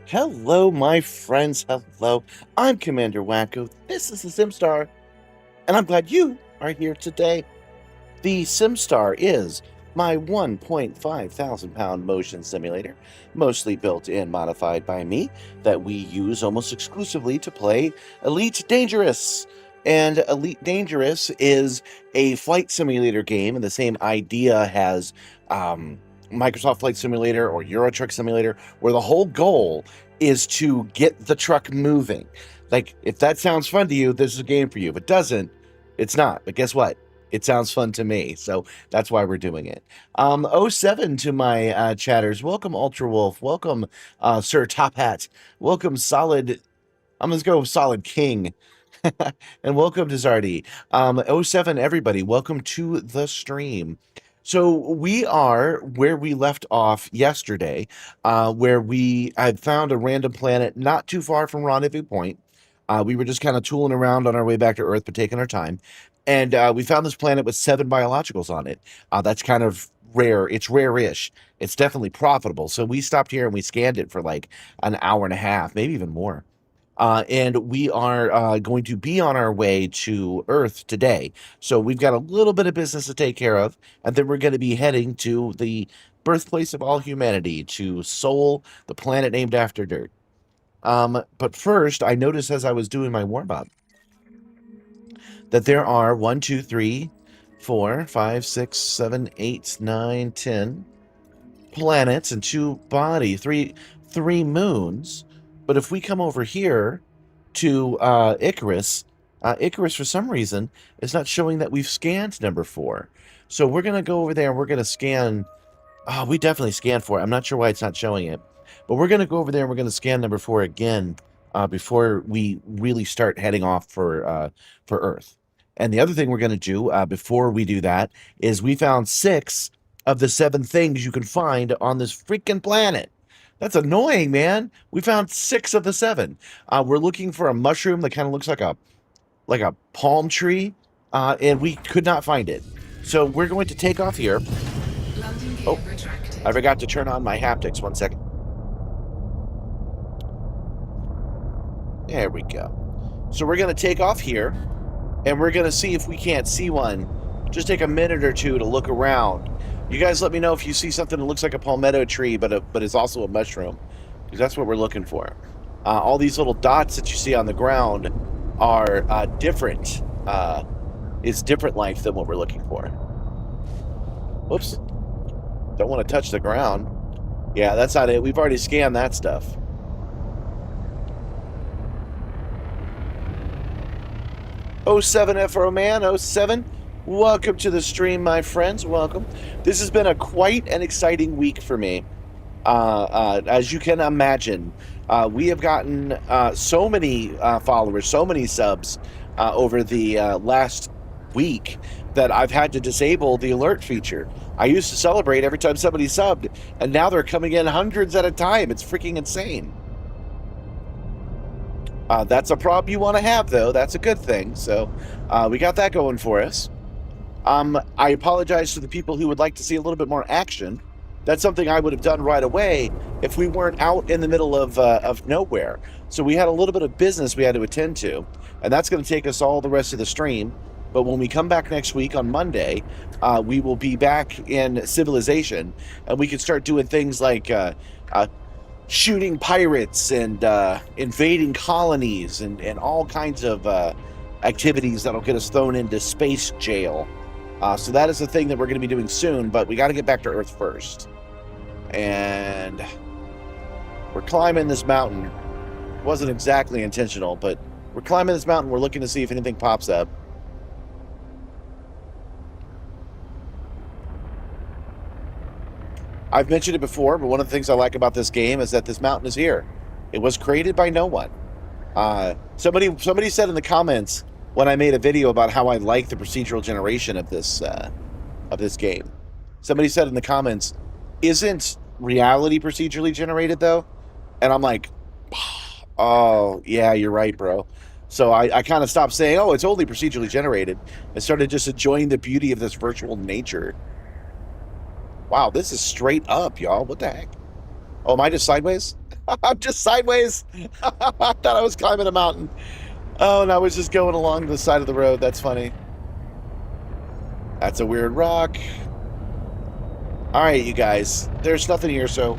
Hello, my friends. Hello. I'm Commander Wacko. This is the Simstar, and I'm glad you are here today. The Simstar is my 1.5 thousand pound motion simulator, mostly built and modified by me, that we use almost exclusively to play Elite Dangerous. And Elite Dangerous is a flight simulator game, and the same idea has Microsoft Flight Simulator or Euro Truck Simulator, where the whole goal is to get the truck moving. Like, if that sounds fun to you, this is a game for you. If it doesn't, it's not. But guess what? It sounds fun to me, so that's why we're doing it. Oh 07 to my chatters. Welcome, Ultra Wolf. Welcome, Sir Top Hat. Welcome, Solid. I'm going to go Solid King. And welcome to Zardy. Oh 07, everybody. Welcome to the stream. So we are where we left off yesterday, where we had found a random planet not too far from Rendezvous Point. We were just kind of tooling around on our way back to Earth, but taking our time. And we found this planet with 7 biologicals on it. That's kind of rare. It's rare-ish. It's definitely profitable. So we stopped here and we scanned it for like an hour and a half, maybe even more. And we are going to be on our way to Earth today. So we've got a little bit of business to take care of, and then we're going to be heading to the birthplace of all humanity, to Sol, the planet named after dirt. But first, I noticed as I was doing my warm-up that there are 1, 2, 3, 4, 5, 6, 7, 8, 9, 10 planets and 2 bodies, three moons. But if we come over here to Icarus, Icarus for some reason is not showing that we've scanned number 4. So we're going to go over there and we're going to scan. Oh, we definitely scanned for it. I'm not sure why it's not showing it. But we're going to go over there and we're going to scan number 4 again before we really start heading off for Earth. And the other thing we're going to do before we do that is we found 6 of the 7 things you can find on this freaking planet. That's annoying, man. We found 6 of the 7. We're looking for a mushroom that kind of looks like a palm tree, and we could not find it. So we're going to take off here. Oh, I forgot to turn on my haptics. 1 second. There we go. So we're going to take off here, and we're going to see if we can't see one. Just take a minute or two to look around. You guys let me know if you see something that looks like a palmetto tree, but it's also a mushroom, because that's what we're looking for. All these little dots that you see on the ground are different. It's different life than what we're looking for. Oops. Don't want to touch the ground. Yeah, that's not it. We've already scanned that stuff. Oh 07 FRO man, 07. Welcome to the stream, my friends. Welcome. This has been quite an exciting week for me. As you can imagine, we have gotten so many followers, so many subs over the last week that I've had to disable the alert feature. I used to celebrate every time somebody subbed, and now they're coming in hundreds at a time. It's freaking insane. That's a problem you want to have, though. That's a good thing. So we got that going for us. I apologize to the people who would like to see a little bit more action. That's something I would have done right away if we weren't out in the middle of nowhere. So we had a little bit of business we had to attend to, and that's going to take us all the rest of the stream. But when we come back next week on Monday, we will be back in civilization, and we can start doing things like shooting pirates and invading colonies and all kinds of activities that'll get us thrown into space jail. So that is the thing that we're going to be doing soon, but we got to get back to Earth first. And we're climbing this mountain. It wasn't exactly intentional, but we're climbing this mountain. We're looking to see if anything pops up. I've mentioned it before, but one of the things I like about this game is that this mountain is here. It was created by no one. Somebody said in the comments when I made a video about how I like the procedural generation of this game. Somebody said in the comments, "Isn't reality procedurally generated though?" And I'm like, "Oh yeah, you're right, bro." So I kind of stopped saying, "Oh, it's only procedurally generated," and started just enjoying the beauty of this virtual nature. Wow, this is straight up, y'all. What the heck? Oh, am I just sideways? I'm just sideways. I thought I was climbing a mountain. Oh, and I was just going along the side of the road. That's funny. That's a weird rock. All right, you guys. There's nothing here, so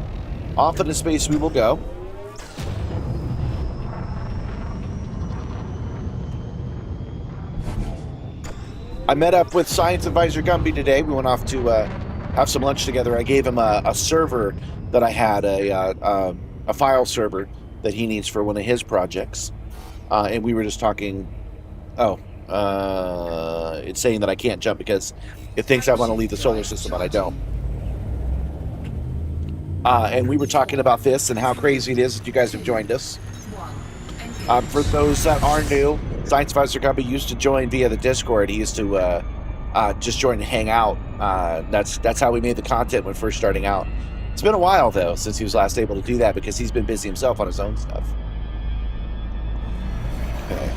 off into space we will go. I met up with Science Advisor Gumby today. We went off to have some lunch together. I gave him a server that I had, a file server that he needs for one of his projects. And we were just talking. Oh, it's saying that I can't jump because it thinks I want to leave the solar system, but I don't. And we were talking about this and how crazy it is that you guys have joined us. For those that are new, Science Advisor Gumby used to join via the Discord. He used to just join and hang out. That's how we made the content when first starting out. It's been a while, though, since he was last able to do that because he's been busy himself on his own stuff. Okay.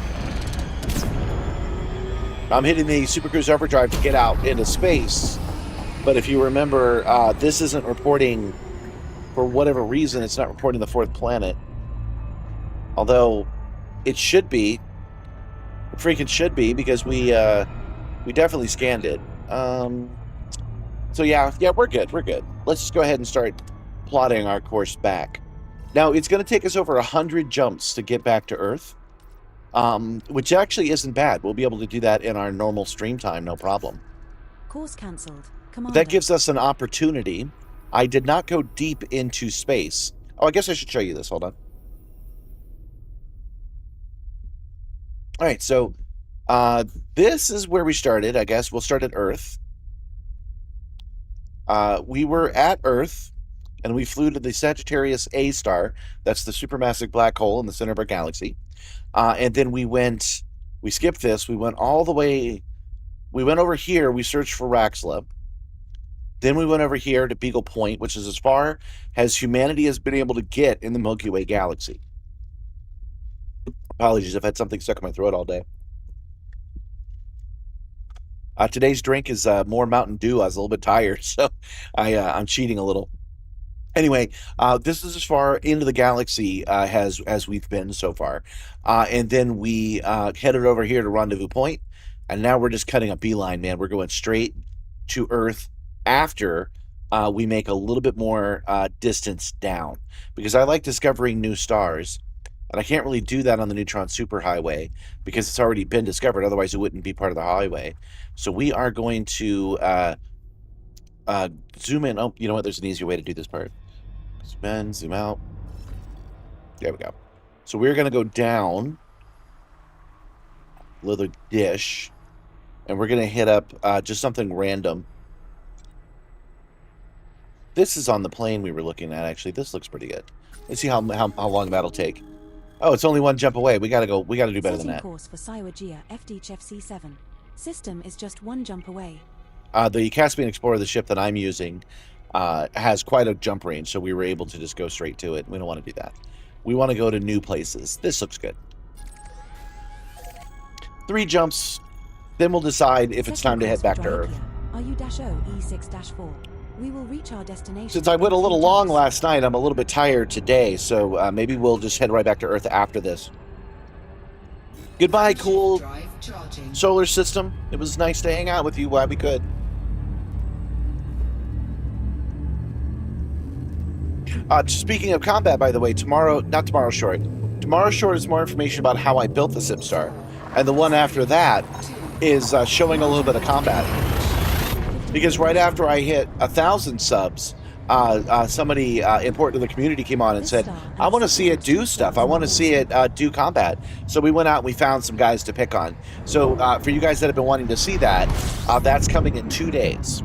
I'm hitting the Super Cruise Overdrive to get out into space. But if you remember, this isn't reporting, for whatever reason, it's not reporting the fourth planet. Although it should be. It freaking should be, because we definitely scanned it. So yeah, we're good. We're good. Let's just go ahead and start plotting our course back. Now, it's going to take us over 100 jumps to get back to Earth, which actually isn't bad. We'll be able to do that in our normal stream time, no problem. Course cancelled. That gives us an opportunity. I did not go deep into space. Oh, I guess I should show you this. Hold on. All right, so this is where we started. I guess we'll start at Earth. We were at Earth, and we flew to the Sagittarius A star. That's the supermassive black hole in the center of our galaxy. And then we skipped this. We went all the way. We went over here. We searched for Raxel. Then we went over here to Beagle Point, which is as far as humanity has been able to get in the Milky Way galaxy. Apologies, I've had something stuck in my throat all day. Today's drink is more Mountain Dew. I was a little bit tired, so I'm cheating a little. Anyway, this is as far into the galaxy as we've been so far. And then we headed over here to Rendezvous Point, and now we're just cutting a beeline, man. We're going straight to Earth after we make a little bit more distance down, because I like discovering new stars. And I can't really do that on the Neutron superhighway because it's already been discovered. Otherwise, it wouldn't be part of the highway. So we are going to zoom in. Oh, you know what? There's an easier way to do this part. Zoom in, zoom out. There we go. So we're going to go down little dish, and we're going to hit up just something random. This is on the plane we were looking at, actually. This looks pretty good. Let's see how long that'll take. Oh, it's only one jump away. We gotta go. We gotta do better than that. Course for FDHFC7. System is just one jump away. The Caspian Explorer, the ship that I'm using, has quite a jump range, so we were able to just go straight to it. We don't want to do that. We want to go to new places. This looks good. 3 jumps, then we'll decide if it's time to head back to Earth. RU-0 E6-4. We will reach our destination. Since I went a little long last night, I'm a little bit tired today, so maybe we'll just head right back to Earth after this. Goodbye, cool solar system. It was nice to hang out with you while we could. Speaking of combat, by the way, tomorrow short is more information about how I built the Simstar, and the one after that is showing a little bit of combat. Because right after I hit 1,000 subs, somebody important to the community came on and said, I want to see it do stuff. I want to see it do combat. So we went out and we found some guys to pick on. So for you guys that have been wanting to see that, that's coming in 2 days.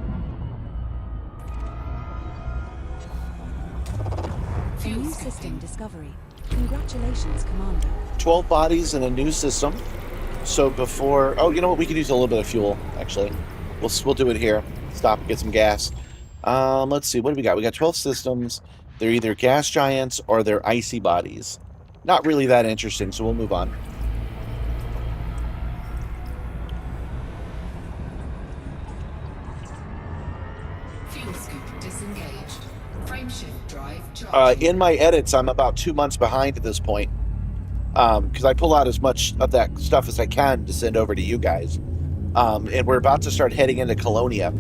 New system discovery. Congratulations, Commander. 12 bodies in a new system. So before... Oh, you know what? We could use a little bit of fuel, actually. We'll do it here. Stop and get some gas. Let's see. What do we got? We got 12 systems. They're either gas giants or they're icy bodies. Not really that interesting, so we'll move on. Fuel scoop disengaged. Frameshift drive In my edits, I'm about 2 months behind at this point, because I pull out as much of that stuff as I can to send over to you guys. And we're about to start heading into Colonia.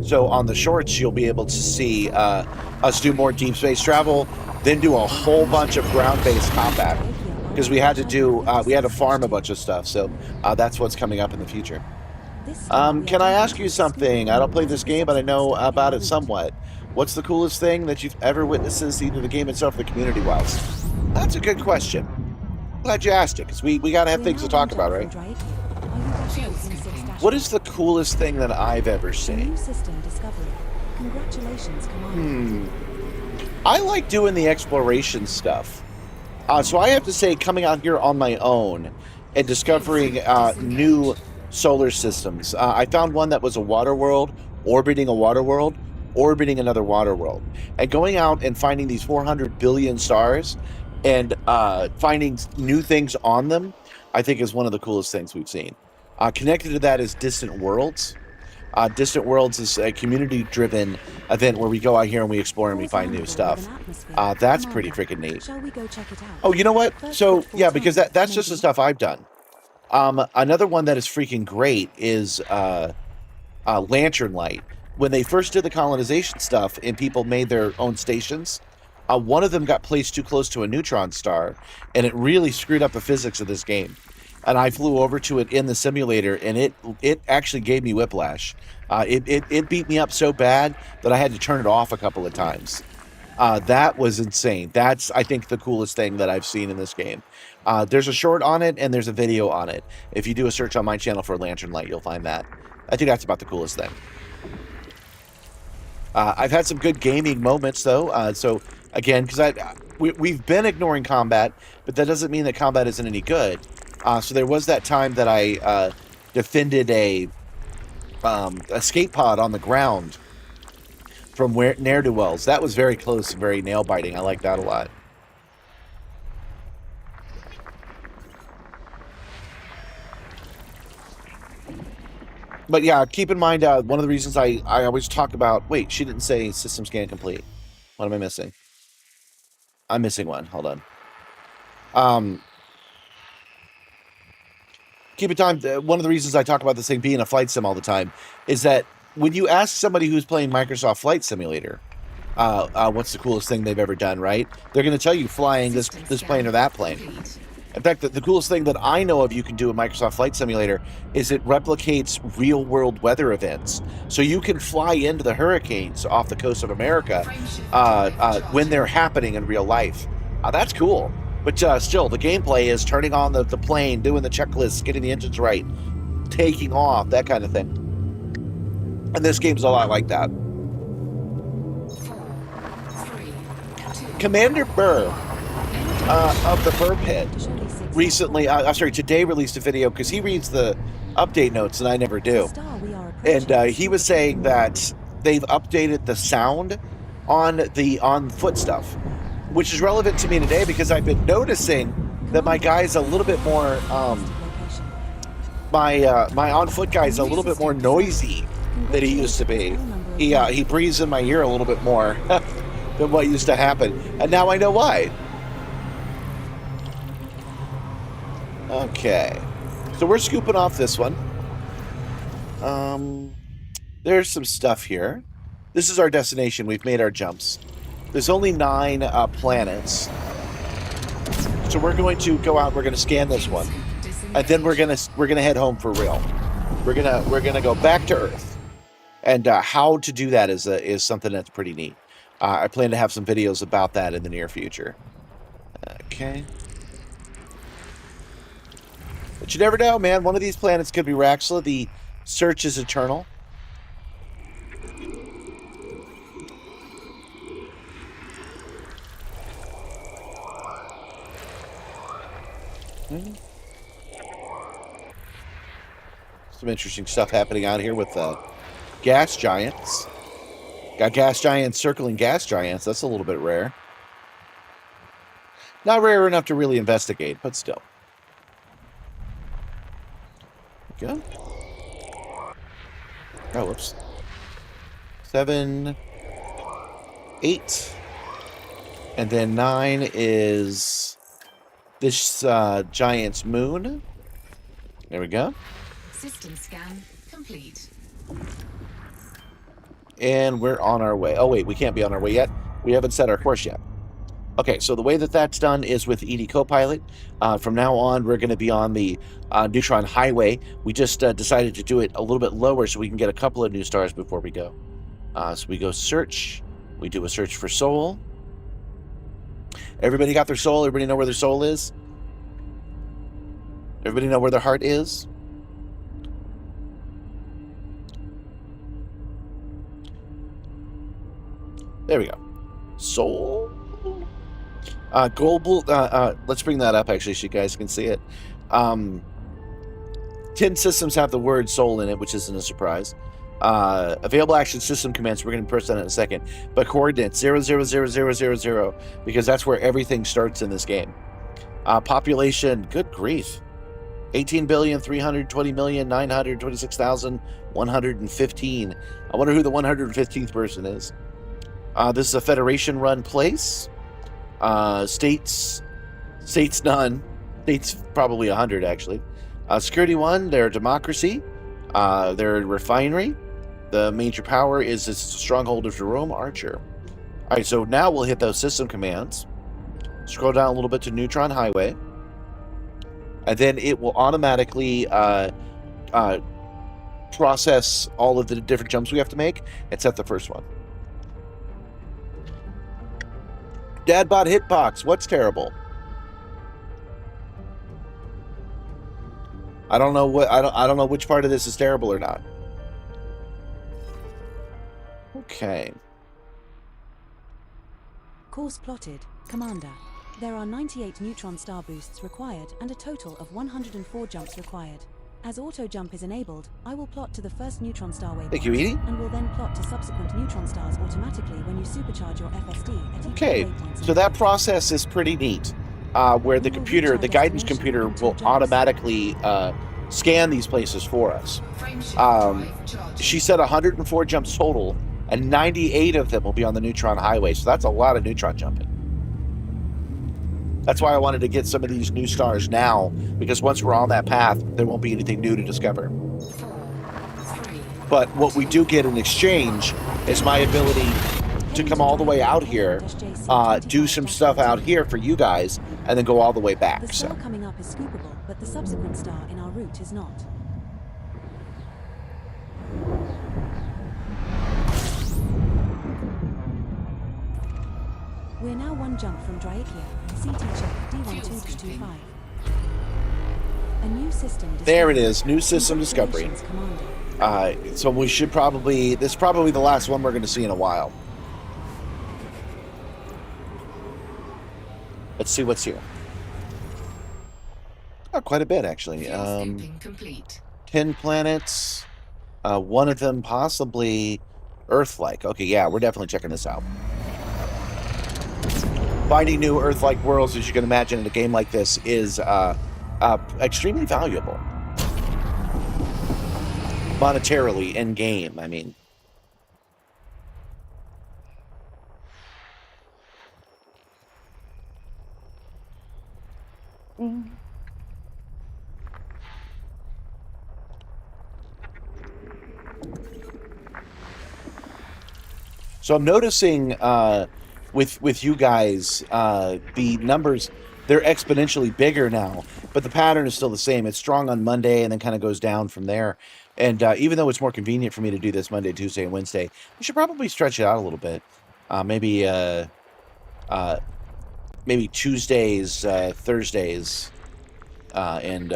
So on the shorts, you'll be able to see us do more deep space travel, then do a whole bunch of ground-based combat, because we had to farm a bunch of stuff. So that's what's coming up in the future. Can I ask you something? I don't play this game, but I know about it somewhat. What's the coolest thing that you've ever witnessed since either the game itself or the community-wise? That's a good question. Glad you asked it, because we got to have things to talk about, right? What is the coolest thing that I've ever seen? New system discovery. Congratulations, Commander. I like doing the exploration stuff. So I have to say, coming out here on my own and discovering new solar systems. I found one that was a water world, orbiting a water world, orbiting another water world. And going out and finding these 400 billion stars and finding new things on them, I think is one of the coolest things we've seen. Connected to that is Distant Worlds. Distant Worlds is a community-driven event where we go out here and we explore and we find new stuff. That's pretty freaking neat. Shall we go check it out? Oh, you know what? So, yeah, because that's just the stuff I've done. Another one that is freaking great is Lantern Light. When they first did the colonization stuff and people made their own stations, one of them got placed too close to a neutron star, and it really screwed up the physics of this game. And I flew over to it in the simulator, and it actually gave me whiplash. It beat me up so bad that I had to turn it off a couple of times. That was insane. That's, I think, the coolest thing that I've seen in this game. There's a short on it, and there's a video on it. If you do a search on my channel for Lantern Light, you'll find that. I think that's about the coolest thing. I've had some good gaming moments, though. So, again, because we've been ignoring combat, but that doesn't mean that combat isn't any good. So there was that time that I defended a escape pod on the ground from ne'er-do-wells. That was very close and very nail-biting. I like that a lot. But yeah, keep in mind, one of the reasons I always talk about... Wait, she didn't say system scan complete. What am I missing? I'm missing one. Hold on. Keep in mind, one of the reasons I talk about this thing being a flight sim all the time is that when you ask somebody who's playing Microsoft Flight Simulator, what's the coolest thing they've ever done, right? They're going to tell you flying this plane or that plane. In fact, the coolest thing that I know of you can do in Microsoft Flight Simulator is it replicates real-world weather events. So you can fly into the hurricanes off the coast of America when they're happening in real life. That's cool. But still, the gameplay is turning on the plane, doing the checklists, getting the engines right, taking off, that kind of thing. And this game's a lot like that. Commander Burr of the Burr Pit recently, today released a video because he reads the update notes and I never do. And he was saying that they've updated the sound on foot stuff, which is relevant to me today because I've been noticing that my guy's a little bit more, my on-foot guy's a little bit more noisy than he used to be. He breathes in my ear a little bit more than what used to happen. And now I know why. Okay. So we're scooping off this one. There's some stuff here. This is our destination. We've made our jumps. There's only 9 planets. So we're going to go out, we're going to scan this one. And then we're going to head home for real. We're going to go back to Earth. And how to do that is something that's pretty neat. I plan to have some videos about that in the near future. Okay. But you never know, man. One of these planets could be Raxel. The search is eternal. Some interesting stuff happening out here with gas giants. Got gas giants circling gas giants. That's a little bit rare. Not rare enough to really investigate, but still. Go. Oh, whoops. 7, 8, And then 9 is this giant's moon. There we go. System scan complete. And we're on our way. Oh, wait, we can't be on our way yet. We haven't set our course yet. Okay, so the way that that's done is with ED Copilot. From now on, we're going to be on the Neutron Highway. We just decided to do it a little bit lower so we can get a couple of new stars before we go. So we go search. We do a search for soul. Everybody got their soul? Everybody know where their soul is? Everybody know where their heart is? There we go. Soul. Global. Let's bring that up actually, so you guys can see it. 10 systems have the word soul in it, which isn't a surprise. Available action system commands. We're going to press that in a second. But coordinates 0000000 because that's where everything starts in this game. Population. Good grief. 18,320,926,115. I wonder who the 115th person is. This is a Federation-run place. States none. States probably 100 actually. Security 1. They're democracy. They're a refinery. The major power is its stronghold of Jerome Archer. All right, so now we'll hit those system commands. Scroll down a little bit to Neutron Highway. And then it will automatically process all of the different jumps we have to make and set the first one. Dadbot hitbox. What's terrible? I don't know what I don't know which part of this is terrible or not. Okay. Course plotted, Commander. There are 98 neutron star boosts required and a total of 104 jumps required. As auto jump is enabled, I will plot to the first neutron star waypoint. Thank you, Edie. And will then plot to subsequent neutron stars automatically when you supercharge your FSD at each Okay, so that process is pretty neat. Where the computer, the guidance computer, will automatically scan these places for us. She said 104 jumps total, and 98 of them will be on the Neutron Highway, so that's a lot of neutron jumping. That's why I wanted to get some of these new stars now, because once we're on that path, there won't be anything new to discover. But what we do get in exchange is my ability to come all the way out here, do some stuff out here for you guys, and then go all the way back. The star coming up is scoopable, but the subsequent star in our route is not. We're now one jump from Dryakia, CT check D1225. A new system discovery. There it is, new system discovery. So we should probably, this is probably the last one we're going to see in a while. Let's see what's here. Oh, quite a bit actually. 10 planets. One of them possibly Earth-like. Okay, yeah, we're definitely checking this out. Finding new Earth-like worlds, as you can imagine, in a game like this is extremely valuable. Monetarily, in game, I mean. So I'm noticing with you guys, the numbers, they're exponentially bigger now, but the pattern is still the same. It's strong on Monday and then kind of goes down from there. And even though it's more convenient for me to do this Monday, Tuesday, and Wednesday, we should probably stretch it out a little bit. Maybe Tuesdays, Thursdays, and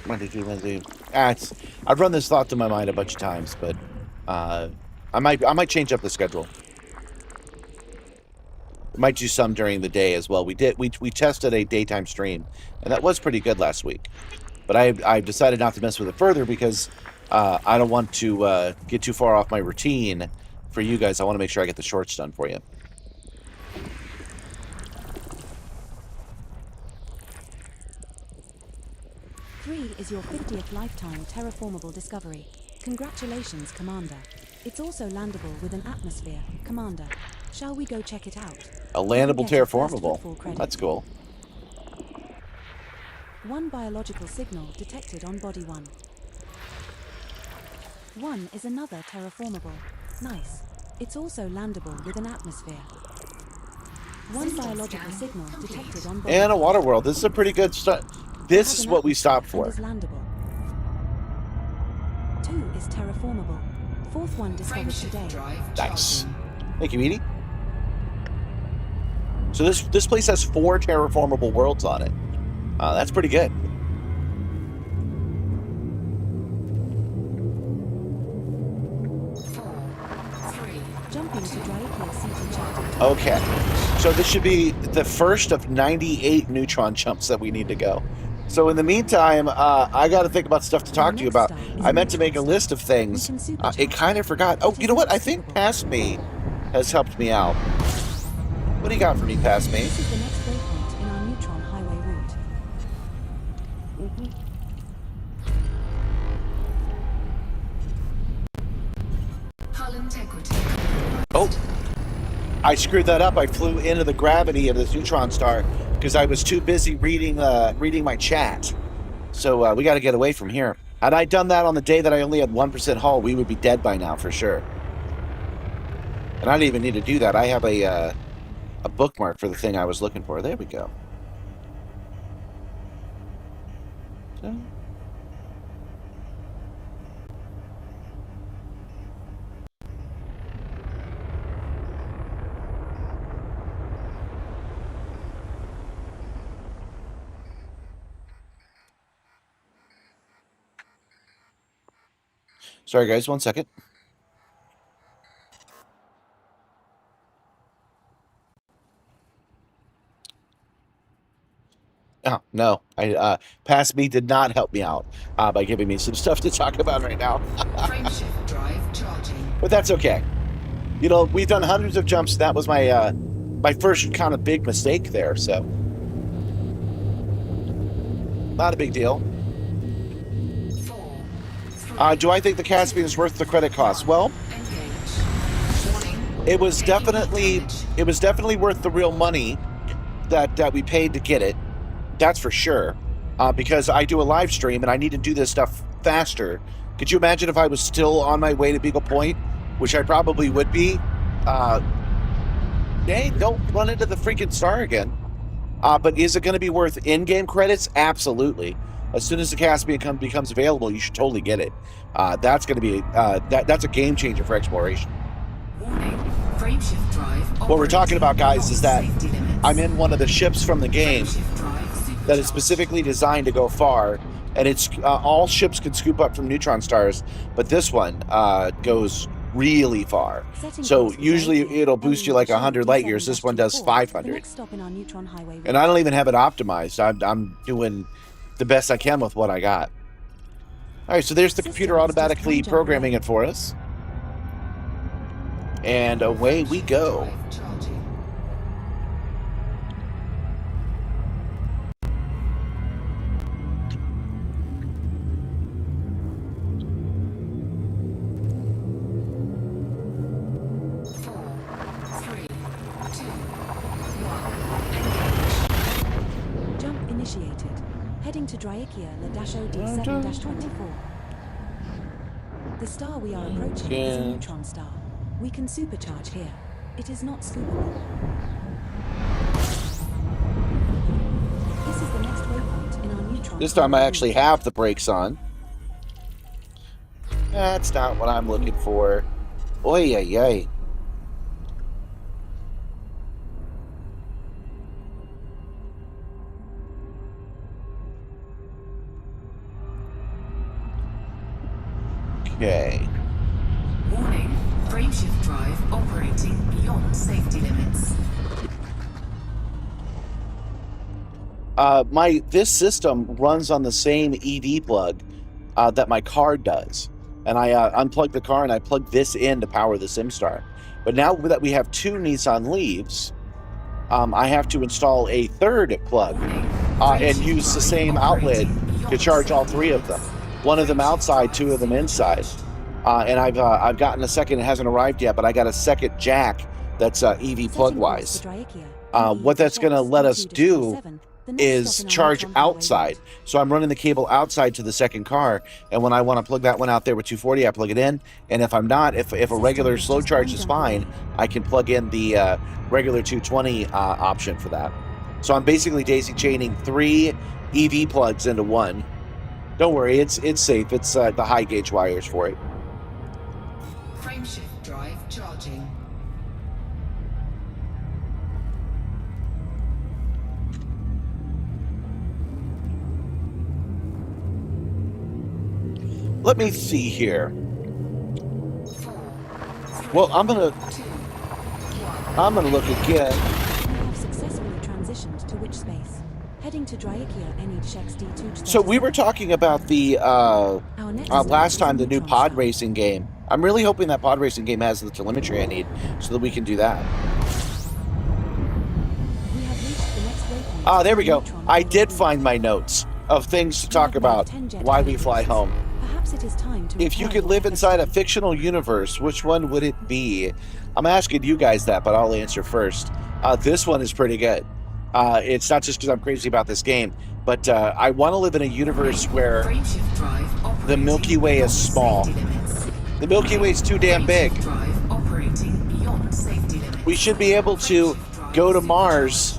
Monday, Tuesday, Wednesday. I've run this thought to my mind a bunch of times, but I might change up the schedule. Might do some during the day as well. We tested a daytime stream, and that was pretty good last week. But I decided not to mess with it further because I don't want to get too far off my routine for you guys. I want to make sure I get the shorts done for you. Three is your 50th lifetime terraformable discovery. Congratulations, Commander. It's also landable with an atmosphere, Commander. Shall we go check it out? A You landable get a first terraformable. footfall credit. That's cool. One biological signal detected on body 1. 1 is another terraformable. Nice. It's also landable with an atmosphere. One System biological scan signal complete. detected on body And a 2. water world. This is a pretty good start. It This has is an what we stopped atmosphere for. and is landable. 2 is terraformable. Fourth one discovered Frameshift today. drive Nice. charging. Thank you, Edie. So this place has 4 terraformable worlds on it. That's pretty good. 4, 3, Jumping to Dryakia seated chat. Okay. So this should be the first of 98 Neutron jumps that we need to go. So in the meantime, I got to think about stuff to talk to you about. I meant to make a list of things. It kind of forgot. Oh, you know what? I think Past Me has helped me out. What do you got for me, Past Me? This is the next waypoint in our Neutron highway route. hull integrity. Oh, I screwed that up. I flew into the gravity of this neutron star because I was too busy reading my chat. So we got to get away from here. Had I done that on the day that I only had 1% hull, we would be dead by now for sure. And I didn't even need to do that. I have a bookmark for the thing I was looking for. There we go. So. Sorry, guys. 1 second. Oh, no. Past Me did not help me out by giving me some stuff to talk about right now. Frameshift drive charging. But that's okay. You know, we've done hundreds of jumps. That was my my first kind of big mistake there, so not a big deal. 4, 3, Do I think the Caspian is worth the credit cost? Well, engage. Warning. it was Engine definitely worth the real money that we paid to get it. That's for sure. Because I do a live stream and I need to do this stuff faster. Could you imagine if I was still on my way to Beagle Point, which I probably would be? Hey, don't run into the freaking star again. But is it going to be worth in-game credits? Absolutely. As soon as the Caspian becomes available, you should totally get it. That's going to be that's a game changer for exploration. Warning. Frameshift drive. What we're talking about, guys, is that Safety limits. I'm in one of the ships from the game Frameshift drive that is supercharged. specifically designed to go far, and it's all ships can scoop up from neutron stars, but this one goes really far. Setting So course for usually Dryakia, it'll boost you like LE 100 light years. This one does 27-24, 500. The next stop in our Neutron highway route. And I don't even have it optimized. I'm doing the best I can with what I got. All right, so there's the System computer is just automatically one jump programming away. it for us. And away we go. Drive charging. Four, three, two, one. Engage. Jump initiated. Heading to Dryakia Ladasho D7-24. The star we are approaching is a Okay. neutron star. We can supercharge here. It is not scoopable. This is the next waypoint in our neutron. This time I highway actually route. have the brakes on. That's not what I'm looking for. Oy, ay, ay. Okay. Warning. Frameshift drive operating beyond safety limits. This system runs on the same EV plug that my car does, and I unplug the car and I plug this in to power the Simstar. But now that we have 2 Nissan Leafs, I have to install a third plug and use the same outlet to charge all 3 of them. One of them outside, 2 of them inside. And I've gotten a second. It hasn't arrived yet, but I got a second jack That's EV plug wise. What What that's going to let us do is charge outside. So I'm running the cable outside to the second car, and when I want to plug that one out there with 240, I plug it in. And if I'm not, if a regular slow charge is fine, I can plug in the regular 220 option for that. So I'm basically daisy chaining 3 EV plugs into one. Don't worry, it's safe. It's the high gauge wires for it. Frameshift drive charging. Let me see here. 4, 3, Well, I'm gonna 2, 1. look again. We have successfully transitioned to which space? Heading to Dryakia Enid D2. So we were talking about the last time, the new pod racing game. I'm really hoping that pod racing game has the telemetry I need so that we can do that. We have reached the next waypoint. Ah, there we go. Neutron I highway did route. find my notes of things to talk about why we fly home. Perhaps it is time to If you repair could live your inside a destiny. fictional universe, which one would it be? I'm asking you guys that, but I'll answer first. This one is pretty good. It's not just because I'm crazy about this game, but I want to live in a universe where Frameshift drive operating the Milky Way is beyond small. safety limits. The Milky Way is too damn big. Frameshift drive operating beyond safety limits. We should be able to go to Mars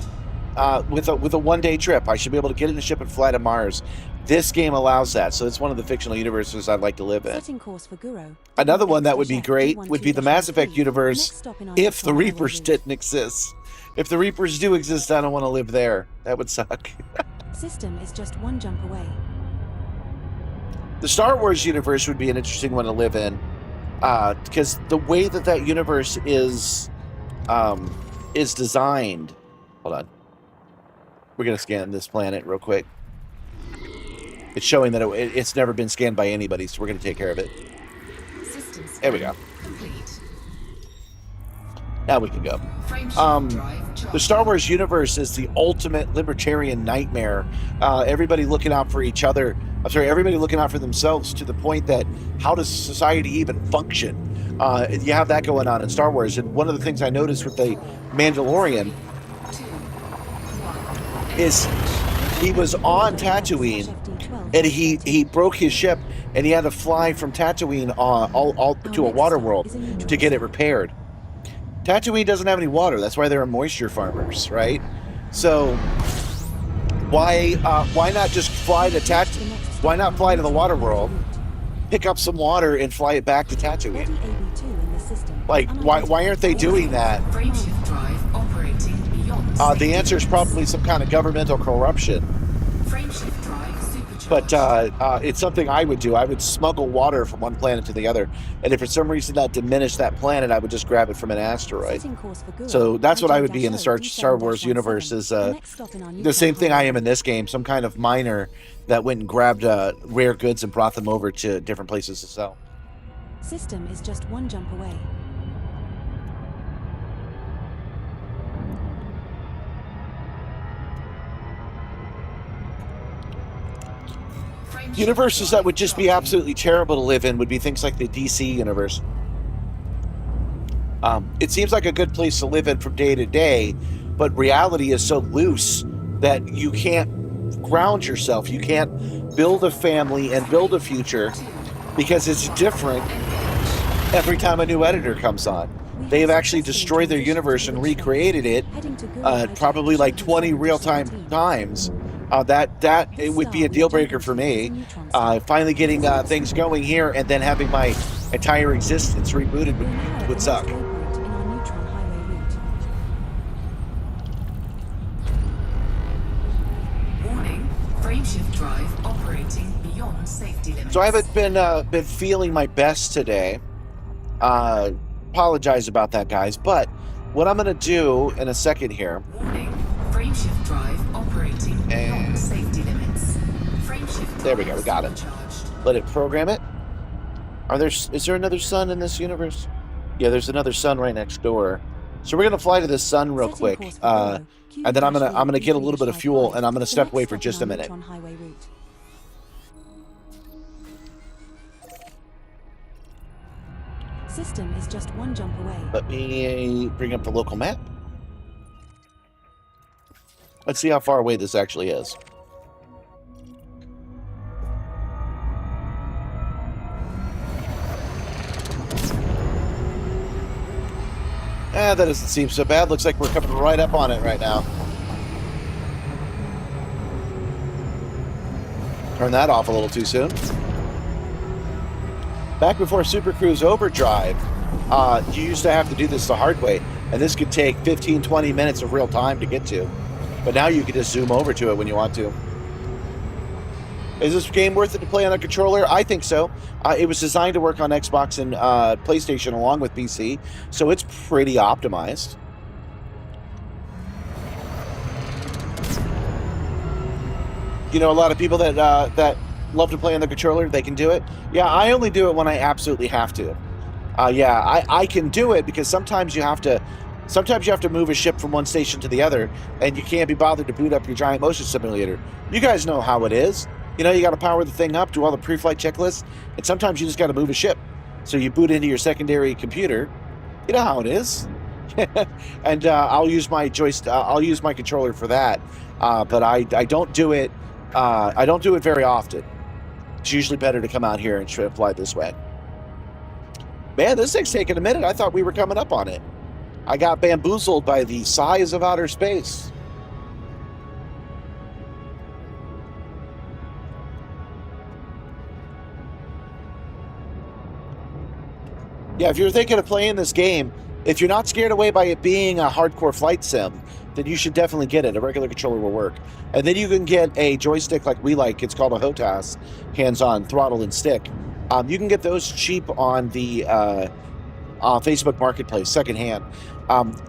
with a one-day trip. I should be able to get in a ship and fly to Mars. This game allows that, so it's one of the fictional universes I'd like to live in. Setting course for Guro. Another one that would be Chef great would be the Mass Effect D12-3. universe Next stop in our if the Neutron highway Reapers route. didn't exist. If the Reapers do exist, I don't want to live there. That would suck. System is just one jump away. The Star Wars universe would be an interesting one to live in, because the way that universe is designed. Hold on. We're gonna scan this planet real quick. It's showing that it's never been scanned by anybody, so we're gonna take care of it. System There we go. scan complete. Now we can go. Frameshift drive The charging. Star Wars universe is the ultimate libertarian nightmare. Everybody looking out for each other. I'm sorry, everybody looking out for themselves to the point that how does society even function? You have that going on in Star Wars. And one of the things I noticed with the Mandalorian 2, 1. is he was on Tatooine and he broke his ship and he had to fly from Tatooine all to a water world to get it repaired. Tatooine doesn't have any water. That's why they're moisture farmers, right? So why not just fly to Why not fly to the water world, pick up some water, and fly it back to Tatooine? Like, why aren't they doing that? Frameshift drive operating beyond The safety answer is limits. probably some kind of governmental corruption. Frameshift drive supercharged. But it's something I would do. I would smuggle water from one planet to the other, and if for some reason that diminished that planet, I would just grab it from an asteroid. So that's what I would be in the Star Wars universe. Is the same thing I am in this game. Some kind of miner that went and grabbed rare goods and brought them over to different places to sell. System is just one jump away. Universes that would just be absolutely terrible to live in would be things like the DC universe. It seems like a good place to live in from day to day, but reality is so loose that you can't ground yourself. You can't build a family and build a future because it's different every time a new editor comes on. They have actually destroyed their universe and recreated it probably like 20 real-time times. That it would be a deal breaker for me. Finally getting things going here and then having my entire existence rebooted would suck. Warning, frameshift drive operating beyond safety limits. So I haven't been feeling my best today. Apologize about that, guys. But what I'm going to do in a second here. Warning, frameshift drive operating beyond safety limits. Frameshift There we go. We got it. supercharged. Let it program it. Is there another sun in this universe? Yeah, there's another sun right next door. So we're gonna fly to this sun real quick, and then I'm gonna get a little bit of fuel, and I'm gonna step away for just a minute. System is just one jump away. Let me bring up the local map. Let's see how far away this actually is. That doesn't seem so bad. Looks like we're coming right up on it right now. Turn that off a little too soon. Back before Super Cruise Overdrive, you used to have to do this the hard way, and this could take 15, 20 minutes of real time to get to. But now you can just zoom over to it when you want to. Is this game worth it to play on a controller? I think so. It was designed to work on Xbox and PlayStation along with PC, so it's pretty optimized. You know, a lot of people that love to play on the controller, they can do it. Yeah, I only do it when I absolutely have to. Yeah, I can do it because sometimes you have to move a ship from one station to the other, and you can't be bothered to boot up your giant motion simulator. You guys know how it is. You know, you got to power the thing up, do all the pre-flight checklists, and sometimes you just got to move a ship. So you boot into your secondary computer. You know how it is. And I'll use my joystick. I'll use my controller for that. But I don't do it. I don't do it very often. It's usually better to come out here and try to fly this way. Man, this thing's taking a minute. I thought we were coming up on it. I got bamboozled by the size of outer space. Yeah, if you're thinking of playing this game, if you're not scared away by it being a hardcore flight sim, then you should definitely get it. A regular controller will work. And then you can get a joystick like we like. It's called a HOTAS, hands-on throttle and stick. You can get those cheap on the Facebook Marketplace, secondhand.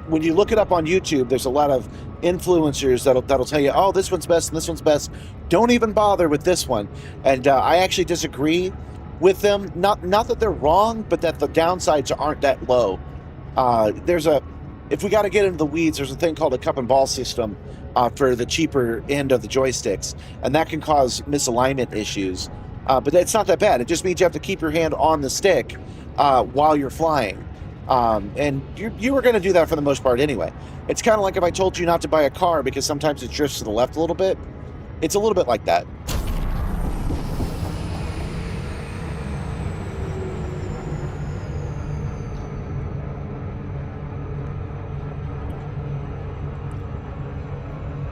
When you look it up on YouTube, there's a lot of influencers that'll tell you, oh, this one's best and this one's best. Don't even bother with this one. And I actually disagree with them. Not that they're wrong, but that the downsides aren't that low. If we got to get into the weeds, there's a thing called a cup and ball system for the cheaper end of the joysticks, and that can cause misalignment issues. But it's not that bad. It just means you have to keep your hand on the stick while you're flying. And you were going to do that for the most part anyway. It's kind of like if I told you not to buy a car because sometimes it drifts to the left a little bit. It's a little bit like that.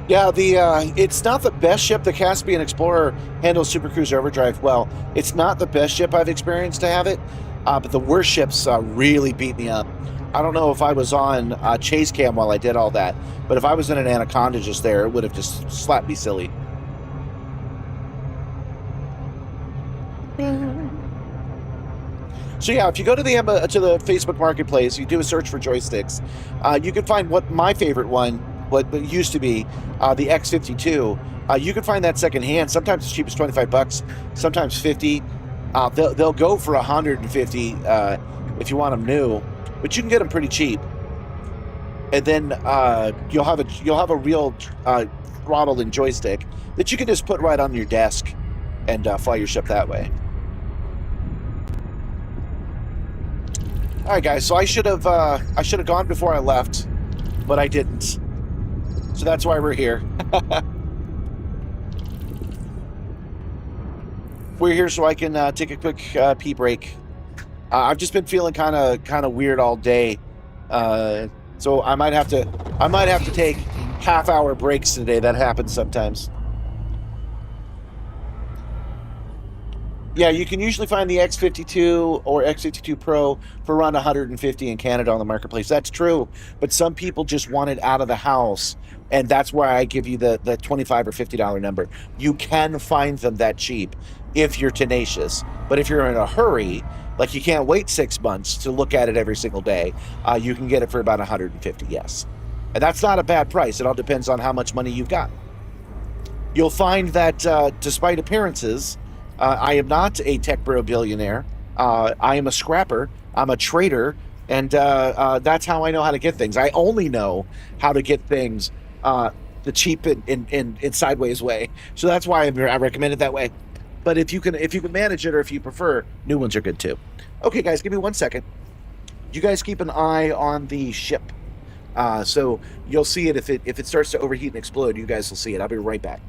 Yeah, it's not the best ship. The Caspian Explorer handles Super Cruise Overdrive well. It's not the best ship I've experienced to have it, but the worst ships really beat me up. I don't know if I was on chase cam while I did all that, but if I was in an Anaconda just there, it would have just slapped me silly. So yeah, if you go to the Facebook Marketplace, you do a search for joysticks, you can find what my favorite one, what used to be the X52. You can find that secondhand. Sometimes it's cheap as $25, sometimes $50. They'll go for $150 if you want them new, but you can get them pretty cheap. And then you'll have a real throttle and joystick that you can just put right on your desk and fly your ship that way. All right, guys. So I should have gone before I left, but I didn't. So that's why we're here. We're here so I can take a quick pee break. I've just been feeling kind of weird all day, so I might have to take half-hour breaks today. That happens sometimes. Yeah, you can usually find the X52 or X52 Pro for around $150 in Canada on the marketplace. That's true, but some people just want it out of the house, and that's why I give you the $25 or $50 number. You can find them that cheap if you're tenacious, but if you're in a hurry, like you can't wait 6 months to look at it every single day, you can get it for about $150, yes. And that's not a bad price. It all depends on how much money you've got. You'll find that despite appearances, I am not a tech bro billionaire. I am a scrapper. I'm a trader, and that's how I know how to get things. I only know how to get things the cheap and sideways way. So that's why I recommend it that way. But if you can manage it, or if you prefer, new ones are good too. Okay, guys, give me 1 second. You guys keep an eye on the ship. So you'll see it if it starts to overheat and explode. You guys will see it. I'll be right back.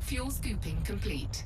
Fuel scooping complete.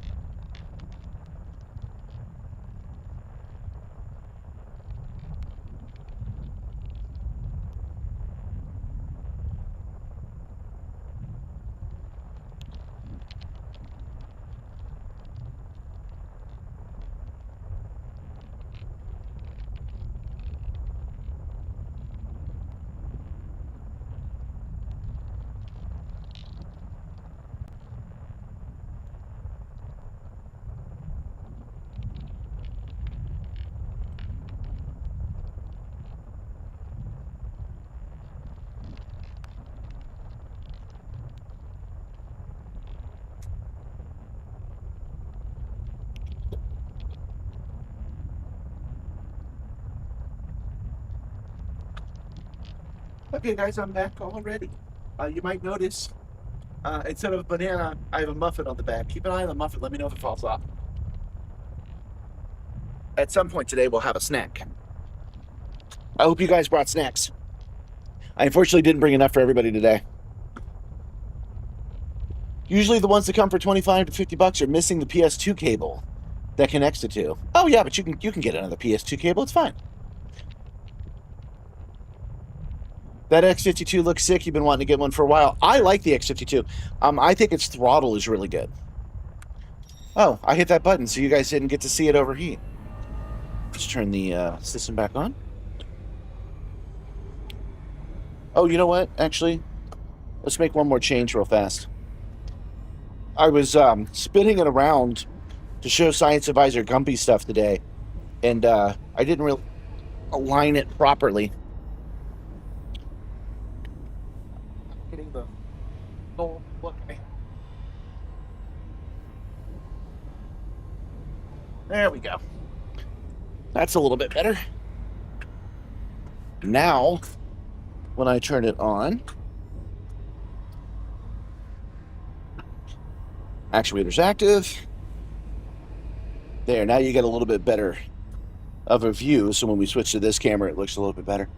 Okay, guys, I'm back already. You might notice instead of a banana, I have a muffin on the back. Keep an eye on the muffin. Let me know if it falls off. At some point today, we'll have a snack. I hope you guys brought snacks. I unfortunately didn't bring enough for everybody today. Usually the ones that come for 25 to 50 bucks are missing the PS2 cable that connects the two. Oh yeah, but you can get another PS2 cable. It's fine. That X52 looks sick. You've been wanting to get one for a while. I like the X52. I think its throttle is really good. Oh, I hit that button, so you guys didn't get to see it overheat. Let's turn the system back on. Oh, you know what? Actually, let's make one more change real fast. I was spinning it around to show Science Advisor Gumpy stuff today, and I didn't really align it properly. Hitting the goal. Look. There we go. That's a little bit better. Now, when I turn it on, actuator's active. There, now you get a little bit better of a view. So when we switch to this camera, it looks a little bit better.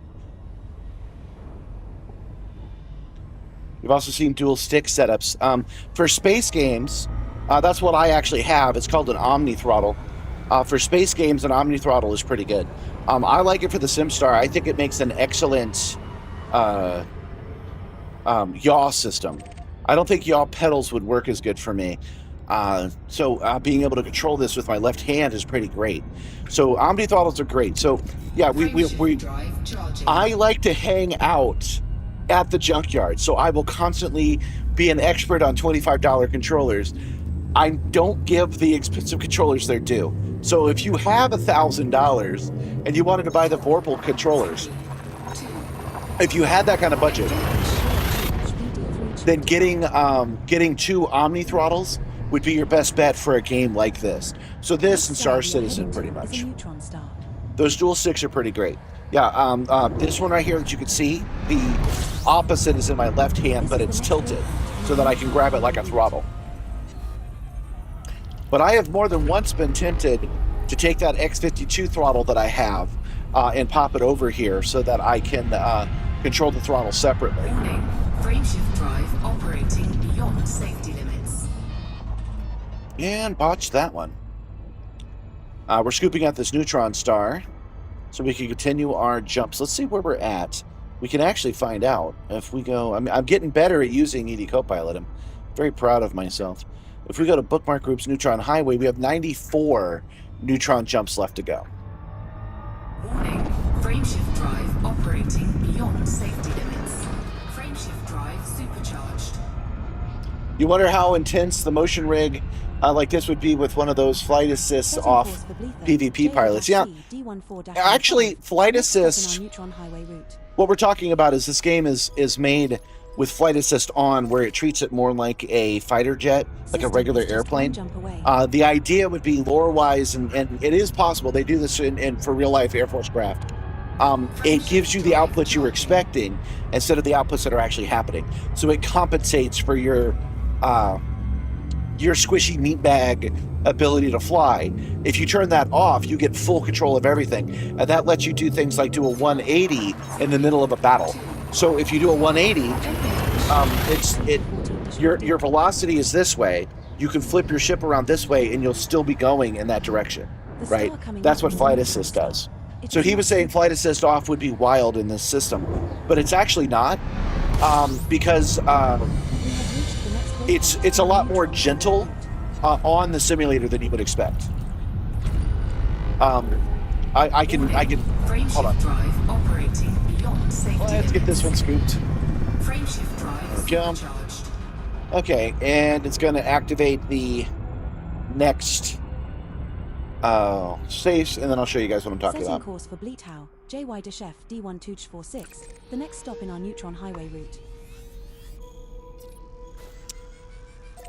You've also seen dual stick setups. For space games, that's what I actually have. It's called an Omni throttle. For space games, an Omni throttle is pretty good. I like it for the Simstar. I think it makes an excellent yaw system. I don't think yaw pedals would work as good for me. So being able to control this with my left hand is pretty great. So Omni throttles are great. So yeah, I like to hang out at the junkyard. So I will constantly be an expert on $25 controllers. I don't give the expensive controllers their due. So if you have $1,000 and you wanted to buy the Vorpal controllers, if you had that kind of budget, then getting two Omni throttles would be your best bet for a game like this. So this and Star Citizen, pretty much. Those dual sticks are pretty great. Yeah, this one right here that you can see, the opposite is in my left hand, but it's tilted so that I can grab it like a throttle. But I have more than once been tempted to take that X52 throttle that I have and pop it over here so that I can control the throttle separately. Warning, frameshift drive operating beyond safety limits. And botched that one. We're scooping out this Neutron star so we can continue our jumps. Let's see where we're at. We can actually find out if we go. I mean, I'm getting better at using ED Copilot. I'm very proud of myself. If we go to Bookmark Groups Neutron Highway, we have 94 Neutron jumps left to go. Warning, frameshift drive operating beyond safety limits. Frameshift drive supercharged. You wonder how intense the motion rig Like this would be with one of those flight assists Setting off course for Bleether, PvP pilots. Yeah, D14-15. actually, flight Next stop in our assist, Neutron highway route. what we're talking about is this game is made with flight assist on, where it treats it more like a fighter jet, like a System regular is just airplane. one jump away. The idea would be lore-wise, and it is possible, they do this in for real-life Air Force craft. It gives you the outputs you were expecting instead of the outputs that are actually happening. So it compensates for your squishy meatbag ability to fly. If you turn that off, you get full control of everything, and that lets you do things like do a 180 in the middle of a battle. So if you do a 180, your velocity is this way. You can flip your ship around this way, and you'll still be going in that direction, right? That's what flight assist does. So he was saying flight assist off would be wild in this system, but it's actually not, because it's a lot more gentle on the simulator than you would expect. I can hold on. Drive operating beyond safety Let's get this one scooped. Frameshift drive Jump. charged. Okay, and it's going to activate the next safe, and then I'll show you guys what I'm talking Setting about. course for Bleethow, JY-Chef D1246, the next stop in our Neutron highway route.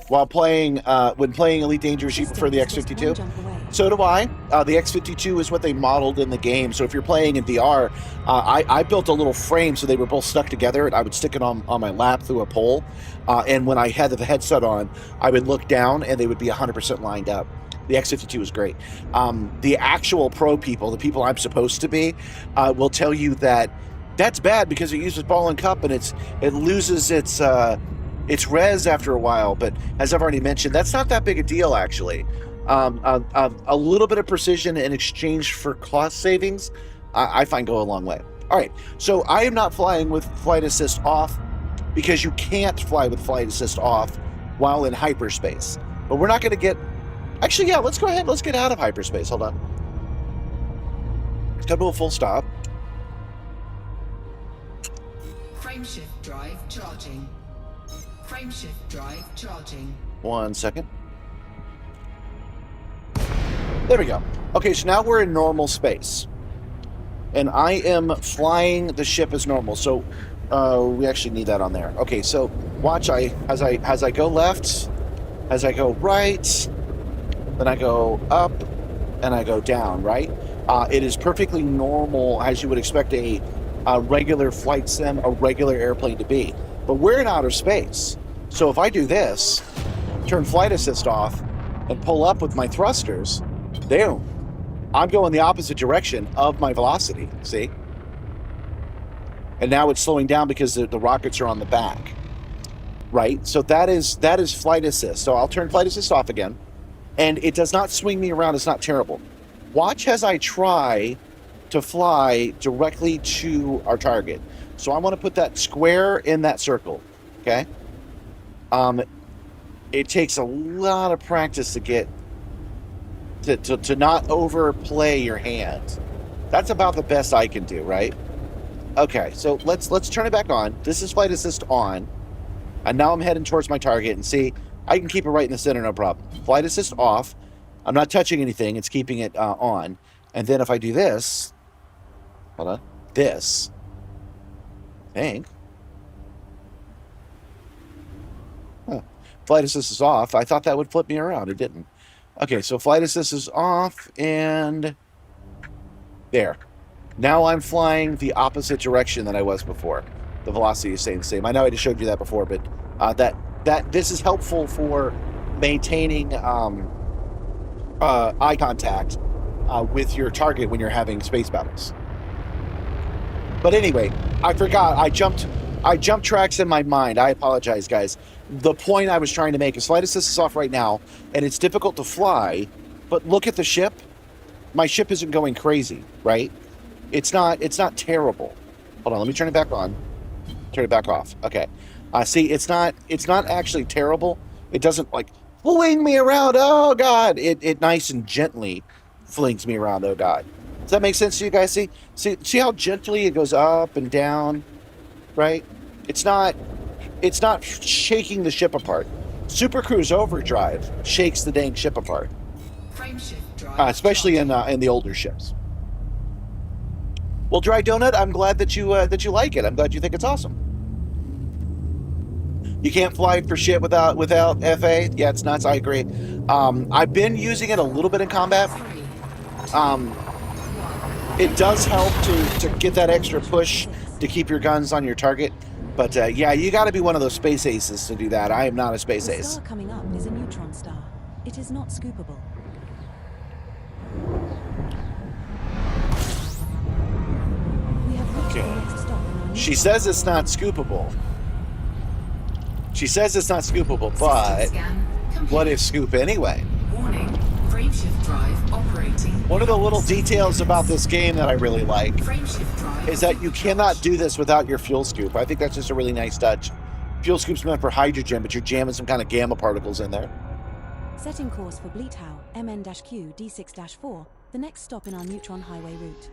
While playing, when playing Elite Dangerous, you prefer the System is just one X-52? jump away. So do I. The X-52 is what they modeled in the game. So if you're playing in VR, I built a little frame so they were both stuck together, and I would stick it on my lap through a pole. And when I had the headset on, I would look down, and they would be 100% lined up. The X-52 is great. The actual pro people, the people I'm supposed to be, will tell you that that's bad because it uses ball and cup, and it loses its res after a while. But as I've already mentioned, that's not that big a deal, actually. A little bit of precision in exchange for cost savings, I find go a long way. All right, so I am not flying with flight assist off because you can't fly with flight assist off while in hyperspace. But we're not going to get... Actually, yeah, let's go ahead. Let's get out of hyperspace. Hold on. Let's come to a full stop. Frameshift drive charging. Frameshift drive charging. 1 second. There we go. Okay, so now we're in normal space. And I am flying the ship as normal. So we actually need that on there. Okay, so watch, as I go left, as I go right, then I go up, and I go down, right? It is perfectly normal, as you would expect a regular flight sim, a regular airplane to be. But we're in outer space. So if I do this, turn flight assist off, and pull up with my thrusters, boom, I'm going the opposite direction of my velocity, see? And now it's slowing down because the rockets are on the back, right? So that is flight assist. So I'll turn flight assist off again, and it does not swing me around. It's not terrible. Watch as I try to fly directly to our target. So I want to put that square in that circle, okay? It takes a lot of practice to get to not overplay your hand. That's about the best I can do, right? Okay, so let's turn it back on. This is flight assist on, and now I'm heading towards my target, and see, I can keep it right in the center, no problem. Flight assist off. I'm not touching anything. It's keeping it on. And then if I do this, hold on, this, I think. Huh. Flight assist is off. I thought that would flip me around. It didn't. Okay, so flight assist is off, and there. Now I'm flying the opposite direction that I was before. The velocity is staying the same. I know I just showed you that before, but that this is helpful for maintaining eye contact with your target when you're having space battles. But anyway, I forgot. I jumped tracks in my mind. I apologize, guys. The point I was trying to make is flight assist is off right now, and it's difficult to fly. But look at the ship. My ship isn't going crazy, right? It's not terrible. Hold on, let me turn it back on. Turn it back off. Okay. See, it's not actually terrible. It doesn't like fling me around. Oh God! It nice and gently flings me around. Oh God! Does that make sense to you guys? See how gently it goes up and down, right? It's not shaking the ship apart. Super Cruise Overdrive shakes the dang ship apart, Frameshift drive especially in the older ships. Well, Dry Donut, I'm glad that you like it. I'm glad you think it's awesome. You can't fly for shit without FA. Yeah, it's nuts. I agree. I've been using it a little bit in combat. It does help to get that extra push to keep your guns on your target. But yeah, you got to be one of those space aces to do that. I am not a space The ace. star coming up is a neutron star. It is not scoopable. We have reached the next stop in our She neutron says it's highway not scoopable. She says it's not scoopable, but what if scoop anyway? Warning. Frameshift drive operating. One of the little details about this game that I really like Frameshift drive is that you cannot do this without your fuel scoop. I think that's just a really nice touch. Fuel scoop's meant for hydrogen, but you're jamming some kind of gamma particles in there. Setting course for Bleethau, MN-Q D6-4, the next stop in our neutron highway route.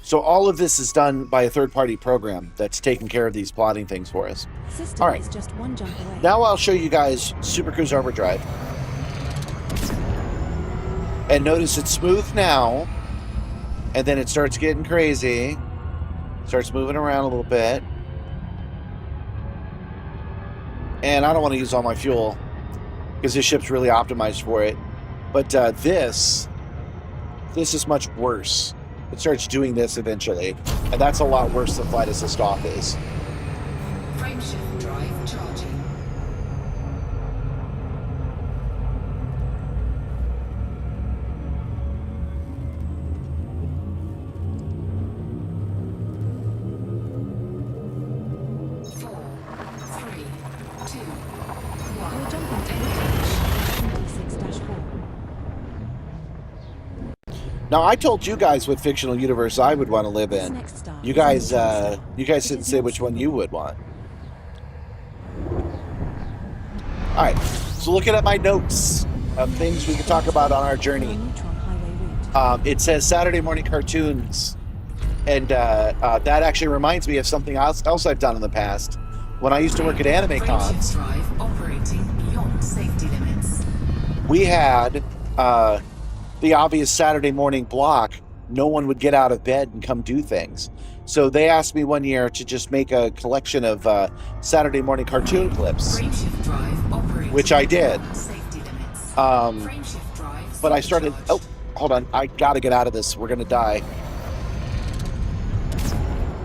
So all of this is done by a third-party program that's taking care of these plotting things for us. System All right. is just one jump away. Now I'll show you guys Super Cruise Overdrive. And notice it's smooth now, and then it starts getting crazy. Starts moving around a little bit. And I don't want to use all my fuel because this ship's really optimized for it. But this is much worse. It starts doing this eventually, and that's a lot worse than flight assist off is. Frameshift drive charging. Four, three, two, one. We're jumping to D6-4. Now, I told you guys what fictional universe I would want to live This in. next star You is a guys, neutron star. you guys It didn't is say not which one scoopable. you would want. All right, so looking at my notes of things we could talk about on our journey. Neutron highway route. It says Saturday morning cartoons, and that actually reminds me of something else I've done in the past. When I used to work at anime Frameshift cons, drive operating beyond safety limits. we had the obvious Saturday morning block. No one would get out of bed and come do things. So they asked me one year to just make a collection of Saturday morning cartoon clips, Frameshift drive operating which I did. beyond safety limits. Frameshift drive But I started... Oh, hold on. I got to get out of this. We're going to die.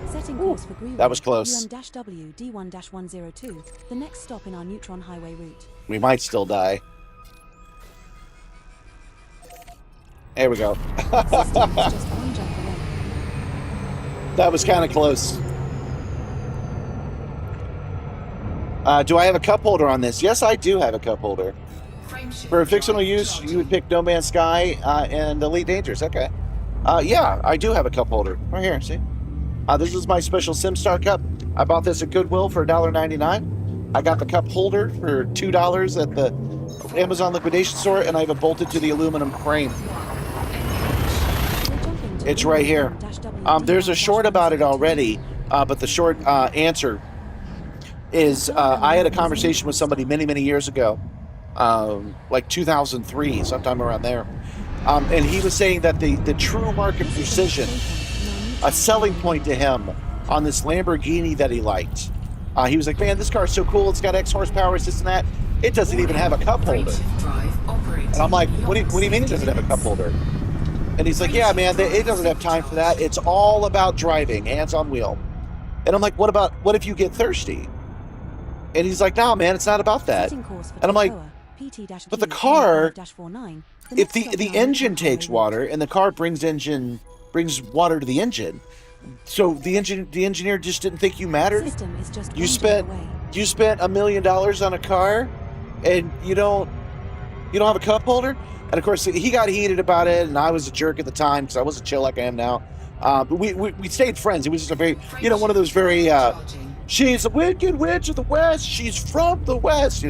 Setting course for Greenway, that was close. UM-W D1-102, the next stop in our neutron highway route. We might still die. There we go. System is just one jump away. That was kind of close. Do I have a cup holder on this? Yes, I do have a cup holder. Frameshift For fictional drive use, charging. you would pick No Man's Sky and Elite Dangerous. Okay. Yeah, I do have a cup holder. Right here, see? This is my special Simstar cup. I bought this at Goodwill for $1.99. I got the cup holder for $2 at the Amazon liquidation store, and I have it bolted to the aluminum frame. We're jumping to It's right here. UM-W There's a short about it D1-102. already, but the short answer is I had a conversation with somebody many, many years ago, like 2003, sometime around there. And he was saying that the true market precision, a selling point to him on this Lamborghini that he liked. He was like, man, this car's so cool. It's got X horsepower, it's this and that. It doesn't even have a cup holder. Frameshift drive operating And I'm like, what do you beyond mean it doesn't have a cup holder? And he's like, yeah, man, it doesn't have time for that. It's all about driving, hands on wheel. And I'm like, what if you get thirsty? And he's like, no, man, it's not about that. Setting course for And I'm like, PT-Q but the car, 5-49, if next stop the in our engine neutron takes highway route. water and the car brings water to the engine, so the engineer just didn't think you mattered. System is just You one spent jump away. $1 million on a car, and you don't have a cup holder. And of course, he got heated about it, and I was a jerk at the time because I wasn't chill like I am now. But we stayed friends. It was just a very, one of those very, charging. she's a wicked witch of the West. She's from the West,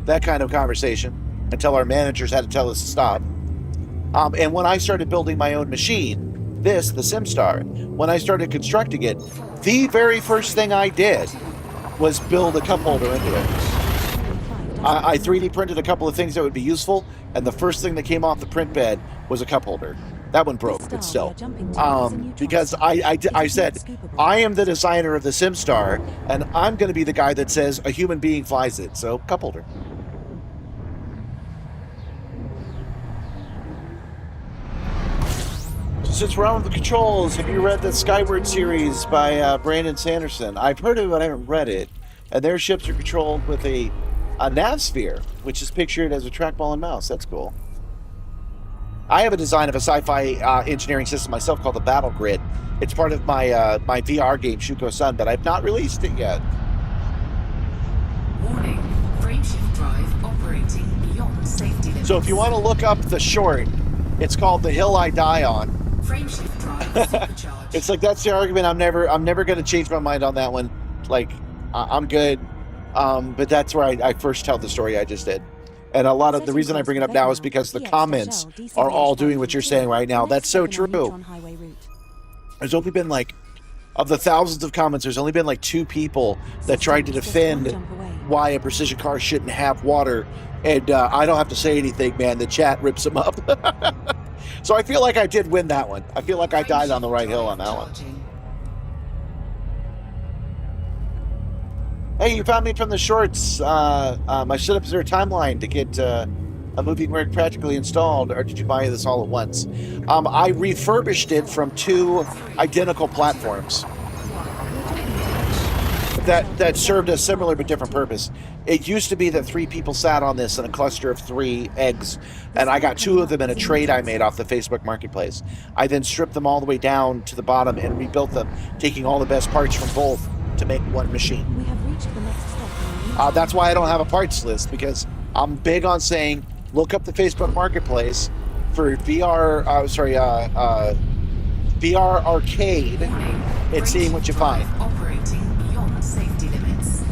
that kind of conversation until our managers had to tell us to stop. And when I started building my own machine, the Simstar, when I started constructing it, the very first thing I did was build a cup holder into it. I 3D printed a couple of things that would be useful, and the first thing that came off the print bed was a cup holder. That one broke, but still. Because I said, I am the designer of the Simstar, and I'm going to be the guy that says a human being flies it. So, cup holder. Since we're on with the controls, have you read the Skyward series by Brandon Sanderson? I've heard of it, but I haven't read it. And their ships are controlled with a nav sphere, which is pictured as a trackball and mouse. That's cool. I have a design of a sci-fi engineering system myself called the Battle Grid. It's part of my my VR game, Shuko Sun, but I've not released it yet. Warning, frameshift drive operating beyond safety limits. So if you want to look up the short, it's called The Hill I Die On. Frameshift drive supercharged. It's like, that's the argument. I'm never going to change my mind on that one. Like, I'm good. But that's where I first tell the story I just did. And a lot of the reason I bring it up now is because the comments are all doing what you're saying right now. That's so true. There's only been like, of the thousands of comments, there's only been like 2 people that tried to defend why a precision car shouldn't have water. And I don't have to say anything, man. The chat rips them up. So I feel like I did win that one. I feel like I died on the right hill on that one. Hey, you found me from the shorts. My setup is there a timeline to get a moving rig practically installed, or did you buy this all at once? I refurbished it from 2 identical platforms that served a similar but different purpose. It used to be that 3 people sat on this in a cluster of 3 eggs, and I got 2 of them in a trade I made off the Facebook Marketplace. I then stripped them all the way down to the bottom and rebuilt them, taking all the best parts from both to make one machine. We have reached the next stop. That's why I don't have a parts list, because I'm big on saying, look up the Facebook Marketplace for VR arcade and seeing what you find. Operating beyond safety limits.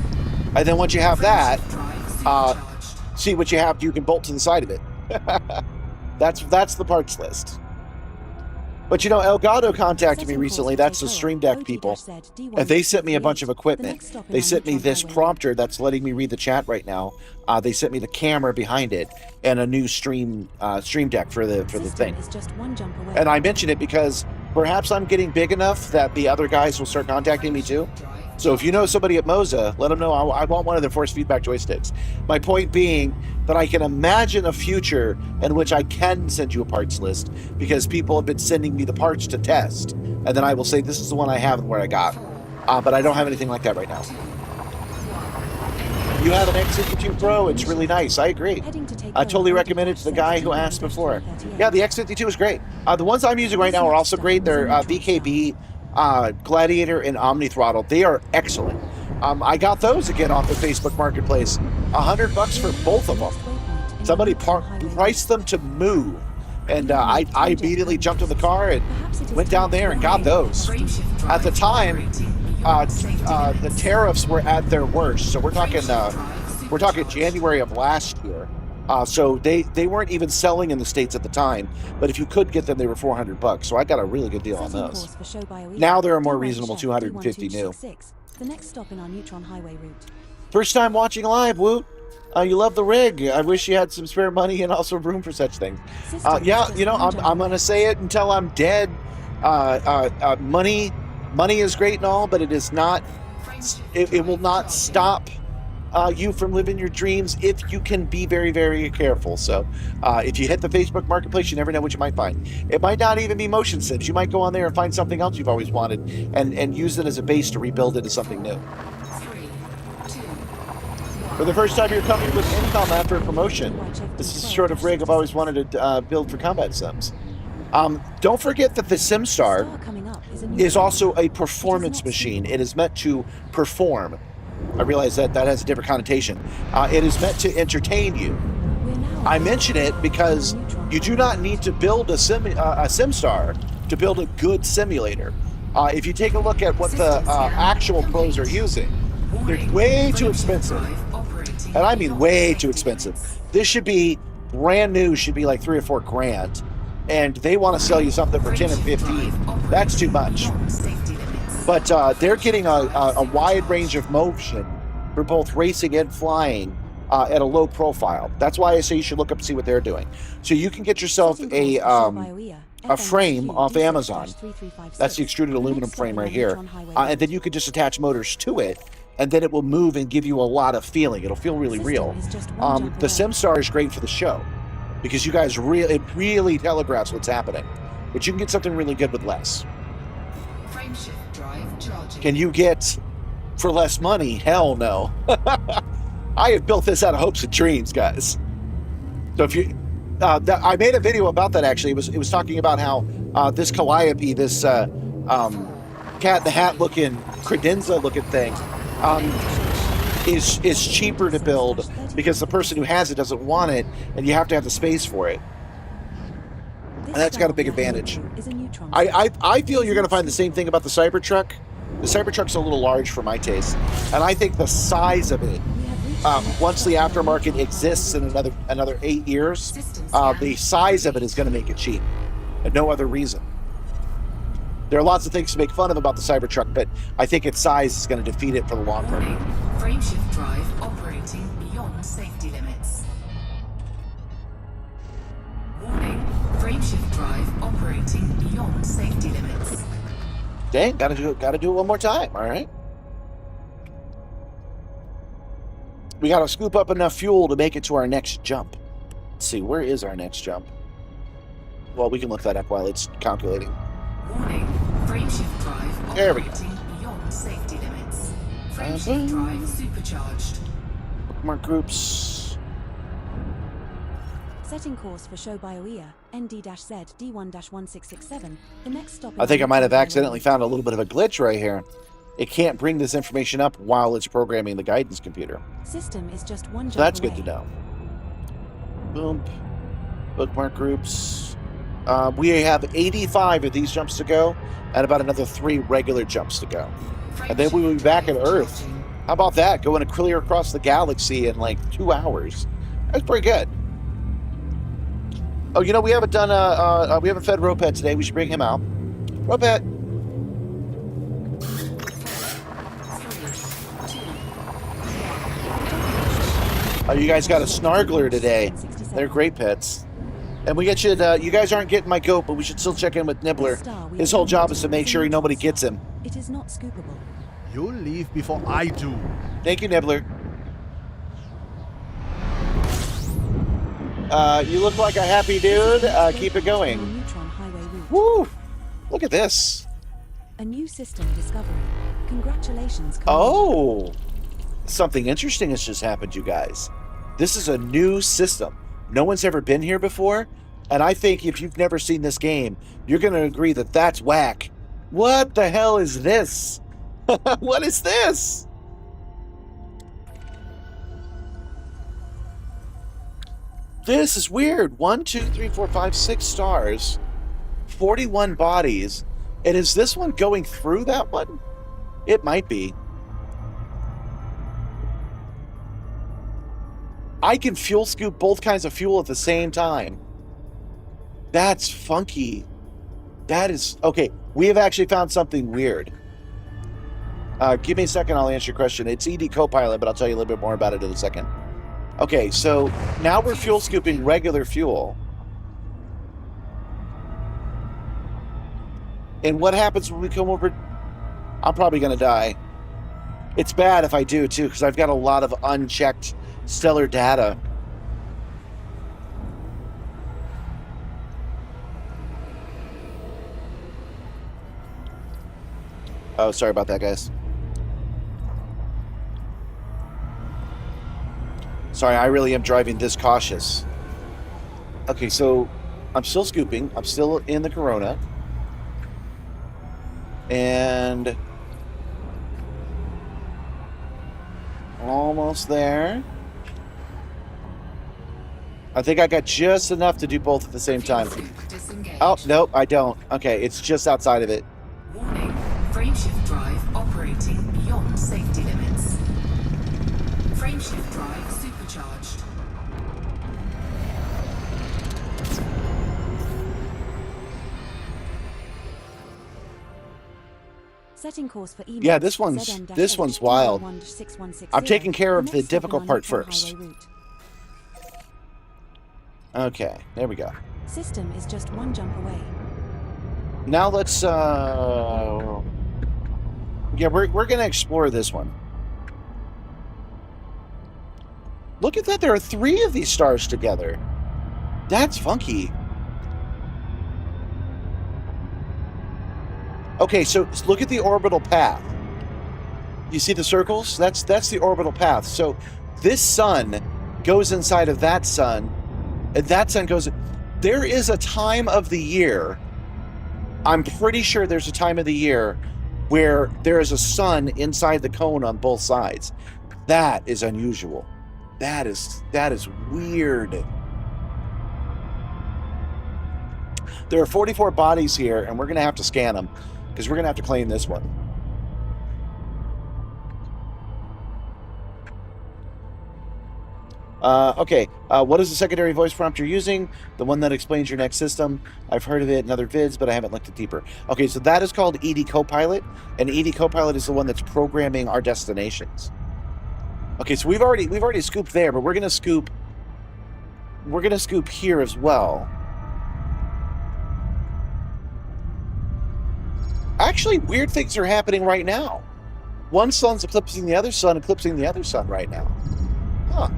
And then once you have that, see what you have, you can bolt to the side of it. That's the parts list. But you know, Elgato contacted me recently. That's the Stream Deck people. And they sent me a bunch of equipment. They sent me this prompter that's letting me read the chat right now. They sent me the camera behind it and a new Stream Deck for the thing. And I mention it because perhaps I'm getting big enough that the other guys will start contacting me too. So if you know somebody at Moza, let them know I want one of their force feedback joysticks. My point being that I can imagine a future in which I can send you a parts list, because people have been sending me the parts to test, and then I will say this is the one I have and where I got. But I don't have anything like that right now. You have an X52 Pro, it's really nice. I agree. I totally recommend it to the guy who asked before. Yeah, the X52 is great. The ones I'm using right now are also great. They're VKB, Gladiator, and Omni Throttle. They are excellent. I got those again off the Facebook Marketplace. $100 for both of them. Somebody priced them to move, and I immediately jumped in the car and went down there and got those. At the time, the tariffs were at their worst, so we're talking January of last year. So they weren't even selling in the States at the time, but if you could get them, they were $400. So I got a really good deal on those. Now they're a more reasonable 250 new. The next stop in our Neutron highway route. First time watching live, Woot. You love the rig. I wish you had some spare money and also room for such things. Yeah, you know, I'm going to say it until I'm dead. Money is great and all, but it is not. It will not stop you from living your dreams if you can be very, very careful. So if you hit the Facebook Marketplace, you never know what you might find. It might not even be motion sims. You might go on there and find something else you've always wanted and use it as a base to rebuild it into something new. For the first time you're coming with income after a promotion, this is the sort of rig I've always wanted to build for combat sims. Don't forget that the Simstar is also a performance machine. It is meant to perform. I realize that has a different connotation. It is meant to entertain you. I mention it because you do not need to build a Simstar to build a good simulator. If you take a look at what the actual pros are using, they're way too expensive. And I mean way too expensive. This should be brand new, should be like $3 or $4 grand. And they want to sell you something for 10 or 15. That's too much. But they're getting a wide range of motion for both racing and flying at a low profile. That's why I say you should look up and see what they're doing. So you can get yourself a frame off Amazon. That's the extruded aluminum frame right here. And then you can just attach motors to it, and then it will move and give you a lot of feeling. It'll feel really real. The Simstar is great for the show because you guys it really telegraphs what's happening. But you can get something really good with less. Frameshift drive charging. Can you get for less money? Hell no. I have built this out of hopes and dreams, guys. So if you, I made a video about that actually. It was talking about how this Calliope, this Cat in the Hat looking credenza looking thing, is cheaper to build because the person who has it doesn't want it, and you have to have the space for it. And that's got a big advantage. I feel you're going to find the same thing about the Cybertruck. The Cybertruck's a little large for my taste, and I think the size of it, once the aftermarket exists in another 8 years, the size of it is going to make it cheap, and no other reason. There are lots of things to make fun of about the Cybertruck, but I think its size is going to defeat it for the long run. Frameshift drive operating beyond safety limits. Warning, frameshift drive operating beyond safety limits. Dang, gotta do it one more time, all right? We gotta scoop up enough fuel to make it to our next jump. Let's see, where is our next jump? Well, we can look that up while it's calculating. Warning, frameshift drive There we go. operating beyond safety limits. Frameshift drive supercharged. Bookmark groups. Setting course for Show-bio ND-Z D1-1667. The next stop. I think I might have accidentally found a little bit of a glitch right here. It can't bring this information up while it's programming the guidance computer. System is just one jump So that's away. good to know. Boom. Bookmark groups. We have 85 of these jumps to go, and about another 3 regular jumps to go. And then we will be back at Earth. How about that? Going clear across the galaxy in like 2 hours. That's pretty good. Oh, you know, we haven't done we haven't fed Ropet today. We should bring him out. Ropet. Oh, you guys got a Snargler today. They're great pets. And we get you. You guys aren't getting my goat, but we should still check in with Nibbler. His whole job is to make sure nobody gets him. It is not scoopable. You'll leave before I do. Thank you, Nibbler. You look like a happy dude. Keep it going. Neutron highway route. Woo! Look at this. A new system discovery. Congratulations. Commander. Oh! Something interesting has just happened, you guys. This is a new system. No one's ever been here before, and I think if you've never seen this game, you're going to agree that that's whack. What the hell is this? What is this? This is weird. 1, 2, 3, 4, 5, 6 stars, 41 bodies. And is this one going through that one? It might be. I can fuel scoop both kinds of fuel at the same time. That's funky. That is... Okay, we have actually found something weird. Give me a second, I'll answer your question. It's ED Copilot, but I'll tell you a little bit more about it in a second. Okay, so now we're fuel scooping regular fuel. And what happens when we come over? I'm probably going to die. It's bad if I do, too, because I've got a lot of unchecked stellar data. Oh, sorry about that, guys. Sorry, I really am driving this cautious. Okay, so I'm still scooping. I'm still in the Corona. And almost there. I think I got just enough to do both at the same time. Oh, nope, I don't. Okay, it's just outside of it. Warning, frameshift drive operating beyond safety limits. Frameshift drive supercharged. Setting course for email. Yeah, this one's wild. I'm taking care of the difficult part first. Okay, there we go. System is just one jump away. Now let's yeah, we're gonna explore this one. Look at that, there are 3 of these stars together. That's funky. Okay, so look at the orbital path. You see the circles? That's the orbital path. So this sun goes inside of that sun, and that sun goes... There is a time of the year, I'm pretty sure there's a time of the year where there is a sun inside the cone on both sides. That is unusual. That is weird. There are 44 bodies here, and we're going to have to scan them, because we're going to have to claim this one. Okay, what is the secondary voice prompt you're using? The one that explains your next system. I've heard of it in other vids, but I haven't looked it deeper. Okay, so that is called ED Copilot, and ED Copilot is the one that's programming our destinations. Okay, so we've already scooped there, but we're gonna scoop here as well. Actually, weird things are happening right now. One sun's eclipsing the other sun right now. Huh.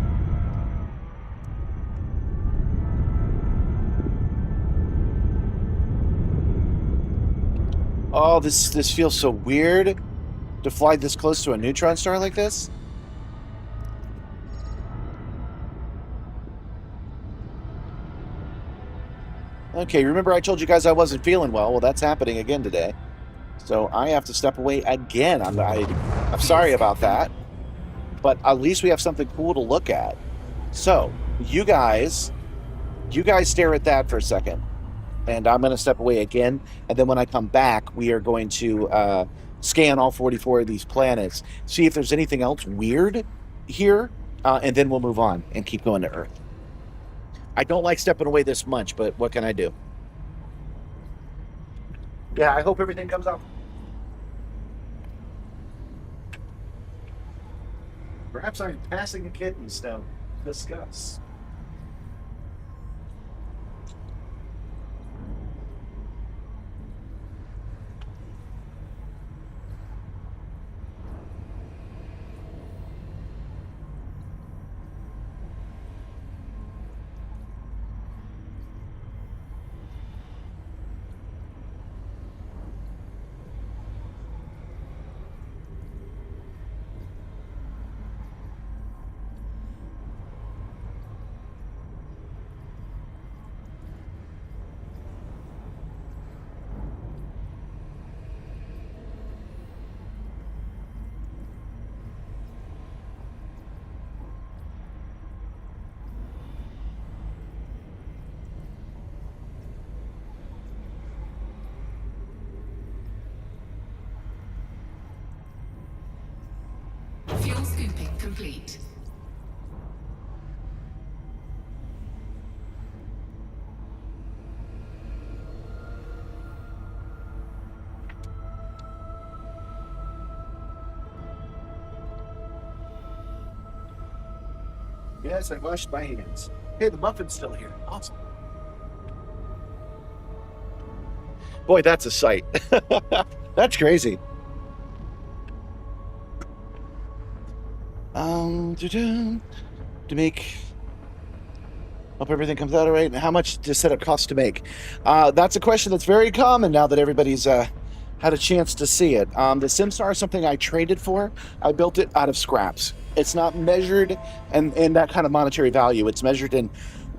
Oh, this feels so weird to fly this close to a neutron star like this. Okay, remember I told you guys I wasn't feeling well? Well, that's happening again today. So I have to step away again. I'm sorry about that. But at least we have something cool to look at. So, you guys stare at that for a second. And I'm going to step away again. And then when I come back, we are going to scan all 44 of these planets, see if there's anything else weird here, and then we'll move on and keep going to Earth. I don't like stepping away this much, but what can I do? Yeah, I hope everything comes out. Perhaps I'm passing a kidney stone. Discuss. Fuel scooping complete. Yes, I washed my hands. Hey, the muffin's still here. Awesome. Boy, that's a sight. That's crazy. To make... Hope everything comes out all right. And how much does setup cost to make? That's a question that's very common now that everybody's had a chance to see it. The Simstar is something I traded for. I built it out of scraps. It's not measured in that kind of monetary value. It's measured in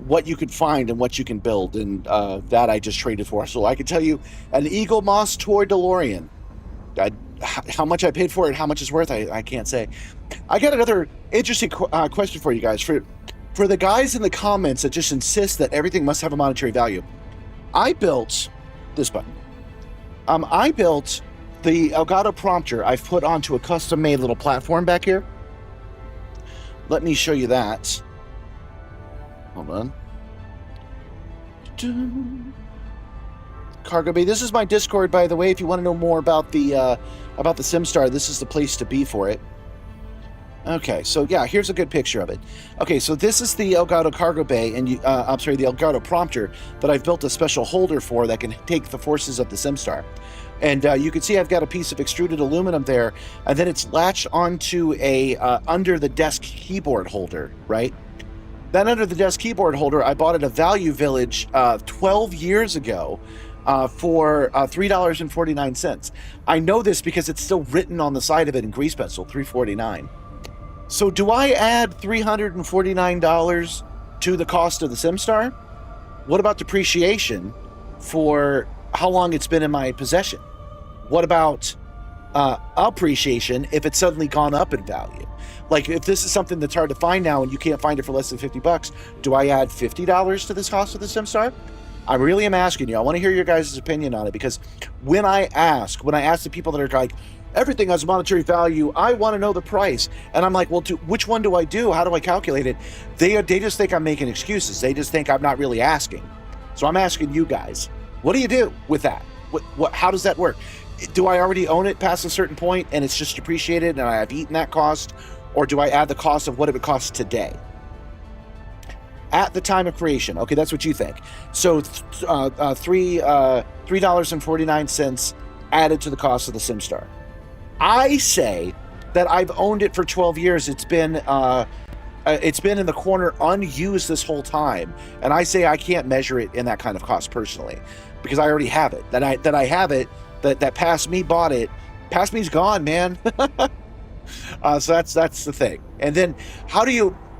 what you could find and what you can build. And that I just traded for. So I can tell you an Eagle Moss toy DeLorean. How much I paid for it, how much it's worth, I can't say. I got another interesting question for you guys. For the guys in the comments that just insist that everything must have a monetary value, I built this button. I built the Elgato prompter I've put onto a custom-made little platform back here. Let me show you that. Hold on. cargo bay. This is my Discord, by the way. If you want to know more about the Simstar, this is the place to be for it. Okay, so yeah, here's a good picture of it. Okay, so this is the Elgato cargo bay, and the Elgato prompter that I've built a special holder for that can take the forces of the Simstar. And you can see I've got a piece of extruded aluminum there, and then it's latched onto a under the desk keyboard holder, right? Then under the desk keyboard holder, I bought at a Value Village 12 years ago for $3.49. I know this because it's still written on the side of it in grease pencil, $3.49. So do I add $349 to the cost of the Simstar? What about depreciation for how long it's been in my possession? What about appreciation if it's suddenly gone up in value? Like if this is something that's hard to find now and you can't find it for less than $50, do I add $50 to this cost of the Simstar? I really am asking you. I want to hear your guys' opinion on it, because when I ask the people that are like, everything has monetary value, I want to know the price. And I'm like, well, which one do I do? How do I calculate it? They just think I'm making excuses. They just think I'm not really asking. So I'm asking you guys, what do you do with that? How does that work? Do I already own it past a certain point and it's just depreciated and I have eaten that cost? Or do I add the cost of what it would cost today? At the time of creation. Okay, that's what you think. So $3.49 added to the cost of the Simstar. I say that I've owned it for 12 years. It's been in the corner unused this whole time, and I say I can't measure it in that kind of cost personally, because I already have it. That I have it. That past me bought it. Past me's gone, man. So that's the thing. And then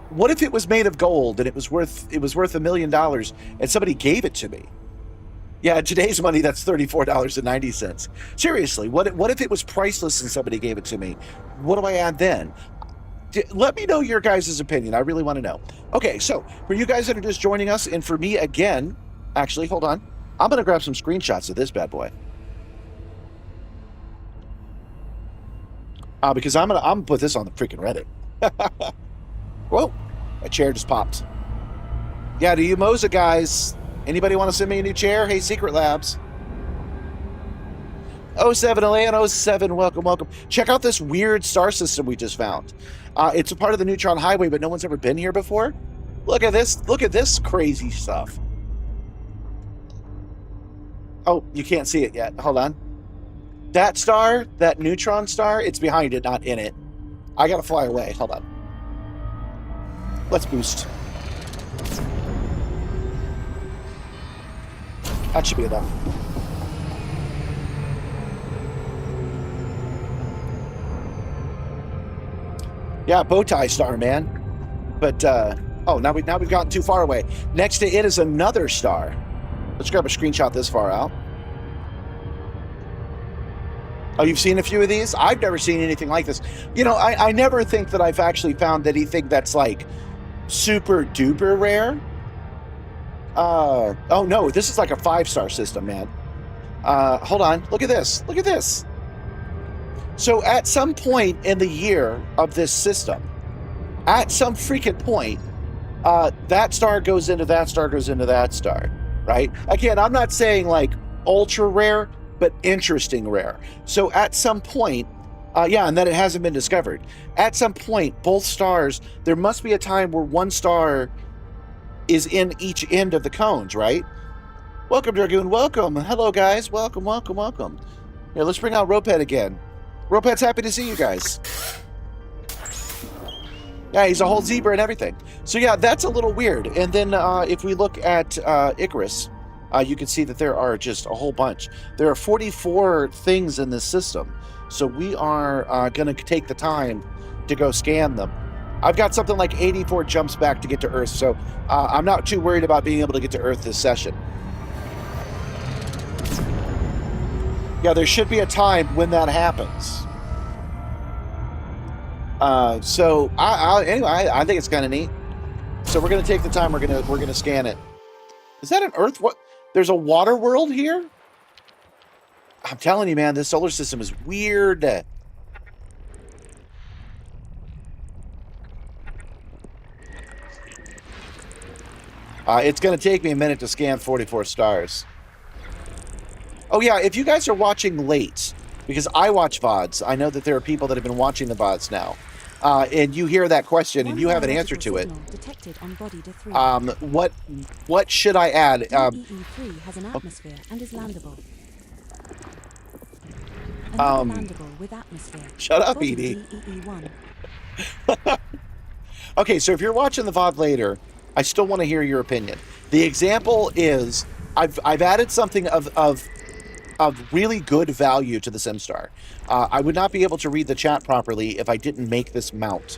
what if it was made of gold and it was worth $1 million and somebody gave it to me? Yeah, in today's money, that's $34.90. Seriously, what if it was priceless and somebody gave it to me? What do I add then? Let me know your guys' opinion. I really want to know. Okay, so for you guys that are just joining us, and for me again, actually, hold on. I'm going to grab some screenshots of this bad boy. Because I'm gonna put this on the freaking Reddit. Whoa, my chair just popped. Yeah, to you Moza guys, anybody want to send me a new chair? Hey, Secret Labs. 07 and 07, welcome. Check out this weird star system we just found. It's a part of the Neutron Highway, but no one's ever been here before. Look at this crazy stuff. Oh, you can't see it yet. Hold on. That star, that neutron star, it's behind it, not in it. I gotta fly away. Hold on. Let's boost. That should be enough. Yeah, bow tie star, man. But oh, now we've gotten too far away. Next to it is another star. Let's grab a screenshot this far out. Oh, you've seen a few of these? I've never seen anything like this. You know, I never think that I've actually found anything that's like super duper rare. Oh no, this is like a 5-star system, man. Hold on, look at this. Look at this. So at some point in the year of this system, at some freaking point, that star goes into that star, goes into that star, right? Again, I'm not saying like ultra rare, but interesting rare. So at some point, yeah, and that it hasn't been discovered. At some point, both stars, there must be a time where one star is in each end of the cones, right? Welcome, Dragoon, welcome. Hello, guys, welcome. Here, let's bring out Roped again. Roped's happy to see you guys. Yeah, he's a whole zebra and everything. So yeah, that's a little weird. And then if we look at Icarus, you can see that there are just a whole bunch. There are 44 things in this system. So we are going to take the time to go scan them. I've got something like 84 jumps back to get to Earth, so I'm not too worried about being able to get to Earth this session. Yeah, there should be a time when that happens. So anyway, I think it's kind of neat. So we're going to take the time. We're going to scan it. Is that an Earth? What? There's a water world here? I'm telling you, man, this solar system is weird. It's going to take me a minute to scan 44 stars. Oh yeah, if you guys are watching late, because I watch VODs, I know that there are people that have been watching the VODs now, and you hear that question and you have an answer to it. Detected on body to 3. What should I add? DEE-3 has an atmosphere and is landable. Another landable with atmosphere. Shut up, Body Edie. DEE-1. Okay, so if you're watching the VOD later, I still want to hear your opinion. The example is I've added something of really good value to the Simstar. I would not be able to read the chat properly if I didn't make this mount.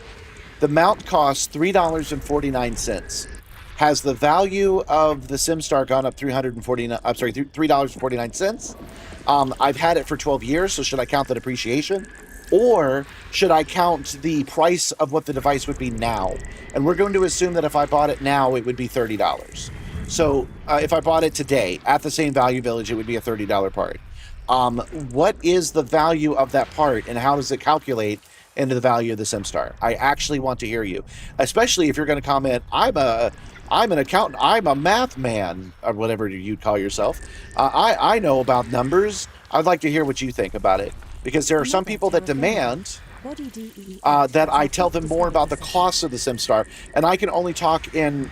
The mount costs $3.49. Has the value of the Simstar gone up $3.49? I've had it for 12 years, so should I count the depreciation? Or should I count the price of what the device would be now? And we're going to assume that if I bought it now, it would be $30. So if I bought it today at the same value village, it would be a $30 part. What is the value of that part, and how does it calculate into the value of the Simstar? I actually want to hear you, especially if you're going to comment, I'm an accountant, I'm a math man, or whatever you'd call yourself. I know about numbers. I'd like to hear what you think about it, because there are some people that demand that I tell them more about the cost of the Simstar, and I can only talk in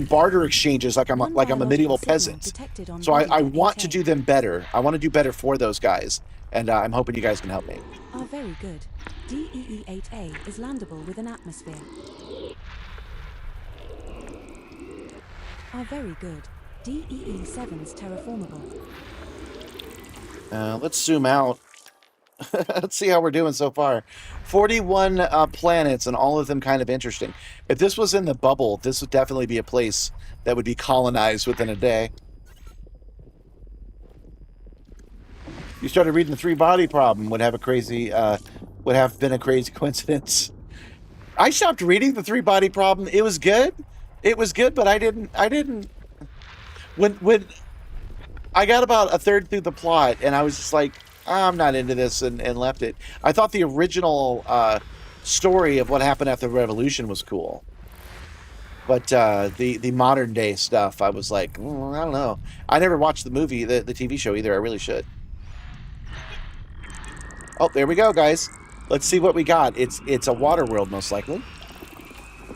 barter exchanges like I'm a medieval peasant. So I want to do them better. I want to do better for those guys, and I'm hoping you guys can help me. Are very good. DEE-8A is landable with an atmosphere. Are very good. DEE-7's terraformable. Let's zoom out. Let's see how we're doing so far. 41 planets, and all of them kind of interesting. If this was in the bubble, this would definitely be a place that would be colonized within a day. You started reading the three-body problem would have been a crazy coincidence. I stopped reading the three-body problem. It was good. It was good, but I didn't. When I got about a third through the plot, and I was just like, I'm not into this, and left it. I thought the original story of what happened after the revolution was cool, but the modern day stuff, I was like, I don't know. I never watched the movie, the TV show either. I really should. Oh, there we go, guys. Let's see what we got. It's a water world, most likely.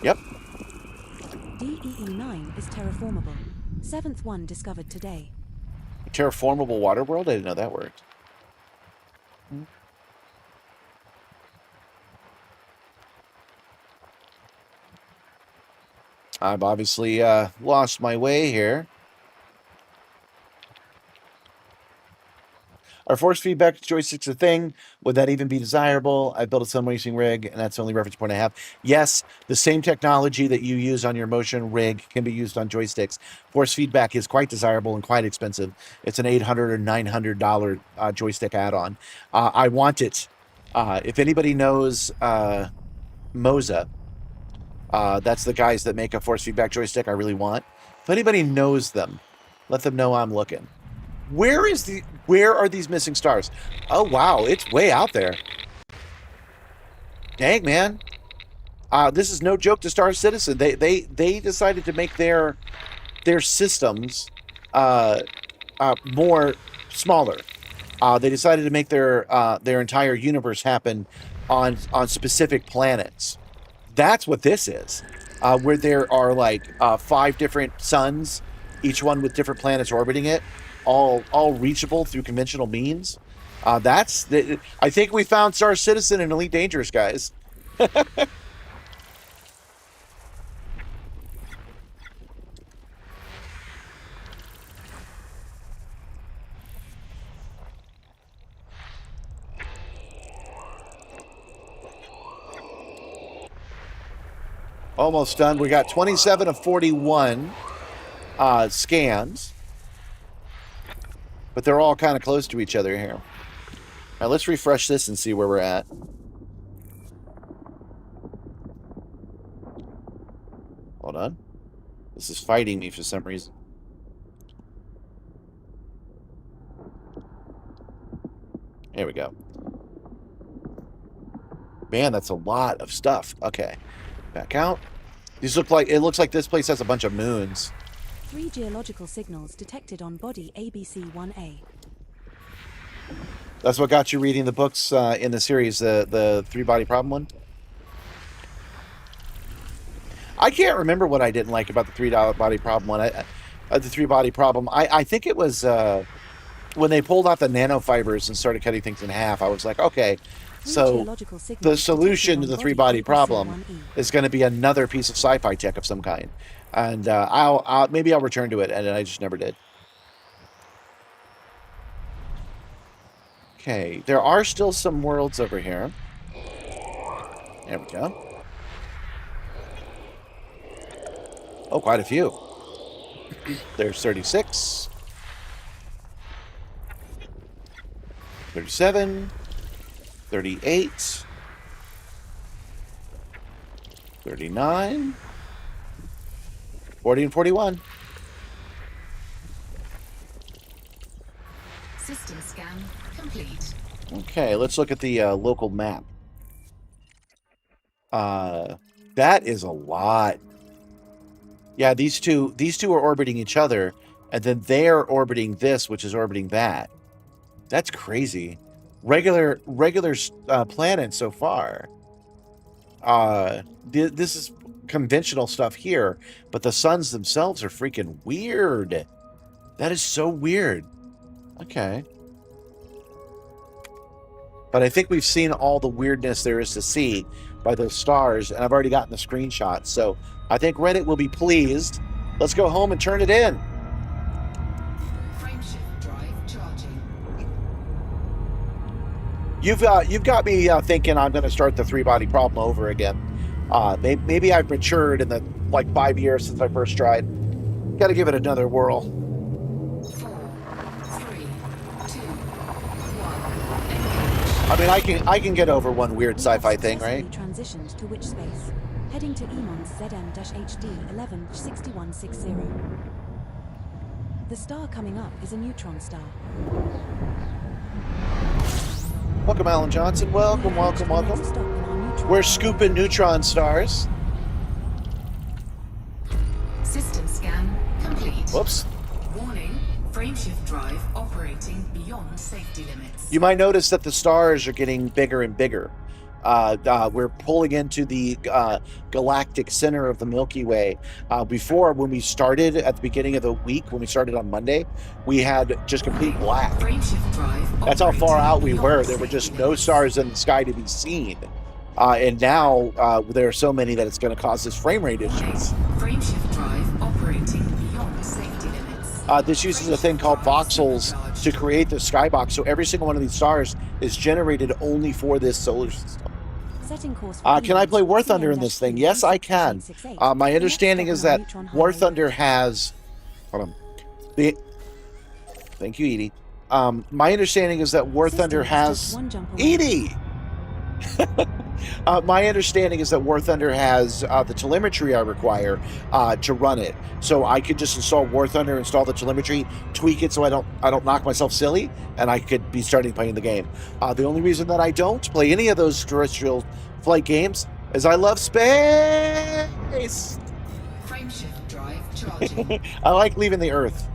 Yep. DEE-9 is terraformable. 7th one discovered today. Terraformable water world? I didn't know that worked. I've obviously lost my way here. Are force feedback joysticks a thing? Would that even be desirable? I built a sim racing rig, and that's the only reference point I have. Yes, the same technology that you use on your motion rig can be used on joysticks. Force feedback is quite desirable and quite expensive. It's an $800 or $900 joystick add-on. I want it. If anybody knows Moza, that's the guys that make a force feedback joystick I really want. If anybody knows them, let them know I'm looking. Where are these missing stars? Oh wow, it's way out there. Dang, man. This is no joke to Star Citizen. They decided to make their systems more smaller. They decided to make their entire universe happen on specific planets. That's what this is. Where there are like 5 different suns, each one with different planets orbiting it. All reachable through conventional means. I think we found Star Citizen and Elite Dangerous, guys. Almost done. We got 27 of 41 scans. But they're all kind of close to each other here. Now let's refresh this and see where we're at. Hold on. This is fighting me for some reason. There we go. Man, that's a lot of stuff. Okay. Back out. It looks like this place has a bunch of moons. 3 geological signals detected on body ABC-1A. That's what got you reading the books in the series, the three-body problem one? I can't remember what I didn't like about the three-body problem one. The three-body problem. I think it was when they pulled out the nanofibers and started cutting things in half. I was like, okay, so the solution to the three-body problem is going to be another piece of sci-fi tech of some kind, and maybe I'll return to it, and I just never did. Okay, there are still some worlds over here. There we go. Oh, quite a few. There's 36. 37. 38. 39. 40 and 41. System scan complete. Okay, let's look at the local map. That is a lot. Yeah, these two are orbiting each other, and then they're orbiting this, which is orbiting that. That's crazy. Regular planet so far. This is conventional stuff here, but the suns themselves are freaking weird. That is so weird. Okay. But I think we've seen all the weirdness there is to see by those stars, and I've already gotten the screenshot, so I think Reddit will be pleased. Let's go home and turn it in. Frameshift drive charging. You've got me thinking I'm going to start the three-body problem over again. Maybe I've matured in the 5 years since I first tried. Got to give it another whirl. 4, 3, 2, 1. I mean, I can get over one weird sci-fi thing, right? Transitioned to which space? Heading to EMON's ZM-HD 116160. The star coming up is a neutron star. Welcome, Alan Johnson. Welcome. We're scooping neutron stars. System scan complete. Whoops. Warning, frameshift drive operating beyond safety limits. You might notice that the stars are getting bigger and bigger. We're pulling into the galactic center of the Milky Way. Before, when we started at the beginning of the week, when we started on Monday, we had just complete black. That's how far out we were. There were just no stars in the sky to be seen. And now there are so many that it's going to cause this frame rate issues. Frameshift drive operating beyond safety limits. This uses a thing called voxels to create the skybox, so every single one of these stars is generated only for this solar system. Can I play War Thunder in this thing? Yes, I can. My understanding is that War Thunder has... Hold on. Thank you, Edie. My understanding is that War Thunder has... Edie! My understanding is that War Thunder has the telemetry I require to run it. So I could just install War Thunder, install the telemetry, tweak it so I don't knock myself silly, and I could be starting playing the game. The only reason that I don't play any of those terrestrial flight games is I love space. Frameshift drive charging. I like leaving the Earth.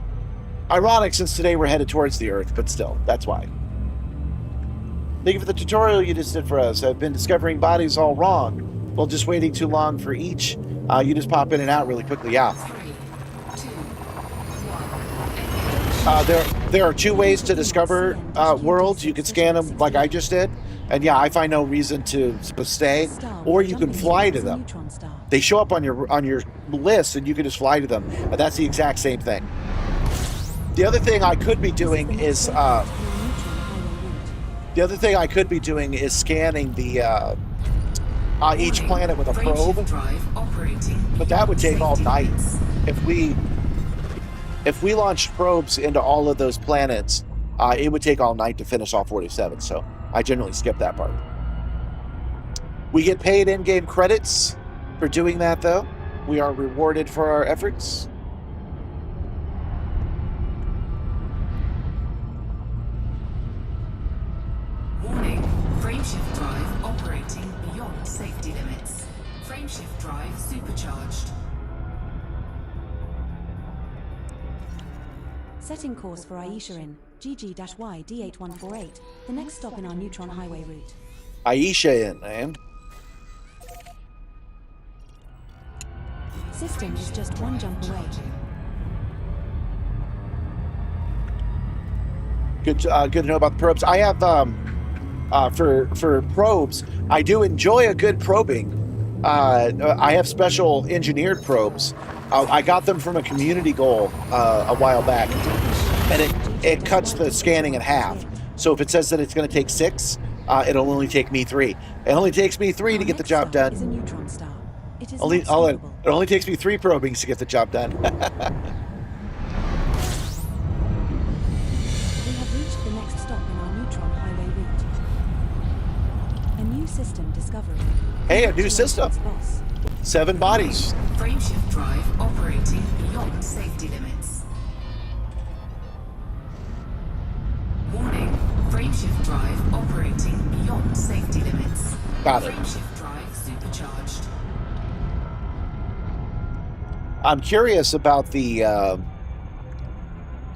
Ironic, since today we're headed towards the Earth, but still, that's why. Thank you for the tutorial you just did for us. I've been discovering bodies all wrong. Well, just waiting too long for each. You just pop in and out really quickly. Yeah. 3, 2, 1. There are two ways to discover worlds. You can scan them like I just did. And yeah, I find no reason to stay. Or you can fly to them. They show up on your list and you can just fly to them. And that's the exact same thing. The other thing I could be doing is... The other thing I could be doing is scanning the each planet with a probe, but that would take all night. If we launched probes into all of those planets, it would take all night to finish all 47. So I generally skip that part. We get paid in-game credits for doing that, though. We are rewarded for our efforts. Warning, frameshift drive operating beyond safety limits. Frameshift drive supercharged. Setting course for Aisha in GG-Y D8148, the next stop in our Neutron highway route. Aisha in, man. System is just one jump away. Good to know about the probes. I have for probes, I do enjoy a good probing. I have special engineered probes. I got them from a community goal a while back, and it cuts the scanning in half. So if it says that it's going to take 6, it'll only take me 3. It only takes me 3 to get the job done. Is a neutron star. It is It only takes me 3 probings to get the job done. The next stop in our Neutron highway route. A new system discovery. Hey, a new system. 7 bodies. Frameshift drive operating beyond safety limits. Warning, frameshift drive operating beyond safety limits. Got it. Frameshift drive supercharged. I'm curious about the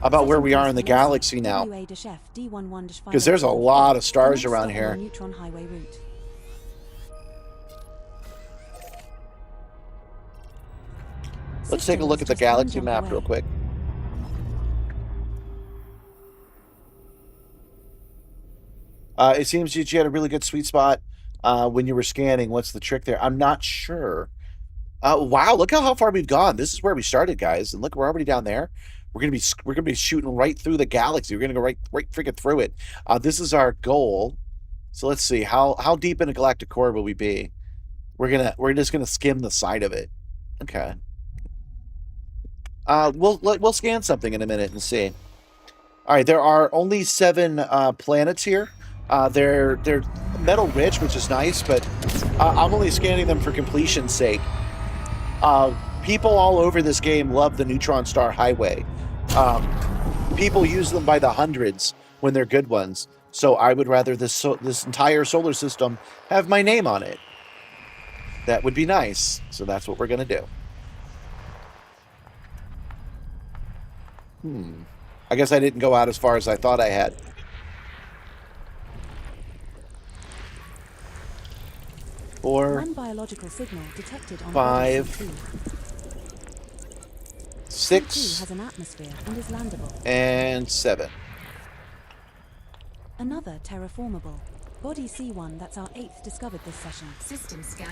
about where we are in the galaxy now, because there's a lot of stars around here. Neutron highway route. Let's take a look at the galaxy map real quick. It seems that you had a really good sweet spot when you were scanning. What's the trick there? I'm not sure. Wow, look how far we've gone. This is where we started, guys, and look, we're already down there. We're gonna be shooting right through the galaxy. We're gonna go right freaking through it. This is our goal. So let's see how deep in a galactic core will we be. We're just gonna skim the side of it. Okay. We'll scan something in a minute and see. All right, there are only 7 planets here. They're metal rich, which is nice, but I'm only scanning them for completion's sake. People all over this game love the Neutron Star Highway. People use them by the hundreds when they're good ones. So I would rather this entire solar system have my name on it. That would be nice. So that's what we're going to do. I guess I didn't go out as far as I thought I had. 4, One biological signal detected on 5, 6, has an atmosphere and is landable. and 7. Another terraformable. Body C1, that's our 8th discovered this session. System scan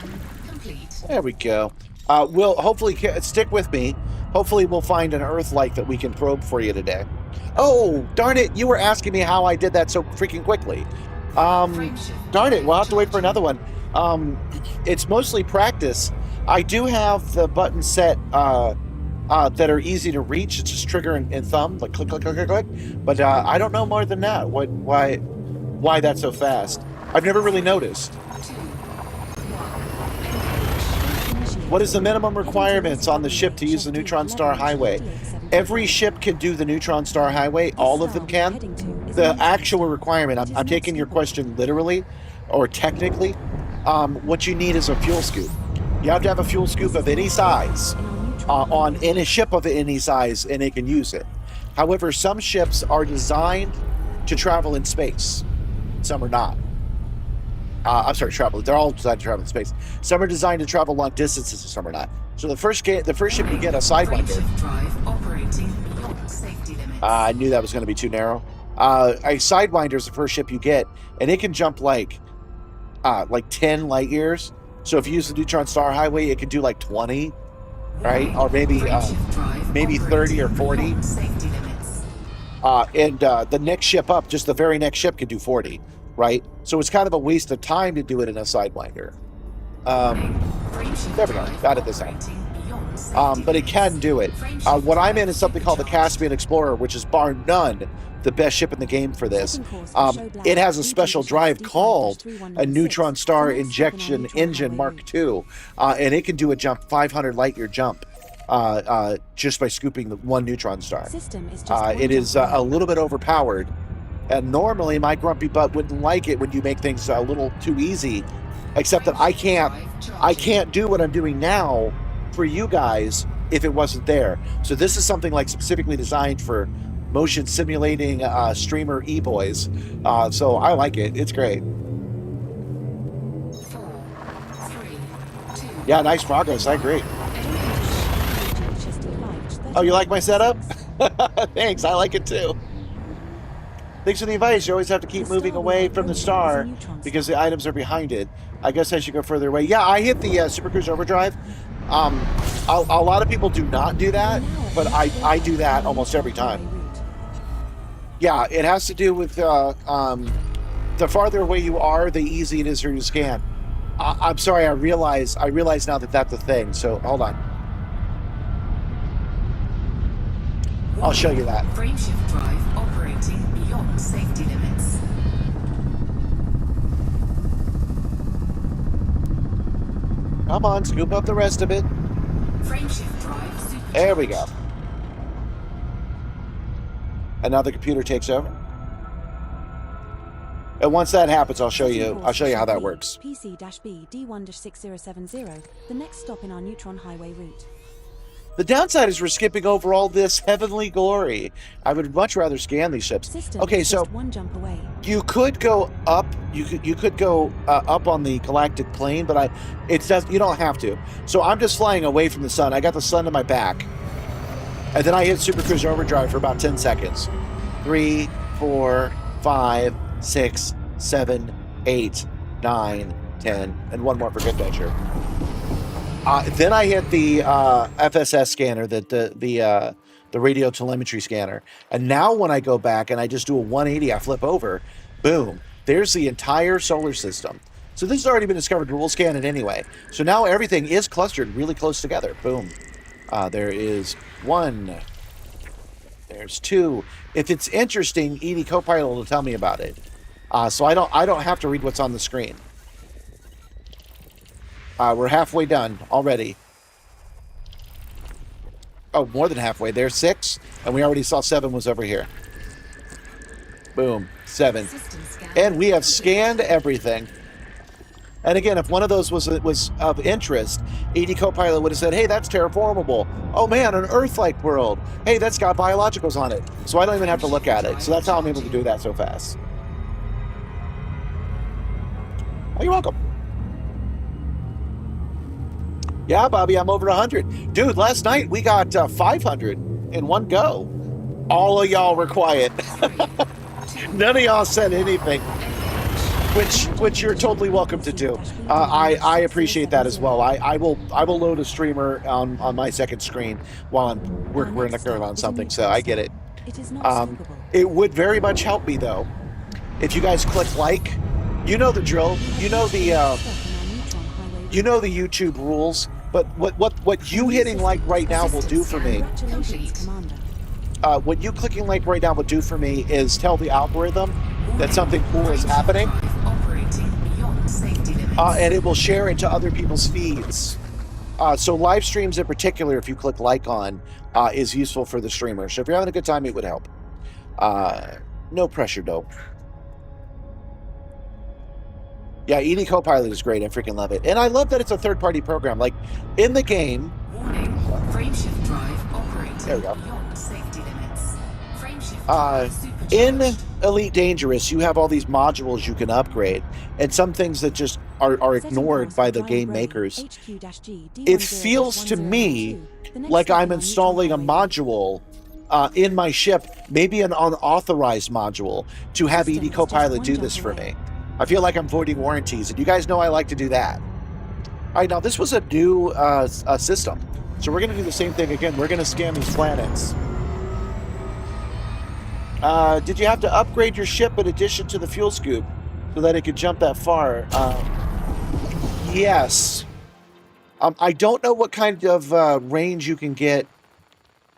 complete. There we go. We'll hopefully stick with me. Hopefully we'll find an Earth-like that we can probe for you today. Oh, darn it. You were asking me how I did that so freaking quickly. Darn it. We'll have to wait for another one. It's mostly practice. I do have the buttons set that are easy to reach. It's just trigger and thumb, like click, click, click, click, click. But I don't know more than that. Why that's so fast? I've never really noticed. What is the minimum requirements on the ship to use the Neutron Star Highway? Every ship can do the Neutron Star Highway. All of them can. The actual requirement, I'm taking your question literally or technically. What you need is a fuel scoop. You have to have a fuel scoop of any size on any ship of any size, and it can use it. However, some ships are designed to travel in space. Some are not. I'm sorry, travel. They're all designed to travel in space. Some are designed to travel long distances, and some are not. So the first ship you get a Sidewinder. I knew that was going to be too narrow. A Sidewinder is the first ship you get, and it can jump like 10 light years. So if you use the Neutron Star Highway, it can do like 20, right? Or maybe 30 or 40. And the next ship up, just the very next ship, can do 40, right? So it's kind of a waste of time to do it in a Sidewinder. There we go. Got it this time. But it can do it. What I'm in is something called the Caspian Explorer, which is bar none the best ship in the game for this. It has a special drive called a Neutron Star Injection Engine Mark II, and it can do a jump 500 light year jump just by scooping the one neutron star. It is a little bit overpowered, and normally my grumpy butt wouldn't like it when you make things a little too easy, except that I can't do what I'm doing now for you guys if it wasn't there. So this is something like specifically designed for motion simulating streamer e-boys. So I like it. It's great. 4, 3, 2. Yeah, nice progress. I agree. Oh, you like my setup? Thanks. I like it too. Thanks for the advice. You always have to keep moving away from the star because the items are behind it. I guess I should go further away. Yeah, I hit the Super Cruise Overdrive. A lot of people do not do that, but I do that almost every time. Yeah, it has to do with the farther away you are, the easier it is for you to scan. I'm sorry, I realize now that that's a thing. So hold on. I'll show you that. Frameshift drive operating beyond safety limits. Come on, scoop up the rest of it. Frameshift drive supercharged. There we go. And now the computer takes over. And once that happens, I'll show you how that works. PC-B D1-6070, the next stop in our Neutron highway route. The downside is we're skipping over all this heavenly glory. I would much rather scan these ships. System Okay, is so just one jump away. you could go up. You could go up on the galactic plane, but you don't have to. So I'm just flying away from the sun. I got the sun to my back, and then I hit Super Cruise Overdrive for about 10 seconds. 3, 4, 5, 6, 7, 8, 9, 10, and one more for good measure. Then I hit the FSS scanner, the radio telemetry scanner, and now when I go back and I just do a 180, I flip over, boom, there's the entire solar system. So this has already been discovered, but we'll scan it anyway. So now everything is clustered really close together. Boom. There is 1. There's 2. If it's interesting, ED Copilot will tell me about it. So I don't have to read what's on the screen. We're halfway done already. Oh, more than halfway. There's 6, and we already saw 7 was over here. Boom, 7. And we have scanned everything. And again, if one of those was of interest, ED Copilot would have said, hey, that's terraformable. Oh man, an Earth-like world. Hey, that's got biologicals on it. So I don't even have to look at it. So that's how I'm able to do that so fast. Oh, you're welcome. Yeah, Bobby, I'm over 100. Dude, last night we got 500 in one go. All of y'all were quiet. None of y'all said anything, which you're totally welcome to do. I appreciate that as well. I will load a streamer on my second screen while we're working on something, so I get it. It would very much help me though if you guys click like. You know the drill. You know the YouTube rules. But what you hitting like right now will do for me, what you clicking like right now will do for me is tell the algorithm that something cool is happening, and it will share it to other people's feeds. So live streams in particular, if you click like on, is useful for the streamer. So if you're having a good time, it would help. No pressure though. Yeah, ED Copilot is great. I freaking love it. And I love that it's a third-party program. Like, in the game... Warning, frameshift drive operating there we go. beyond safety limits. Frameshift drive supercharged. In Elite Dangerous, you have all these modules you can upgrade. And some things that just are ignored by the game makers. It feels to me like I'm installing a module in my ship, maybe an unauthorized module, to have ED Copilot do this for me. I feel like I'm voiding warranties, and you guys know I like to do that. All right, now this was a new system, so we're going to do the same thing again. We're going to scan these planets. Did you have to upgrade your ship in addition to the fuel scoop so that it could jump that far? Yes. I don't know what kind of range you can get.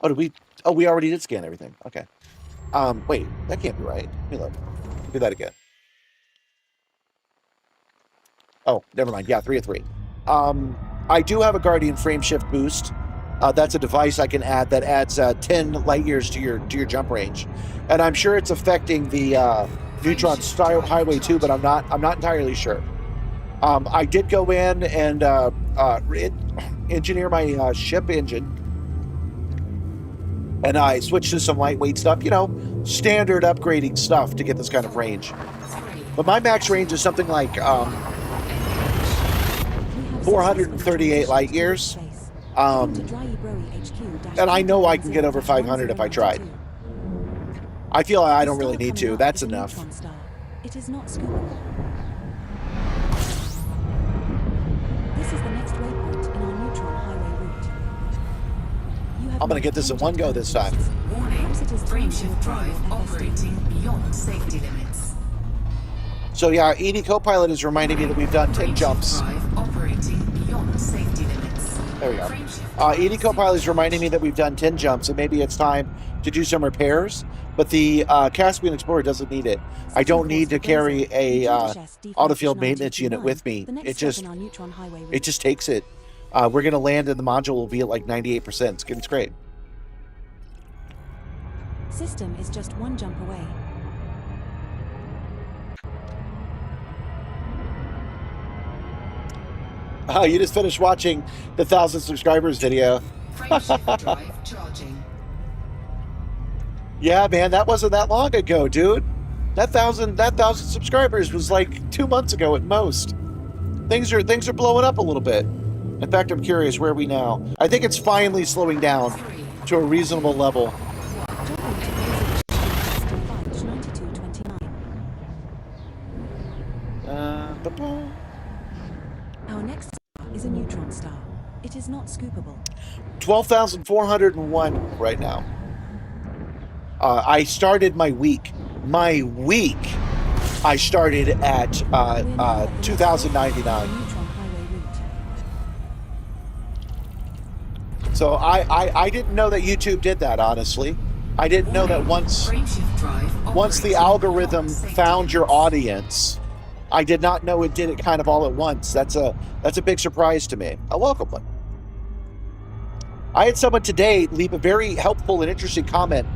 Oh, we already did scan everything. Okay. Wait, that can't be right. Let me look. Do that again. Oh, never mind. Yeah, 3 of 3. I do have a Guardian frameshift boost. That's a device I can add that adds 10 light years to your jump range, and I'm sure it's affecting the Neutron style highway too, but I'm not entirely sure. I did go in and engineer my ship engine. And I switched to some lightweight stuff, you know, standard upgrading stuff to get this kind of range. But my max range is something like 438 light years. And I know I can get over 500 if I tried. I feel I don't really need to. That's enough. It is not scoopable. This is the next waypoint in our Neutron highway route. I'm going to get this in one go this time. Warning, frameshift drive operating beyond safety limits. So yeah, ED Copilot is reminding me that we've done 10 jumps. Drive operating beyond safety limits. There we go. ED Copilot is reminding me that we've done 10 jumps, and maybe it's time to do some repairs. But the Caspian Explorer doesn't need it. I don't need to carry a autofield maintenance unit with me. It just takes it. We're going to land and the module will be at like 98%. It's great. System is just one jump away. You just finished watching the 1,000 subscribers video. Frameshift drive charging. Yeah, man, that wasn't that long ago, dude. That thousand subscribers was like 2 months ago at most. Things are blowing up a little bit. In fact, I'm curious, where are we now? I think it's finally slowing down to a reasonable level. Our next star is a neutron star. It is not scoopable. 12,401 right now. I started my week. I started at 2,099. So I didn't know that YouTube did that, honestly. I didn't know that once the algorithm found your audience, I did not know it did it kind of all at once. That's a big surprise to me. A welcome one. I had someone today leave a very helpful and interesting comment.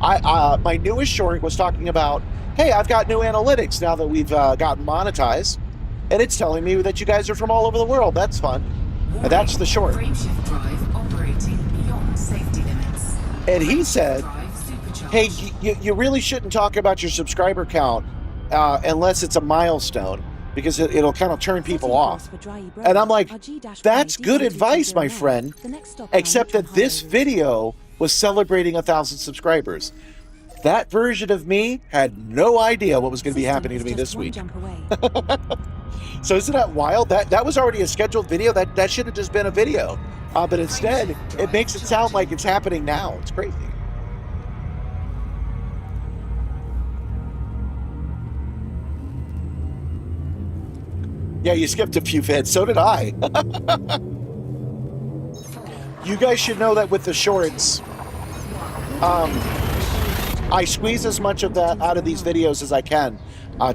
My newest short was talking about, hey, I've got new analytics now that we've gotten monetized, and it's telling me that you guys are from all over the world. That's fun. And that's the short. And he said, hey, you really shouldn't talk about your subscriber count unless it's a milestone, because it'll kind of turn people off. And I'm like, that's good advice, my friend, except that this video was celebrating 1,000 subscribers. That version of me had no idea what was going to be happening to me this week. So isn't that wild? That was already a scheduled video. That should have just been a video. But instead, it makes it sound like it's happening now. It's crazy. Yeah, you skipped a few vids. So did I. You guys should know that with the shorts, I squeeze as much of that out of these videos as I can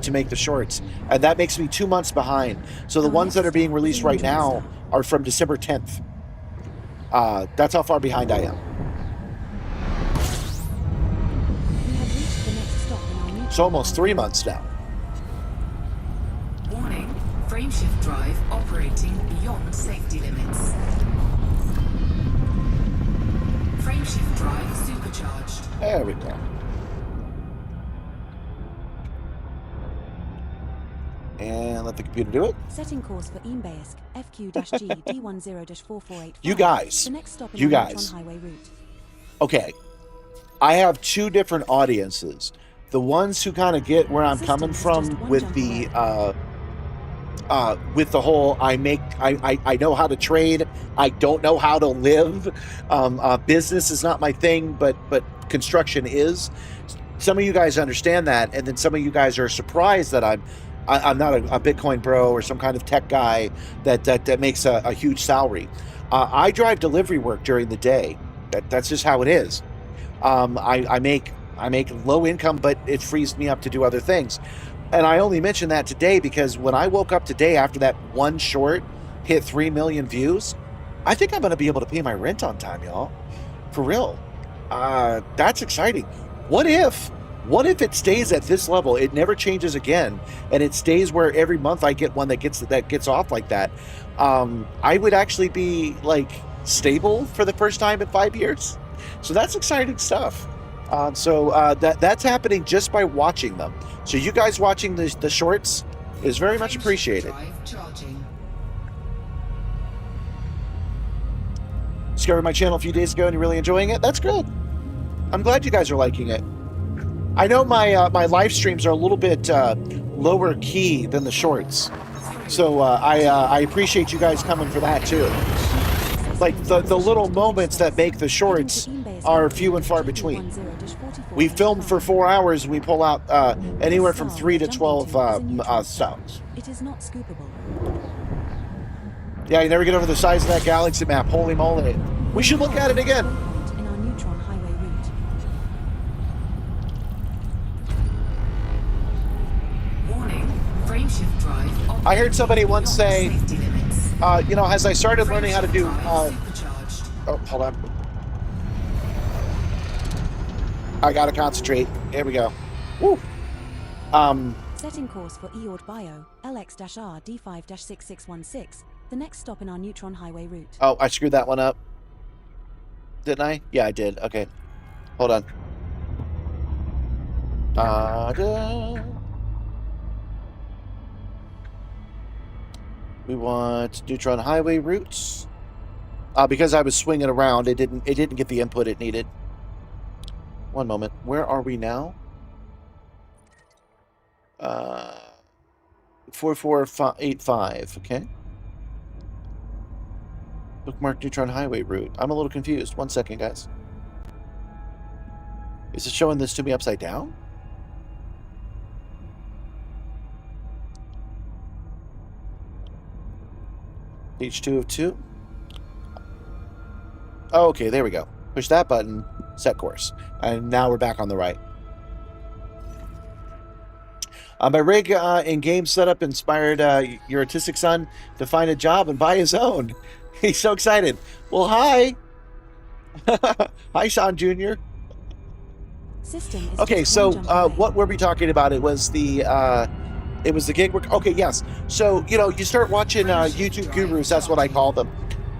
to make the shorts. And that makes me 2 months behind. So the ones that are being released right now are from December 10th. That's how far behind I am. It's almost 3 months now. Warning, frameshift drive operating beyond safety limits. Frameshift drive supercharged. There we go. And let the computer do it. Setting course for Eambaisk FQ-G D10-4485. You guys. The next stop in You our guys. Neutron highway route. Okay. I have two different audiences. The ones who kind of get where I'm coming from with the whole I know how to trade, I don't know how to live. Business is not my thing, but construction is. Some of you guys understand that, and then some of you guys are surprised that I'm not a Bitcoin bro or some kind of tech guy that makes a huge salary. I drive delivery work during the day. That's just how it is. I make low income, but it frees me up to do other things. And I only mention that today because when I woke up today after that one short hit 3 million views, I think I'm going to be able to pay my rent on time, y'all. For real. That's exciting. What if it stays at this level? It never changes again, and it stays where every month I get one that gets off like that. I would actually be like stable for the first time in 5 years. So that's exciting stuff. That's happening just by watching them. So you guys watching the shorts is very much appreciated. Discovered my channel a few days ago and you're really enjoying it. That's good. I'm glad you guys are liking it. I know my live streams are a little bit lower key than the shorts, so I appreciate you guys coming for that too. Like the little moments that make the shorts are few and far between. We film for 4 hours and we pull out anywhere from 3 to 12 stones. It is not scoopable. Yeah, you never get over the size of that galaxy map. Holy moly. We should look at it again. In our Neutron highway route. Warning, frameshift drive. I heard somebody once say, you know, as I started learning how to do... oh, hold on. I gotta concentrate. Here we go. Woo. Setting course for Exo-bio, LX-R D5-6616. The next stop in our Neutron highway route. Oh, I screwed that one up. Didn't I? Yeah, I did. Okay. Hold on. We want Neutron highway routes. Because I was swinging around, it didn't get the input it needed. One moment. Where are we now? 4485. Okay. Bookmark Neutron highway route. I'm a little confused. 1 second, guys. Is it showing this to me upside down? Page 2 of 2. Oh, okay, there we go. Push that button, set course. And now we're back on the right. My rig in game setup inspired your autistic son to find a job and buy his own. He's so excited. Well, hi. Hi, Sean Jr. System is okay, just so one jump away. what were we talking about? It was the gig work. Okay, yes. So, you know, you start watching YouTube gurus, that's what I call them.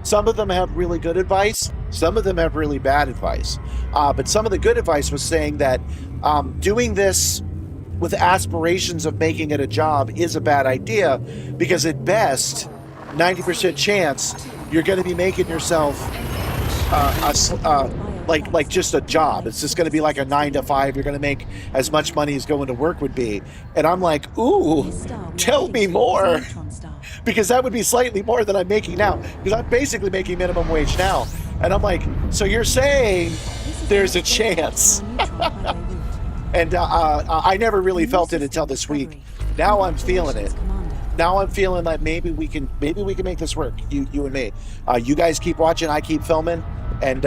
Some of them have really good advice. Some of them have really bad advice. But some of the good advice was saying that doing this with aspirations of making it a job is a bad idea because at best, 90% chance you're going to be making yourself like just a job. It's just going to be like a 9 to 5. You're going to make as much money as going to work would be. And I'm like, ooh, tell me more. Because that would be slightly more than I'm making now. Because I'm basically making minimum wage now. And I'm like, so you're saying there's a chance. And I never really felt it until this week. Now I'm feeling it. Now I'm feeling like maybe we can make this work. You and me. You guys keep watching. I keep filming, and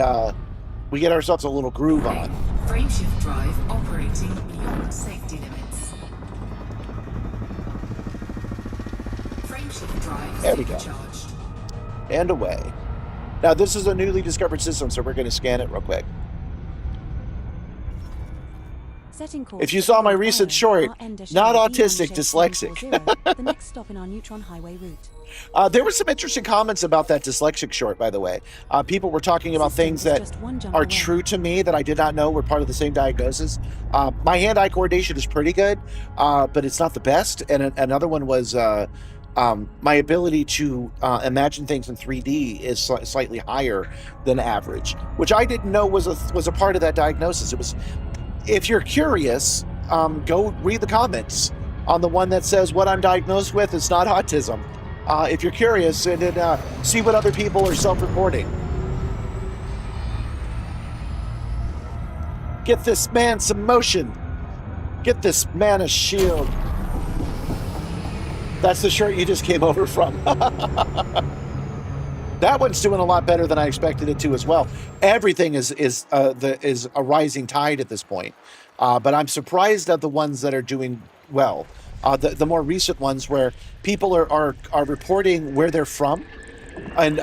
we get ourselves a little groove on. Frameshift drive operating beyond safety limits. Frameshift drive There we go. charged. And away. Now this is a newly discovered system, so we're going to scan it real quick. Setting course If you saw my recent short, not autistic, dyslexic. The next stop in our Neutron highway route. There were some interesting comments about that dyslexic short, by the way. People were talking about things that are true to me that I did not know were part of the same diagnosis. My hand-eye coordination is pretty good, but it's not the best. And another one was my ability to imagine things in 3D is slightly higher than average, which I didn't know was a part of that diagnosis. It was. If you're curious, go read the comments on the one that says what I'm diagnosed with is not autism. If you're curious, and then see what other people are self-reporting. Get this man some motion. Get this man a shield. That's the shirt you just came over from. That one's doing a lot better than I expected it to as well. Everything is a rising tide at this point, but I'm surprised at the ones that are doing well. The more recent ones where people are reporting where they're from, and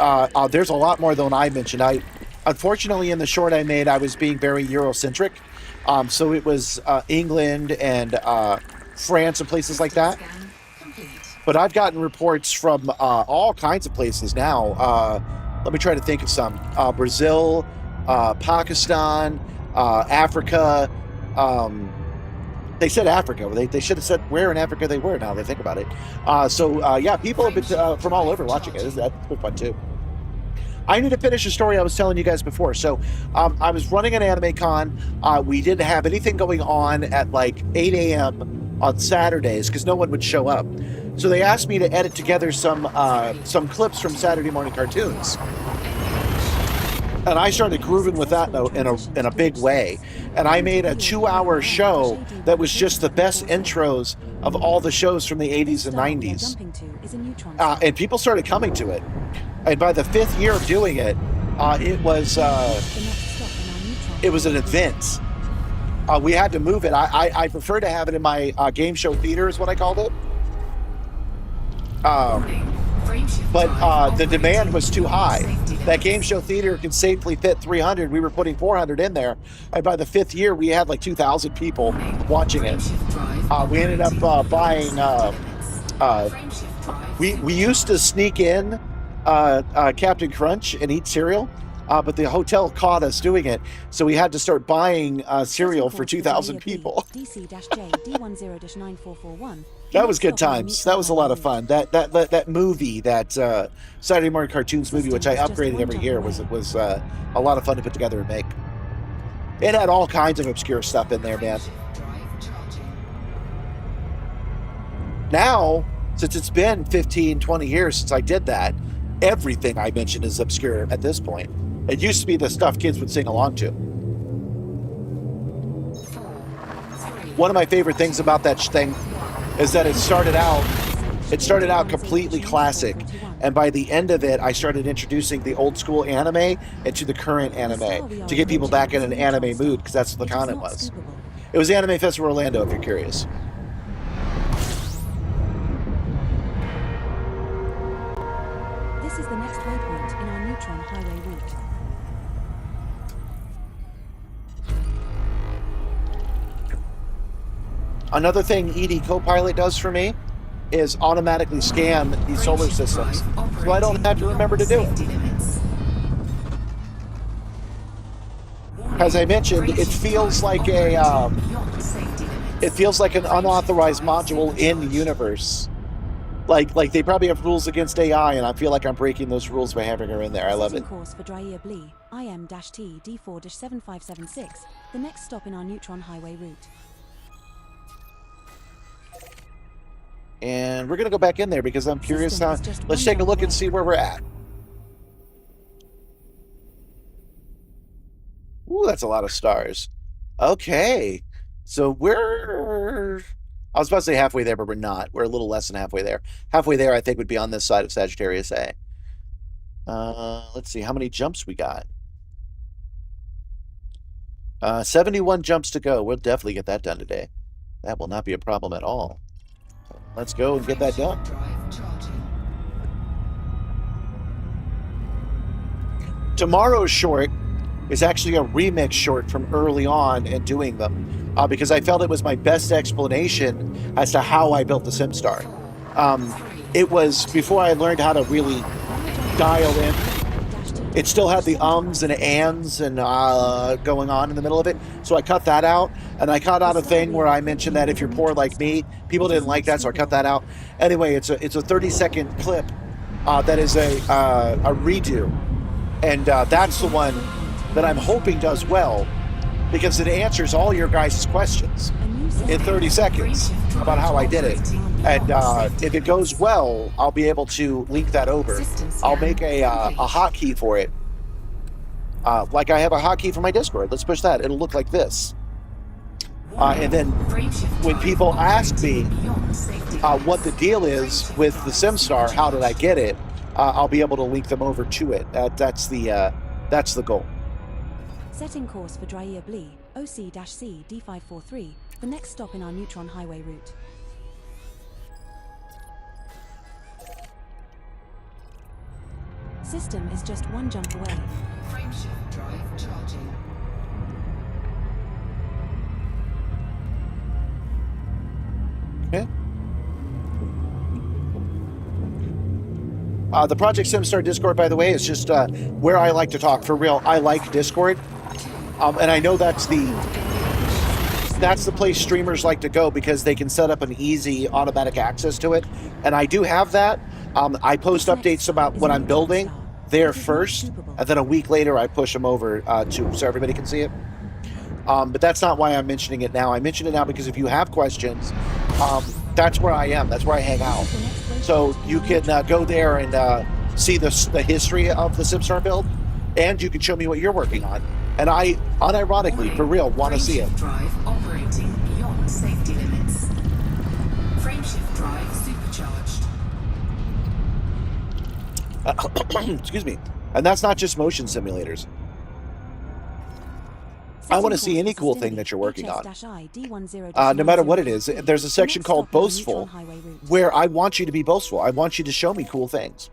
there's a lot more than I mentioned. Unfortunately, in the short I made, I was being very Eurocentric, so it was England and France and places like that. But I've gotten reports from all kinds of places now. Let me try to think of some. Brazil, Pakistan, Africa. They said Africa. They should have said where in Africa they were. Now they think about it. Yeah, people have been from all over watching it. That's been fun too. I need to finish a story I was telling you guys before. So I was running an anime con. We didn't have anything going on at like 8 a.m. on Saturdays because no one would show up. So they asked me to edit together some clips from Saturday morning cartoons. And I started grooving with that in a big way. And I made a 2-hour show that was just the best intros of all the shows from the 80s and 90s. And people started coming to it. And by the 5th year of doing it, it was an event. We had to move it. I prefer to have it in my game show theater is what I called it. But the demand was too high. That game show theater can safely fit 300. We were putting 400 in there. And by the 5th year, we had like 2,000 people watching it. We ended up buying... We used to sneak in Captain Crunch and eat cereal. But the hotel caught us doing it, so we had to start buying cereal for 2,000 people. That was good times. That was a lot of fun. That movie, that Saturday morning cartoons movie, which I upgraded every year, was a lot of fun to put together and make. It had all kinds of obscure stuff in there, man. Now, since it's been 15, 20 years since I did that, everything I mentioned is obscure at this point. It used to be the stuff kids would sing along to. One of my favorite things about that thing is that it started out completely classic, and by the end of it, I started introducing the old school anime into the current anime to get people back in an anime mood, because that's what the con it was. It was Anime Festival Orlando, if you're curious. This is the next waypoint in our Neutron highway route. Another thing ED Copilot does for me is automatically scan these solar systems, so I don't have to remember to do it. As I mentioned, it feels like an unauthorized module in the universe. Like they probably have rules against AI, and I feel like I'm breaking those rules by having her in there. I love it. Course for Dryer Blee, IM-T D4-7576, the next stop in our Neutron highway route. And we're going to go back in there because I'm curious how... Let's take a look and see where we're at. Ooh, that's a lot of stars. Okay. So we're... I was about to say halfway there, but we're not. We're a little less than halfway there. Halfway there, I think, would be on this side of Sagittarius A. Let's see how many jumps we got. 71 jumps to go. We'll definitely get that done today. That will not be a problem at all. Let's go and get that done. Tomorrow's short is actually a remix short from early on and doing them because I felt it was my best explanation as to how I built the Simstar. It was before I learned how to really dial in. It still had the ums and ands and going on in the middle of it. So I cut that out. And I cut out a thing where I mentioned that if you're poor like me, people didn't like that, so I cut that out. Anyway, it's a 30-second clip that is a redo. And that's the one that I'm hoping does well because it answers all your guys' questions in 30 seconds about how I did it. And if it goes well, I'll be able to link that over. I'll make a hotkey for it. Like I have a hotkey for my Discord. Let's push that. It'll look like this. And then when people ask me what the deal is with the Simstar, how did I get it, I'll be able to link them over to it. That's the goal. Setting course for Dryer Blee, OC-C D543, the next stop in our Neutron highway route. System is just one jump away. Frameshift drive charging. Okay. The Project Simstar Discord, by the way, is just where I like to talk. For real, I like Discord. And I know that's the place streamers like to go because they can set up an easy automatic access to it. And I do have that. I post updates about what I'm building there first, and then a week later I push them over so everybody can see it. But that's not why I'm mentioning it now. I mention it now because if you have questions, that's where I am. That's where I hang out. So you can go there and see the history of the Simstar build, and you can show me what you're working on. And I, unironically, for real, want to see it. Drive operating beyond safety limits. Frameshift drive supercharged. Excuse me. And that's not just motion simulators. I want to see any cool thing that you're working on. No matter what it is, there's a section called Boastful where I want you to be boastful. I want you to show me cool things.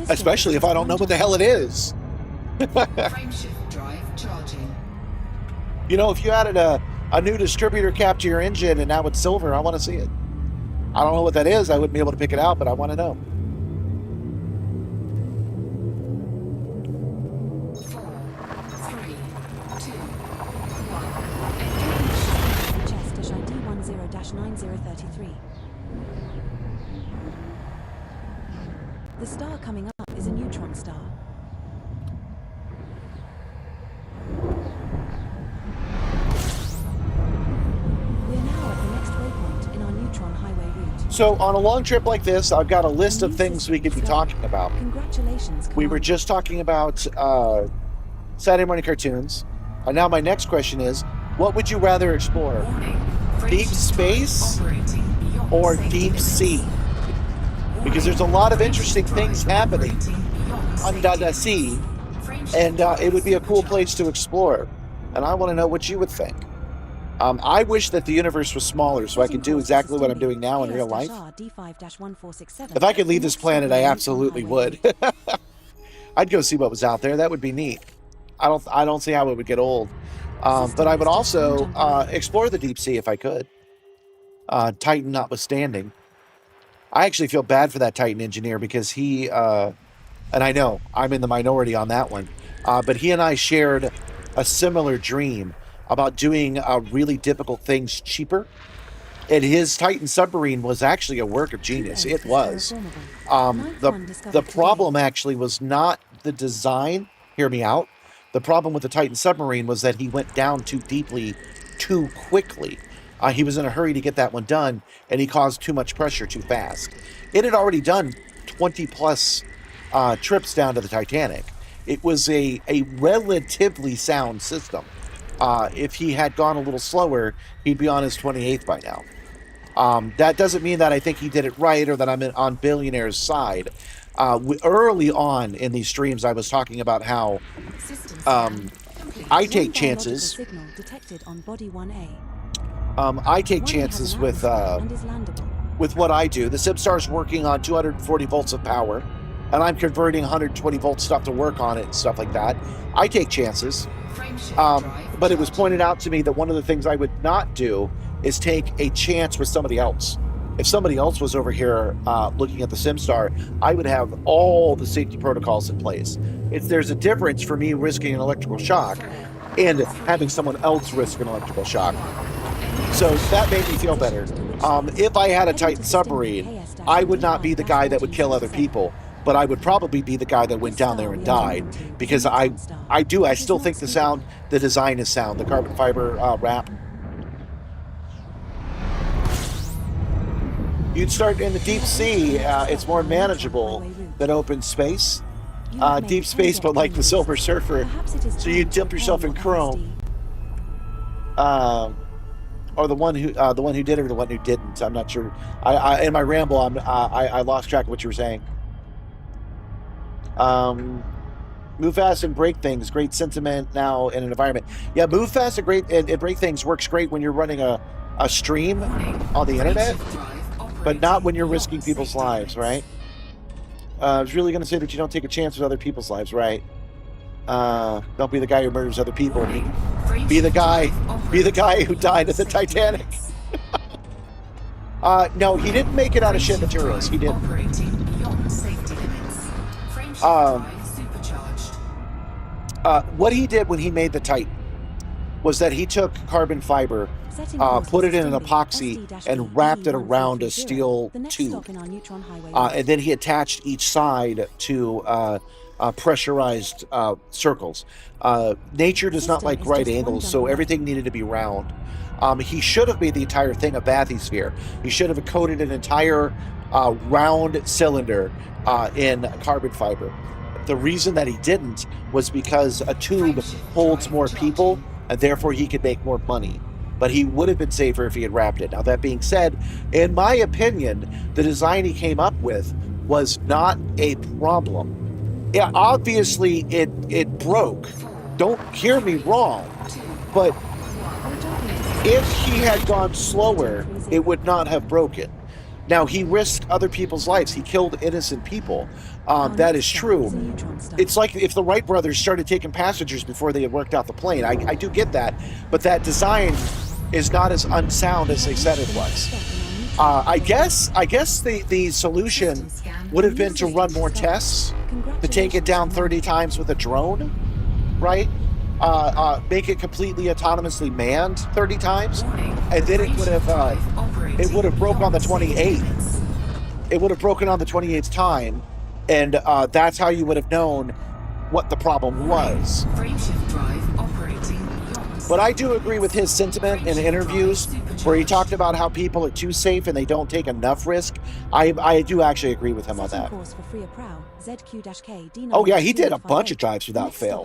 Especially if I don't know what the hell it is. Frameshift drive charging. You know, if you added a new distributor cap to your engine and now it's silver, I want to see it. I don't know what that is. I wouldn't be able to pick it out, but I want to know. 4, 3, 2, 1. D10-90-9033. The star coming up is a neutron star. We are now at the next waypoint in our neutron highway route. So on a long trip like this, I've got a list of things we could be talking about. Congratulations, We were Commander. just talking about Saturday morning cartoons. And now my next question is, what would you rather explore? Warning. Deep Frameshift space drive operating beyond or safety deep limits. sea? Because there's a lot of interesting things happening under under the sea, and it would be a cool place to explore. And I want to know what you would think. I wish that the universe was smaller so I could do exactly what I'm doing now in real life. If I could leave this planet, I absolutely would. I'd go see what was out there. That would be neat. I don't see how it would get old. But I would also explore the deep sea if I could. Titan notwithstanding. I actually feel bad for that Titan engineer because he, and I know I'm in the minority on that one, but he and I shared a similar dream about doing really difficult things cheaper. And his Titan submarine was actually a work of genius. It was. The problem actually was not the design. Hear me out. The problem with the Titan submarine was that he went down too deeply, too quickly. He was in a hurry to get that one done, and he caused too much pressure too fast. It had already done 20 plus trips down to the Titanic. It was a relatively sound system. If he had gone a little slower, he'd be on his 28th by now. That doesn't mean that I think he did it right or that I'm on Billionaire's side. Early on in these streams, I was talking about how I take chances. I take chances with what I do. The Simstar's working on 240 volts of power, and I'm converting 120 volt stuff to work on it and stuff like that. I take chances. But it was pointed out to me that one of the things I would not do is take a chance with somebody else. If somebody else was over here looking at the Simstar, I would have all the safety protocols in place. There's a difference for me risking an electrical shock and having someone else risk an electrical shock. So that made me feel better. If I had a Titan submarine, I would not be the guy that would kill other people, but I would probably be the guy that went down there and died, because I still think the design is sound, the carbon fiber wrap. You'd start in the deep sea. It's more manageable than open space. Deep space, but like the Silver Surfer, so you dip yourself in chrome. Or the one who did it, or the one who didn't. I'm not sure. In my ramble, I lost track of what you were saying. Move fast and break things. Great sentiment now in an environment. Yeah, move fast and break things works great when you're running a stream on the internet, but not when you're risking people's lives, right? I was really going to say that you don't take a chance with other people's lives, right? Don't be the guy who murders other people. Be the guy who died at the Titanic. No, he didn't make it out of shit materials. He didn't. drive supercharged. What he did when he made the Titan was that he took carbon fiber, put it in an epoxy, and wrapped it around a steel tube. And then he attached each side to pressurized circles. Nature does not like right angles, so everything needed to be round. He should have made the entire thing a bathysphere. He should have coated an entire round cylinder in carbon fiber. The reason that he didn't was because a tube holds more people, and therefore he could make more money. But he would have been safer if he had wrapped it. Now, that being said, in my opinion, the design he came up with was not a problem. Yeah, obviously it broke. Don't hear me wrong. But if he had gone slower, it would not have broken. Now, he risked other people's lives. He killed innocent people. That is true. It's like if the Wright brothers started taking passengers before they had worked out the plane. I do get that. But that design is not as unsound as they said it was. I guess the solution would have been to run more tests, to take it down 30 times with a drone, right? Make it completely autonomously manned 30 times, and then it would have broke on the 28th. It would have broken on the 28th time, and that's how you would have known what the problem was. But I do agree with his sentiment in interviews where he talked about how people are too safe and they don't take enough risk. I do actually agree with him on that. Oh yeah, he did a bunch of drives without fail.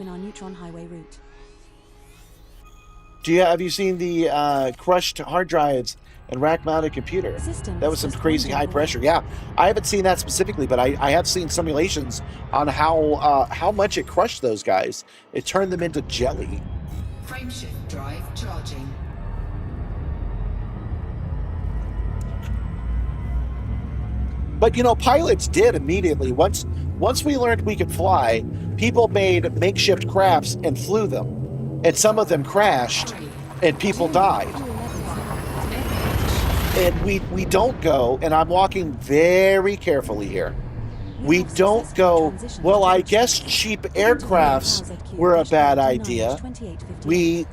Have you seen the crushed hard drives and rack-mounted computer? That was some crazy high pressure. Yeah, I haven't seen that specifically, but I have seen simulations on how much it crushed those guys. It turned them into jelly. Frameshift drive charging. But pilots did immediately. Once we learned we could fly, people made makeshift crafts and flew them. And some of them crashed and people died. And we don't go, and I'm walking very carefully here. We don't go, well, I guess cheap aircrafts were a bad idea. We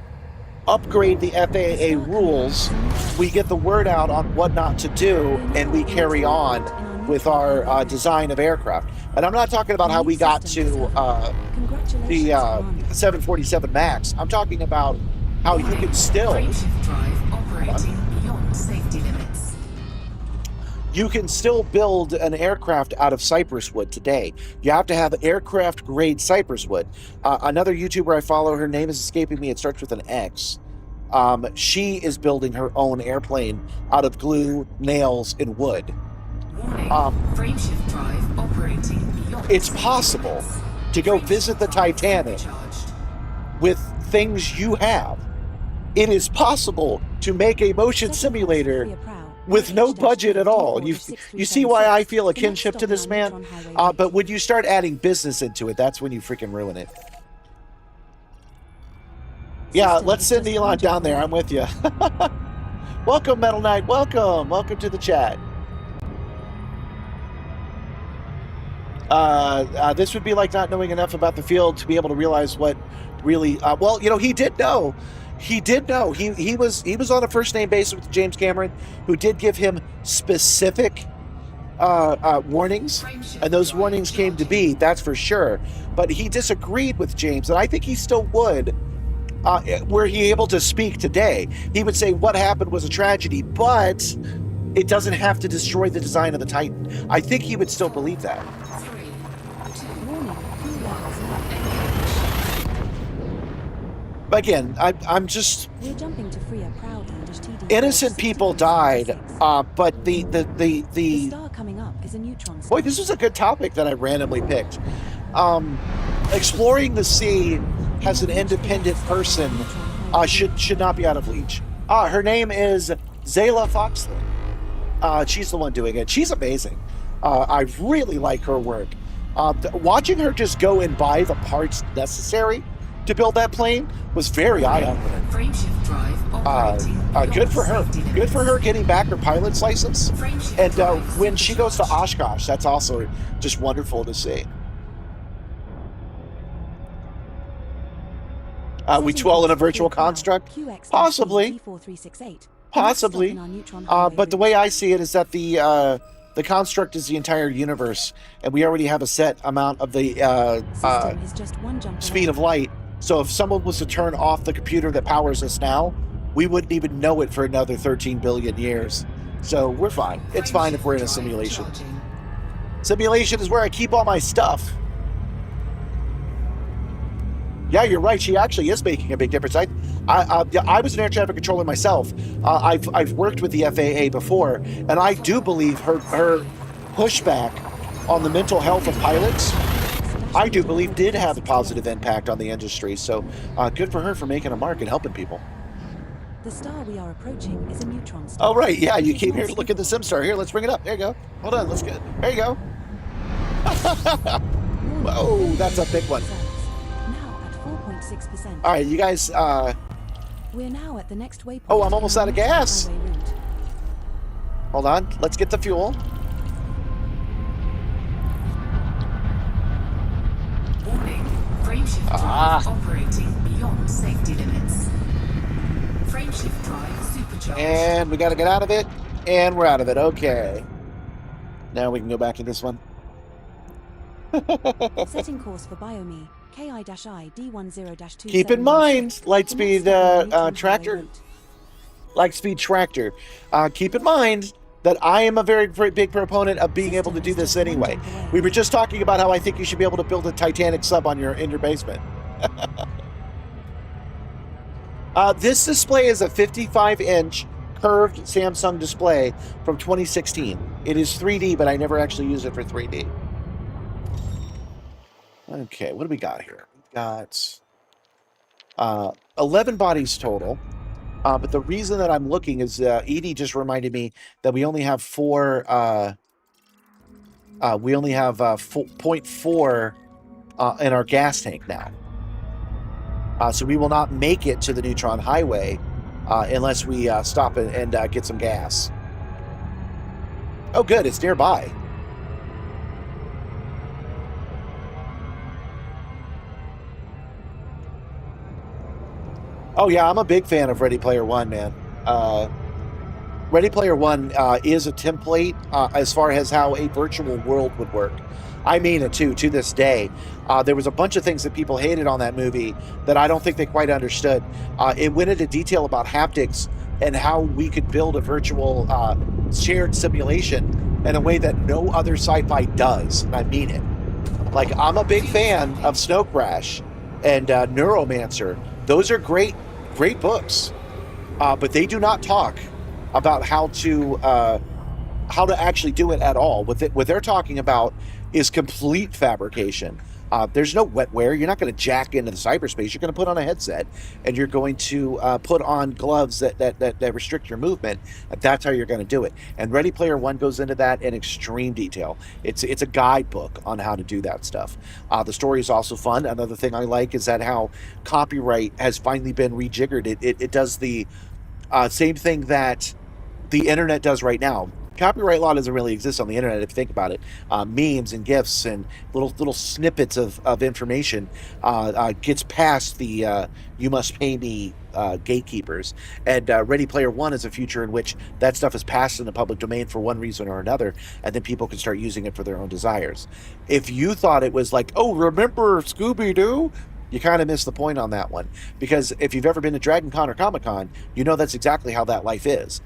upgrade the FAA rules, we get the word out on what not to do, and we carry on with our design of aircraft. And I'm not talking about how we got to the 747 MAX. I'm talking about how you can still... You can still build an aircraft out of cypress wood today. You have to have aircraft-grade cypress wood. Another YouTuber I follow, her name is escaping me. It starts with an X. She is building her own airplane out of glue, nails, and wood. It's possible to go visit the Titanic with things you have. It is possible to make a motion simulator with no budget at all. You see why I feel a kinship to this man? But when you start adding business into it, that's when you freaking ruin it. Yeah, let's send Elon down there. I'm with you. Welcome, Metal Knight. Welcome. Welcome to the chat. This would be like not knowing enough about the field to be able to realize what really... well, he did know. He did know. He was on a first name basis with James Cameron, who did give him specific warnings, and those warnings came to be, that's for sure. But he disagreed with James, and I think he still would, were he able to speak today. He would say what happened was a tragedy, but it doesn't have to destroy the design of the Titan. I think he would still believe that. Again, I'm just... We're jumping to free a proud innocent people died, but the star coming up is a neutron star. Boy, this was a good topic that I randomly picked. Exploring the sea has an independent person should not be out of reach. Her name is Zayla Foxley. She's the one doing it. She's amazing. I really like her work. Watching her just go and buy the parts necessary to build that plane was very eye-opening. Good for her. Good for her getting back her pilot's license. And when she goes to Oshkosh, that's also just wonderful to see. We dwell in a virtual construct? Possibly. Possibly. But the way I see it is that the construct is the entire universe, and we already have a set amount of the speed of light. So if someone was to turn off the computer that powers us now, we wouldn't even know it for another 13 billion years. So we're fine. It's fine if we're in a simulation. Simulation is where I keep all my stuff. Yeah, you're right. She actually is making a big difference. I was an air traffic controller myself. I've worked with the FAA before, and I do believe her pushback on the mental health of pilots, I do believe did have a positive impact on the industry. So good for her for making a mark and helping people. The star we are approaching is a neutron star. Oh, right. Yeah, you came here to look at the Simstar. Here, let's bring it up. There you go. Hold on. Let's get. There you go. Whoa, that's a big one. Now at 4.6%. All right, you guys. We're now at the next waypoint. Oh, I'm almost out of gas. Hold on. Let's get the fuel. Warning. Frameshift drive operating beyond safety limits. Frameshift drive supercharged. And we got to get out of it. And we're out of it. Okay. Now we can go back to this one. Setting course for Biomi, KI-I D10-2. Keep in mind, Lightspeed tractor. Lightspeed tractor. Keep in mind that I am a very, very big proponent of being able to do this anyway. We were just talking about how I think you should be able to build a Titanic sub on in your basement. This display is a 55-inch curved Samsung display from 2016. It is 3D, but I never actually use it for 3D. Okay, what do we got here? We've got 11 bodies total. But the reason that I'm looking is Edie just reminded me that we only have 0.4 in our gas tank now. So we will not make it to the Neutron Highway unless we stop and get some gas. Oh, good. It's nearby. Oh, yeah. I'm a big fan of Ready Player One, man. Ready Player One is a template as far as how a virtual world would work. I mean it, too, to this day. There was a bunch of things that people hated on that movie that I don't think they quite understood. It went into detail about haptics and how we could build a virtual shared simulation in a way that no other sci-fi does. And I mean it. Like, I'm a big fan of Snow Crash and Neuromancer. Those are great books. But they do not talk about how to actually do it at all. What they're talking about is complete fabrication. There's no wetware. You're not going to jack into the cyberspace. You're going to put on a headset, and you're going to put on gloves that restrict your movement. That's how you're going to do it. And Ready Player One goes into that in extreme detail. It's a guidebook on how to do that stuff. The story is also fun. Another thing I like is that how copyright has finally been rejiggered. It does the same thing that the internet does right now. Copyright law doesn't really exist on the internet if you think about it. Memes and GIFs and little snippets of information gets past the you must pay me gatekeepers. And Ready Player One is a future in which that stuff is passed in the public domain for one reason or another, and then people can start using it for their own desires. If you thought it was like, oh, remember Scooby-Doo? You kind of missed the point on that one, because if you've ever been to Dragon Con or Comic Con, you know that's exactly how that life is.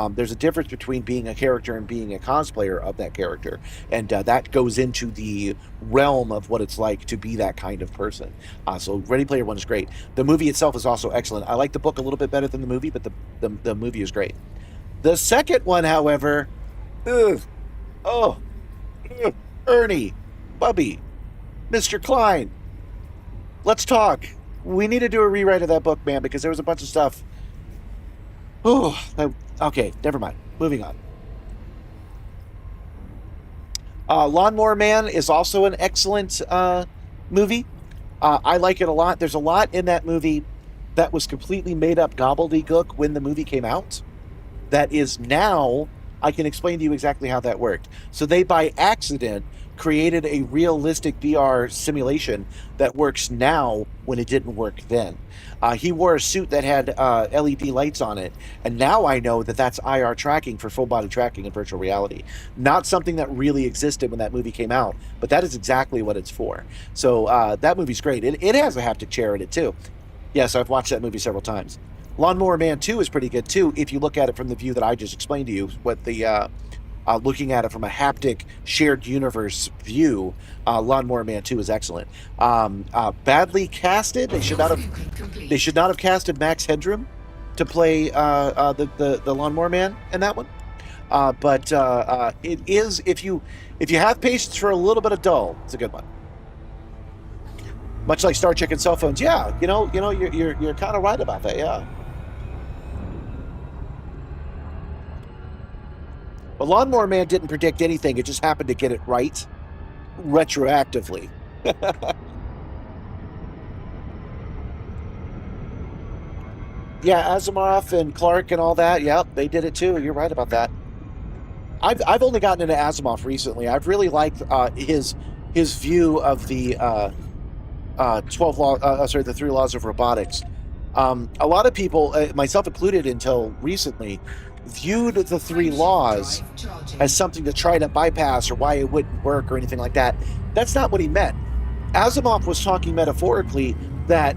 There's a difference between being a character and being a cosplayer of that character, and that goes into the realm of what it's like to be that kind of person. So Ready Player One is great. The movie itself is also excellent. I like the book a little bit better than the movie, but the movie is great. The second one, however, Ernie, Bubby, Mr. Klein. Let's talk. We need to do a rewrite of that book, man, because there was a bunch of stuff. Oh, okay, never mind. Moving on. Lawnmower Man is also an excellent movie. I like it a lot. There's a lot in that movie that was completely made up gobbledygook when the movie came out. That is now, I can explain to you exactly how that worked. So they, by accident, created a realistic VR simulation that works now when it didn't work then. He wore a suit that had LED lights on it, and now I know that that's IR tracking for full body tracking in virtual reality. Not something that really existed when that movie came out, but that is exactly what it's for. So that movie's great. It has a haptic chair in it too. Yes, I've watched that movie several times. Lawnmower Man 2 is pretty good too, if you look at it from the view that I just explained to you, what the looking at it from a haptic shared universe view. Lawnmower Man 2 is excellent. Badly casted. They should not have casted Max Headroom to play the Lawnmower Man in that one. But it is, if you have patience for a little bit of dull, it's a good one. Much like Star Trek and cell phones, yeah. You're kind of right about that, yeah. But Lawnmower Man didn't predict anything. It just happened to get it right retroactively. Yeah, Asimov and Clark and all that. Yep, they did it too. You're right about that. I've only gotten into Asimov recently. I've really liked his view of the 12 law. The 3 laws of robotics. A lot of people, myself included, until recently, viewed the 3 laws as something to try to bypass or why it wouldn't work or anything like that. That's not what he meant. Asimov was talking metaphorically that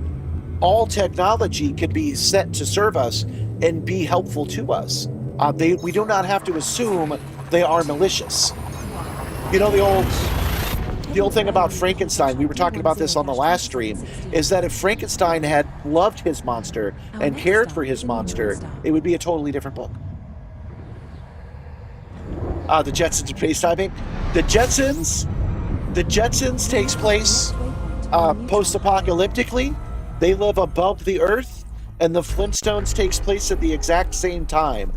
all technology could be set to serve us and be helpful to us. We do not have to assume they are malicious. You know, the old thing about Frankenstein, we were talking about this on the last stream, is that if Frankenstein had loved his monster and cared for his monster, it would be a totally different book. The Jetsons of space timing. The Jetsons takes place post-apocalyptically. They live above the Earth, and the Flintstones takes place at the exact same time,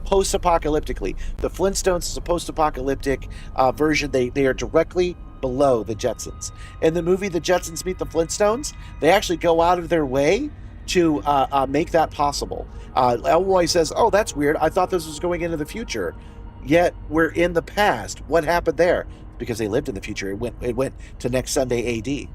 post-apocalyptically. The Flintstones is a post-apocalyptic version. They are directly below the Jetsons. In the movie The Jetsons Meet the Flintstones, they actually go out of their way to make that possible. Elroy says, "Oh, that's weird. I thought this was going into the future. Yet we're in the past. What happened there?" Because they lived in the future. It went to next Sunday AD.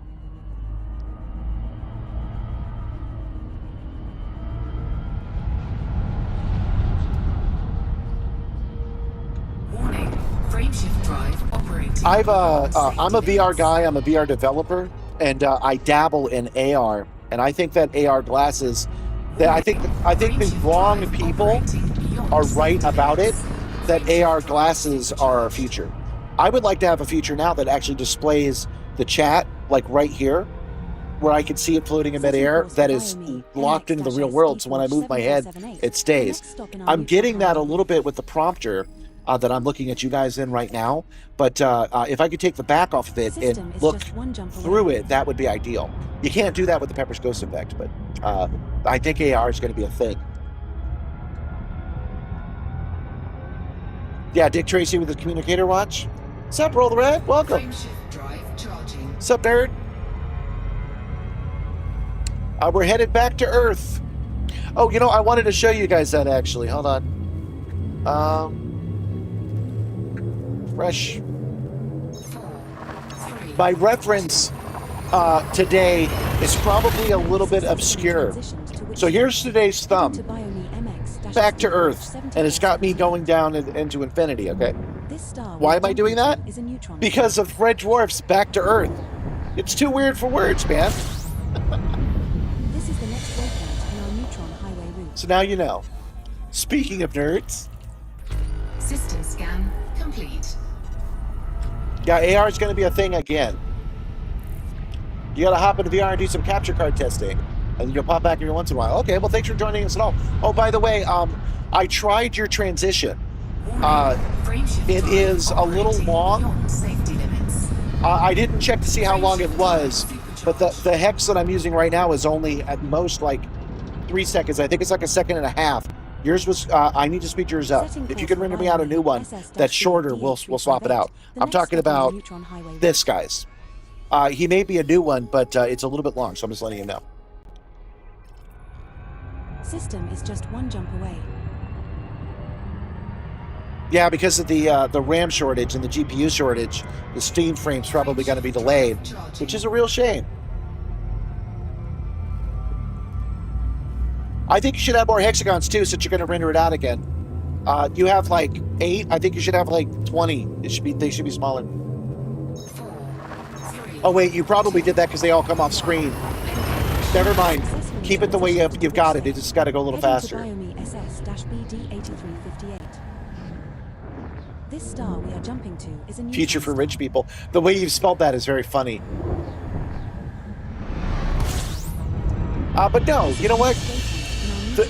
Warning, frameshift drive operating. I'm a VR guy. I'm a VR developer, and I dabble in AR. And I think that AR glasses, I think the wrong people are right about it. That AR glasses are our future. I would like to have a future now that actually displays the chat, like right here, where I can see it floating in midair, that is locked into the real world. So when I move my head, it stays. I'm getting that a little bit with the prompter that I'm looking at you guys in right now. But if I could take the back off of it and look through it, that would be ideal. You can't do that with the Pepper's Ghost effect, but I think AR is going to be a thing. Yeah, Dick Tracy with the communicator watch. Sup, Roll the Red? Welcome. Sup, nerd? We're headed back to Earth. Oh, I wanted to show you guys that actually. Hold on. Fresh. My reference today is probably a little bit obscure. So here's today's thumb. Back to Earth, and it's got me going down into infinity, okay? Why am I doing that? Because of Red Dwarf's Back to Earth. It's too weird for words, man. This is the next waypoint in our Neutron highway route. So now you know. Speaking of nerds. System scan complete. Yeah, AR is going to be a thing again. You got to hop into VR and do some capture card testing. And you'll pop back every once in a while. Okay, well, thanks for joining us at all. Oh, by the way, I tried your transition. It is a little long. I didn't check to see how long it was, but the hex that I'm using right now is only at most like 3 seconds. I think it's like 1.5 seconds. Yours was, I need to speed yours up. If you can render me out a new one that's shorter, we'll swap it out. I'm talking about this, guys. He may be a new one, but it's a little bit long, so I'm just letting you know. System is just 1 jump away. Yeah, because of the RAM shortage and the GPU shortage, the Steam frame's probably going to be delayed, which is a real shame. I think you should have more hexagons too, since you're going to render it out again. You have like 8. I think you should have like 20. They should be smaller. 4, 3, Oh wait, you probably did that because they all come off screen. Never mind. Keep it the way you've got it. It just got to go a little faster. SS-BD8358. This star we are jumping to is a Neutron Future for star. rich people. The way you've spelled that is very funny. But no, you know what?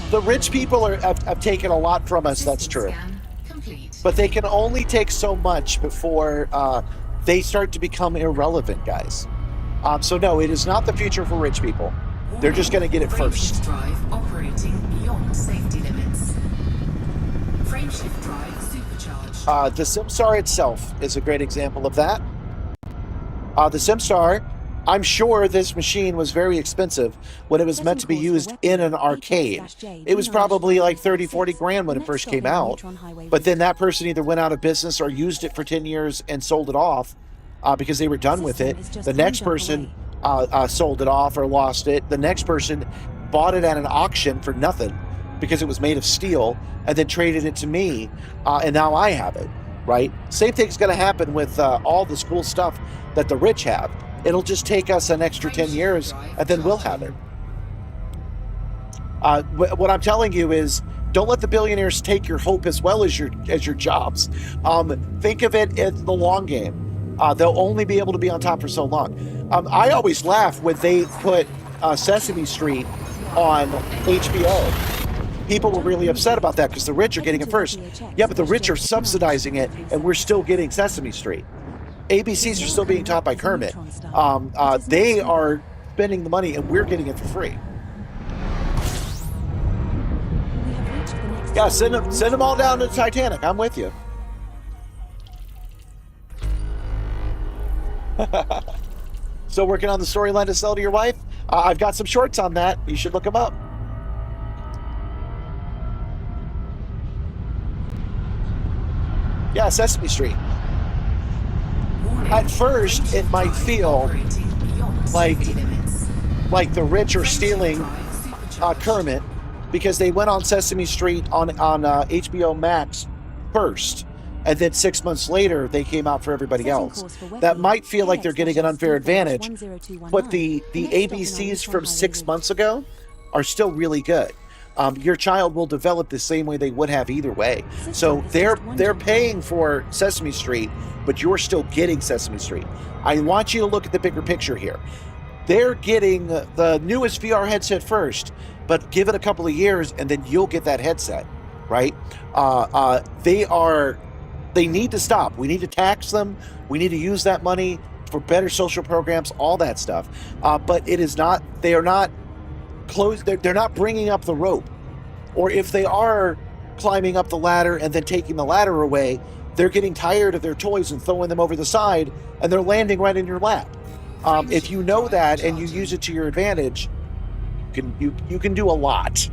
The rich people have taken a lot from us, that's true. Scan complete. But they can only take so much before they start to become irrelevant, guys. So no, it is not the future for rich people. They're just going to get it first. Frameshift drive operating beyond safety limits. Frameshift drive supercharged. The Simstar itself is a great example of that. The Simstar, I'm sure this machine was very expensive when it was meant to be used in an arcade. It was probably like 30, 40 grand when it first came out. But then that person either went out of business or used it for 10 years and sold it off because they were done with it. The next person sold it off or lost it. The next person bought it at an auction for nothing because it was made of steel and then traded it to me. And now I have it, right? Same thing's going to happen with all this cool stuff that the rich have. It'll just take us an extra 10 years, and then we'll have it. What I'm telling you is, don't let the billionaires take your hope as well as your jobs. Think of it as the long game. They'll only be able to be on top for so long. I always laugh when they put Sesame Street on HBO. People were really upset about that because the rich are getting it first. Yeah, but the rich are subsidizing it, and we're still getting Sesame Street. ABCs are still being taught by Kermit. They are spending the money, and we're getting it for free. Yeah, send them all down to the Titanic. I'm with you. Still working on the storyline to sell to your wife? I've got some shorts on that. You should look them up. Yeah, Sesame Street. At first, it might feel like the rich are stealing Kermit because they went on Sesame Street on HBO Max first, and then 6 months later they came out for everybody else. That might feel like they're getting an unfair advantage, but the ABCs from 6 months ago are still really good. Your child will develop the same way they would have either way. So they're paying for Sesame Street, but you're still getting Sesame Street. I want you to look at the bigger picture here. They're getting the newest VR headset first, but give it a couple of years and then you'll get that headset, right? They need to stop. We need to tax them. We need to use that money for better social programs, all that stuff. But they are not closed. They're not bringing up the rope. Or if they are climbing up the ladder and then taking the ladder away, they're getting tired of their toys and throwing them over the side, and they're landing right in your lap. If you know that and you use it to your advantage, you can do a lot.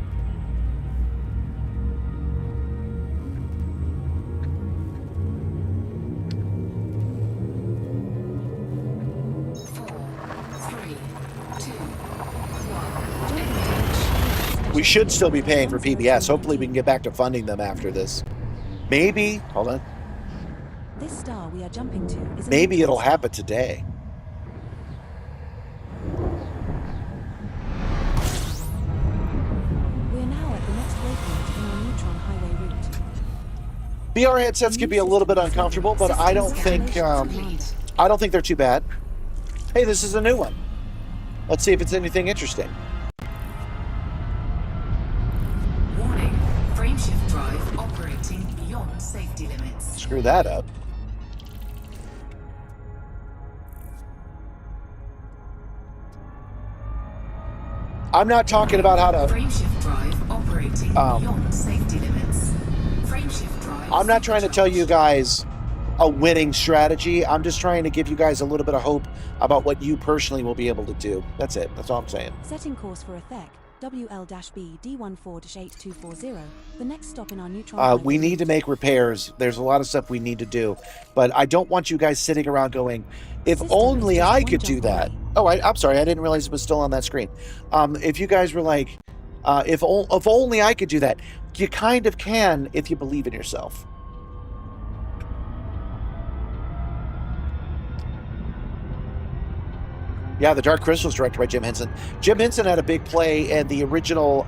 We should still be paying for PBS. Hopefully we can get back to funding them after this. Maybe, hold on. This star we are jumping to is Maybe it'll happen today. We're now at the next waypoint in our Neutron highway route. VR headsets can be a little bit uncomfortable, but I don't think they're too bad. Hey, this is a new one. Let's see if it's anything interesting. Warning, frameshift drive operating beyond safety limits. Screw that up. I'm not talking about how to... Frameshift drive operating beyond safety limits. Frameshift drive... I'm not trying to tell you guys a winning strategy. I'm just trying to give you guys a little bit of hope about what you personally will be able to do. That's it. That's all I'm saying. Setting course for effect. WL-B D14-8240. The next stop in our Neutron. We need to make repairs. There's a lot of stuff we need to do, but I don't want you guys sitting around going, if only I could do that. Oh, I'm sorry. I didn't realize it was still on that screen. If you guys were like, if only I could do that, you kind of can if you believe in yourself. Yeah, The Dark Crystal is directed by Jim Henson. Jim Henson had a big play in the original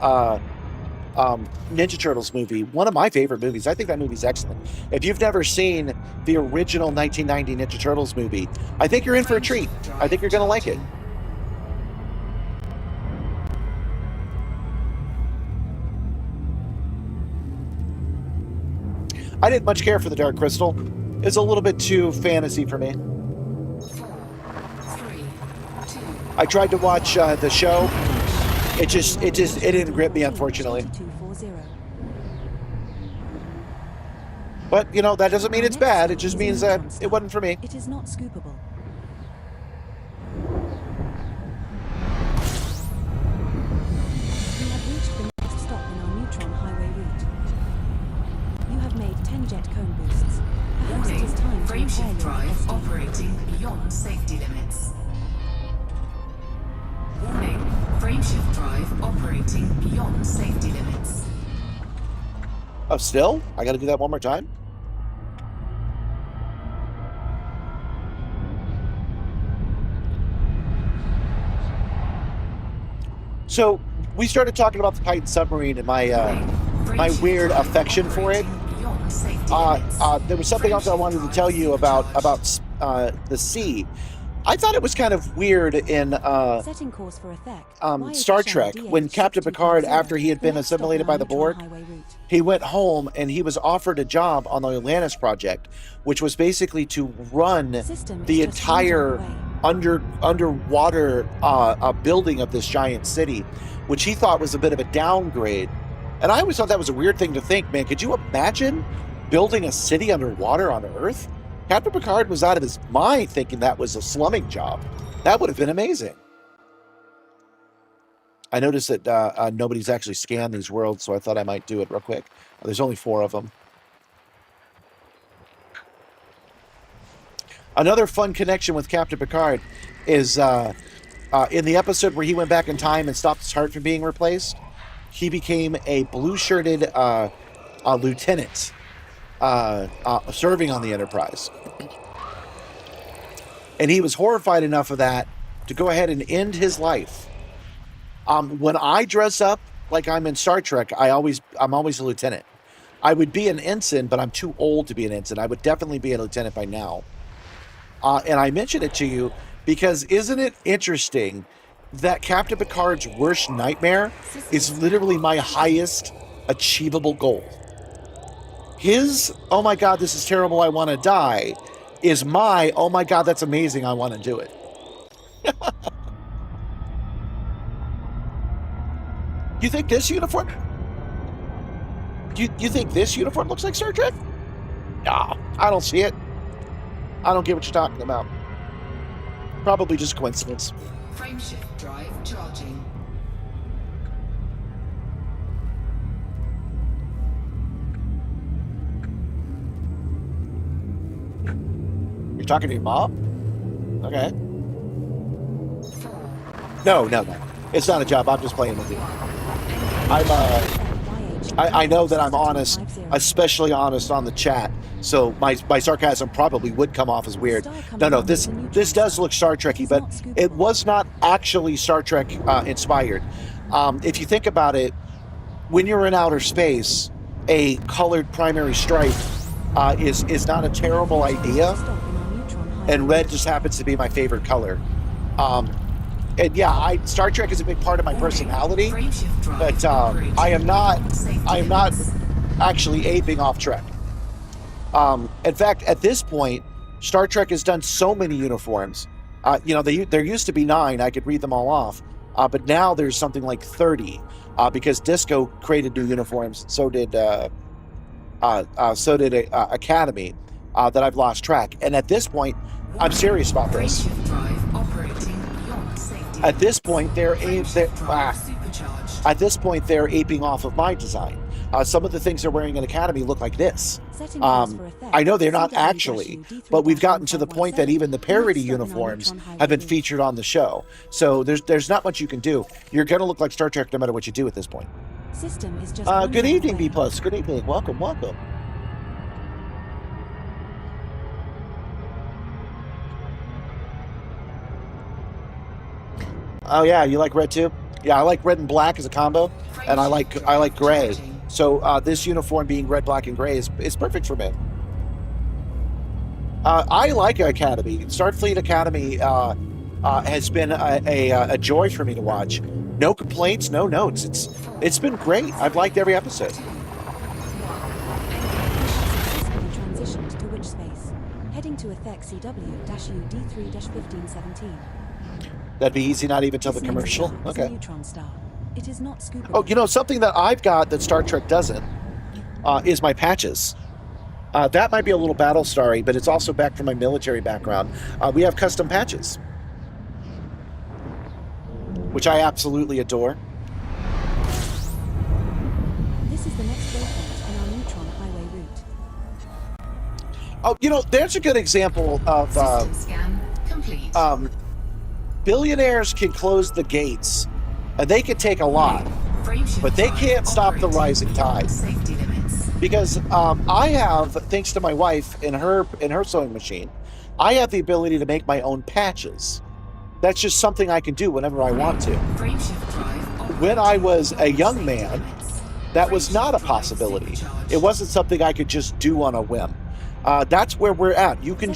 Ninja Turtles movie. One of my favorite movies. I think that movie's excellent. If you've never seen the original 1990 Ninja Turtles movie, I think you're in for a treat. I think you're going to like it. I didn't much care for The Dark Crystal. It's a little bit too fantasy for me. I tried to watch the show. It didn't grip me, unfortunately. But, you know, that doesn't mean it's bad. It just means that it wasn't for me. It is not scoopable. We have reached the next stop in our Neutron highway route. You have made 10 jet cone boosts. Perhaps it is time to repair your drive operating beyond safety limits. Warning, frameshift drive operating beyond safety limits. Oh, still? I gotta do that one more time? So, we started talking about the Titan submarine and my weird affection for it. There was something else I wanted to tell you about the sea. I thought it was kind of weird in setting course for effect. Star Trek when Captain Picard, after he had been assimilated by the Borg, he went home and he was offered a job on the Atlantis project, which was basically to run the entire underwater building of this giant city, which he thought was a bit of a downgrade. And I always thought that was a weird thing to think, man. Could you imagine building a city underwater on Earth? Captain Picard was out of his mind thinking that was a slumming job. That would have been amazing. I noticed that nobody's actually scanned these worlds, so I thought I might do it real quick. There's only 4 of them. Another fun connection with Captain Picard is in the episode where he went back in time and stopped his heart from being replaced, he became a blue-shirted lieutenant serving on the Enterprise. And he was horrified enough of that to go ahead and end his life. When I dress up like I'm in Star Trek, I'm always a lieutenant. I would be an ensign, but I'm too old to be an ensign. I would definitely be a lieutenant by now. And I mention it to you because isn't it interesting that Captain Picard's worst nightmare is literally my highest achievable goal? His, oh my God, this is terrible, I want to die, is my, oh my God, that's amazing, I want to do it. You think this uniform? You think this uniform looks like Star Trek? No, I don't see it. I don't get what you're talking about. Probably just coincidence. Frameshift drive charging. You're talking to your mom? Okay. No. It's not a job. I'm just playing with you. I know that I'm honest, especially honest on the chat. So my sarcasm probably would come off as weird. No, this does look Star Trek-y, but it was not actually Star Trek inspired. If you think about it, when you're in outer space, a colored primary stripe is not a terrible idea, and red just happens to be my favorite color. And yeah, Star Trek is a big part of my personality, but I am not actually aping off Trek. In fact, at this point, Star Trek has done so many uniforms. There used to be 9. I could read them all off, but now there's something like 30 because Disco created new uniforms. So did Academy. That I've lost track. And at this point, I'm serious about this. At this point, they're At this point, they're aping off of my design. Some of the things they're wearing in Academy look like this. I know they're not actually, but we've gotten to the point that even the parody uniforms have been featured on the show. So there's not much you can do. You're going to look like Star Trek no matter what you do at this point. System is just Good evening, B+. Good evening. Welcome, welcome. Oh yeah, you like red too? Yeah, I like red and black as a combo, and I like gray. So this uniform being red, black, and gray is perfect for me. I like Academy. Starfleet Academy has been a joy for me to watch. No complaints, no notes. It's been great. I've liked every episode. Transitioned to which space? Heading to Athek CW-UD3-1517. That'd be easy, not even till the commercial. Okay. Neutron star. It is not scoopable. Oh, you know, something that I've got that Star Trek doesn't is my patches. That might be a little Battlestar-y, but it's also back from my military background. We have custom patches, which I absolutely adore. This is the next waypoint on our Neutron highway route. Oh, you know, there's a good example of System scan complete. Billionaires can close the gates, and they can take a lot, but they can't stop the rising tide. Safety limits. Because I have, thanks to my wife in her sewing machine, I have the ability to make my own patches. That's just something I can do whenever I want to. When I was a young man, that was not a possibility. It wasn't something I could just do on a whim. That's where we're at. You can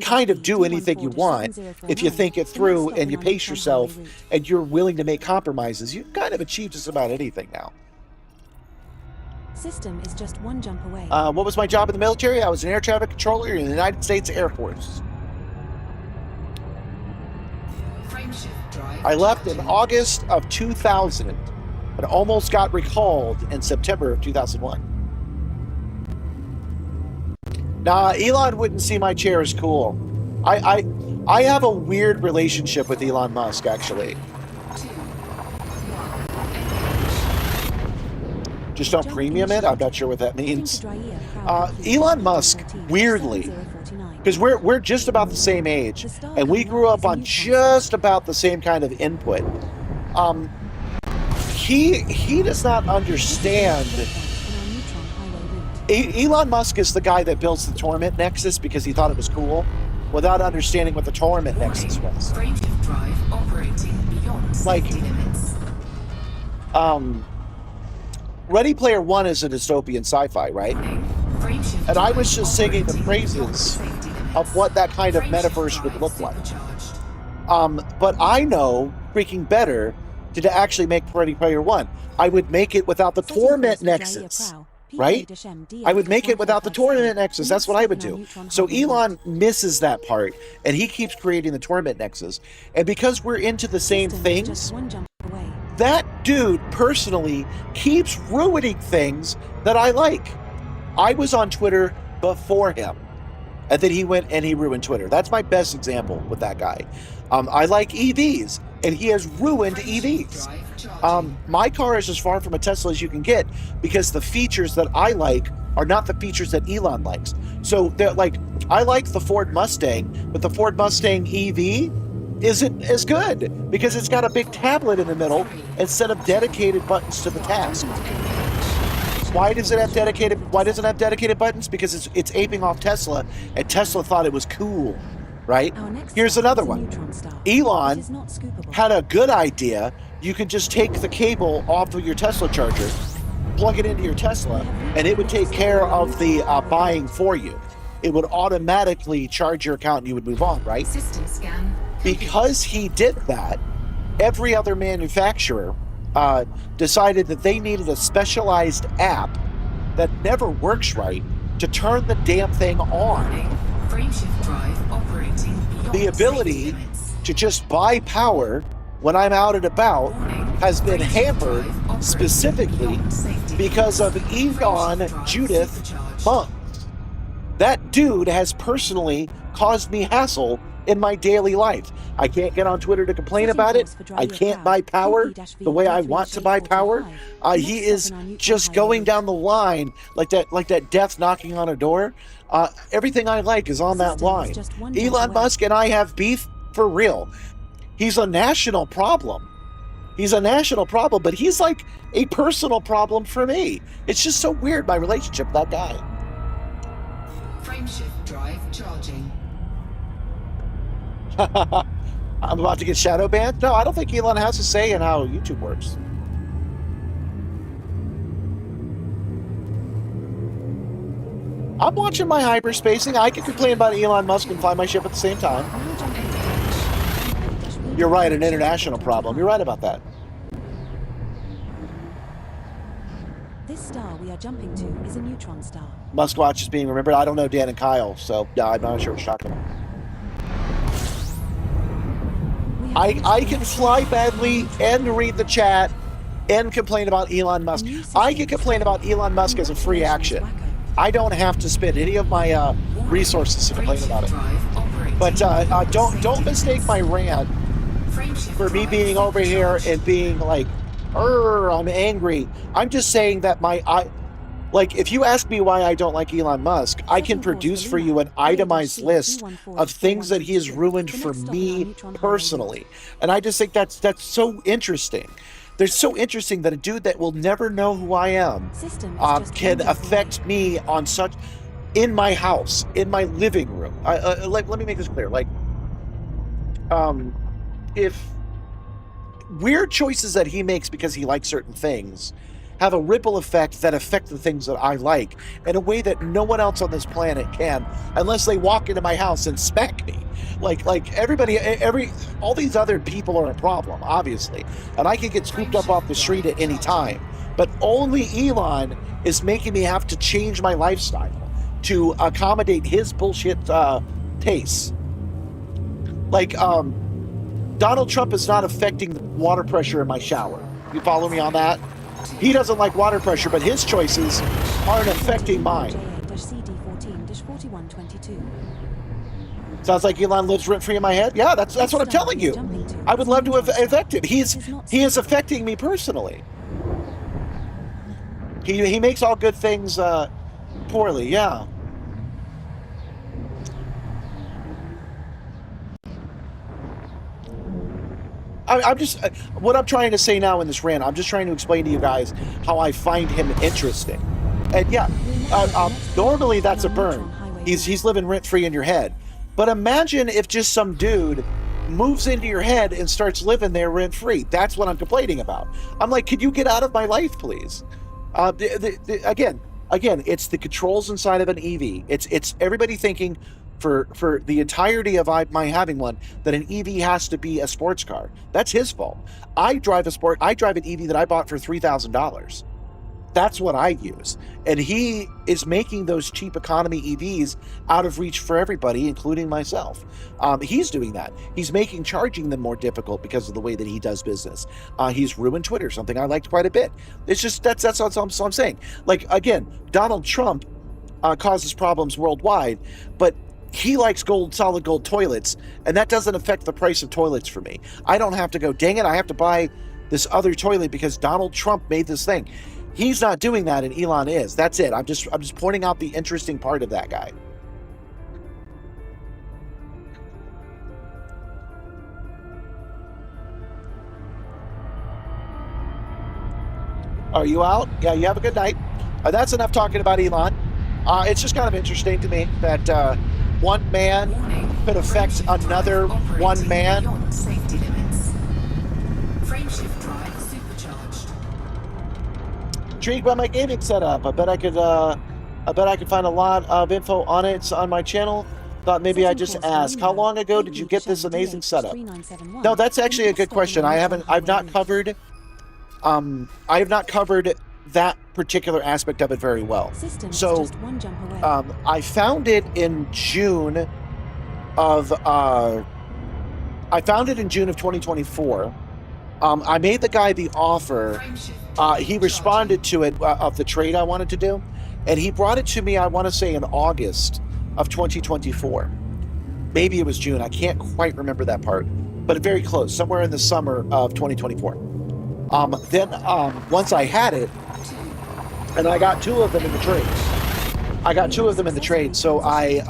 kind of do anything you want if you think it through and you pace yourself and you're willing to make compromises. You can kind of achieve just about anything now. System is just one jump away. What was my job in the military? I was an air traffic controller in the United States Air Force. I left in August of 2000 and almost got recalled in September of 2001. Nah, Elon wouldn't see my chair as cool. I have a weird relationship with Elon Musk, actually. Just don't premium it? I'm not sure what that means. Elon Musk, weirdly, because we're just about the same age, and we grew up on just about the same kind of input. He does not understand. Elon Musk is the guy that builds the Torment Nexus because he thought it was cool, without understanding what the Torment Nexus was. Like, Ready Player One is a dystopian sci-fi, right? And I was just singing the praises of what that kind of metaverse would look like. But I know freaking better to actually make Ready Player One. I would make it without the Torment Nexus. Right? I would make it without the Torment Nexus. That's what I would do. So Elon misses that part, and he keeps creating the Torment Nexus. And because we're into the same things, that dude personally keeps ruining things that I like. I was on Twitter before him, and then he went and he ruined Twitter. That's my best example with that guy. I like EVs, and he has ruined EVs. My car is as far from a Tesla as you can get because the features that I like are not the features that Elon likes. So they're like, I like the Ford Mustang, but the Ford Mustang EV isn't as good because it's got a big tablet in the middle instead of dedicated buttons to the task. Why does it have dedicated buttons? Because it's aping off Tesla, and Tesla thought it was cool, right? Here's another one. Elon had a good idea. You could just take the cable off of your Tesla charger, plug it into your Tesla, and it would take care of the buying for you. It would automatically charge your account and you would move on, right? System scan. Because he did that, every other manufacturer decided that they needed a specialized app that never works right to turn the damn thing on. Frameshift drive operating beyond The ability to just buy power when I'm out and about has been hampered specifically because of Elon Judith Musk. That dude has personally caused me hassle in my daily life I can't get on Twitter to complain about it. I can't buy power the way I want to buy power. He is just going down the line like that death knocking on a door. Everything I like is on that line. Elon Musk and I have beef for real. He's a national problem. He's a national problem, but he's like a personal problem for me. It's just so weird, my relationship with that guy. Frameshift drive charging. I'm about to get shadow banned? No, I don't think Elon has a say in how YouTube works. I'm watching my hyperspacing. I can complain about Elon Musk and fly my ship at the same time. You're right, an international problem. You're right about that. This star we are jumping to is a neutron star. Muskwatch is being remembered. I don't know Dan and Kyle, so yeah, I'm not sure what you're talking about. I can fly badly and read the chat and complain about Elon Musk. I can complain about Elon Musk as a free action. I don't have to spend any of my resources to complain about it. But don't mistake my rant for me being over here and being like, I'm angry. I'm just saying that if you ask me why I don't like Elon Musk, I can produce for you an itemized list of things that he has ruined for me personally. And I just think that's so interesting. They're so interesting that a dude that will never know who I am can affect me on such, in my house, in my living room. Let me make this clear. If weird choices that he makes because he likes certain things have a ripple effect that affect the things that I like in a way that no one else on this planet can, unless they walk into my house and smack me. All these other people are a problem, obviously, and I can get scooped up off the street at any time. But only Elon is making me have to change my lifestyle to accommodate his bullshit tastes. Donald Trump is not affecting the water pressure in my shower. You follow me on that? He doesn't like water pressure, but his choices aren't affecting mine. Sounds like Elon lives rent-free in my head? Yeah, that's what I'm telling you. I would love to affect him. He is affecting me personally. He makes all good things poorly, yeah. What I'm trying to say now in this rant, I'm just trying to explain to you guys how I find him interesting. And yeah, normally that's a burn. He's living rent-free in your head. But imagine if just some dude moves into your head and starts living there rent-free. That's what I'm complaining about. I'm like, could you get out of my life, please? Again, it's the controls inside of an EV. It's everybody thinking for the entirety of my having one, that an EV has to be a sports car. That's his fault. I drive an EV that I bought for $3,000. That's what I use. And he is making those cheap economy EVs out of reach for everybody, including myself. He's doing that. He's making charging them more difficult because of the way that he does business. He's ruined Twitter, something I liked quite a bit. It's just, that's what I'm saying. Again, Donald Trump causes problems worldwide, but he likes solid gold toilets, and that doesn't affect the price of toilets for me. I don't have to go, dang it, I have to buy this other toilet because Donald Trump made this thing. He's not doing that, and Elon is. That's it. I'm just pointing out the interesting part of that guy. Are you out? Yeah, you have a good night. That's enough talking about Elon. It's just kind of interesting to me that one man could affect another one man. Safety limits. Frameshift drive supercharged. Intrigued by my gaming setup. I bet I could find a lot of info on it. It's on my channel. Thought maybe I just ask. How long ago did you get this amazing setup? No, that's actually a good question. I've not covered that particular aspect of it very well. So I found it in June of 2024. I made the guy the offer. He responded to it of the trade I wanted to do, and he brought it to me, I want to say in August of 2024. Maybe it was June. I can't quite remember that part. but very close, somewhere in the summer of 2024. Then once I had it, and I got 2 of them in the trade. So I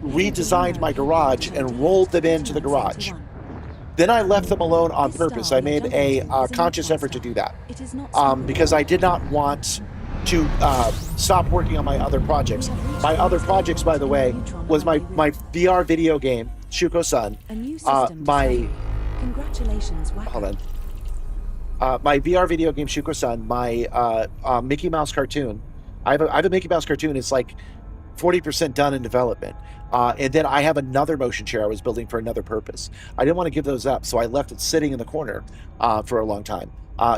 redesigned my garage and rolled them into the garage. Then I left them alone on purpose. I made a conscious effort to do that because I did not want to stop working on my other projects. My other projects, by the way, was my VR video game, Shuko-san. Congratulations, Hold on. My VR video game, Shuko-san, my Mickey Mouse cartoon. I have a Mickey Mouse cartoon. It's like 40% done in development. And then I have another motion chair I was building for another purpose. I didn't want to give those up, so I left it sitting in the corner for a long time.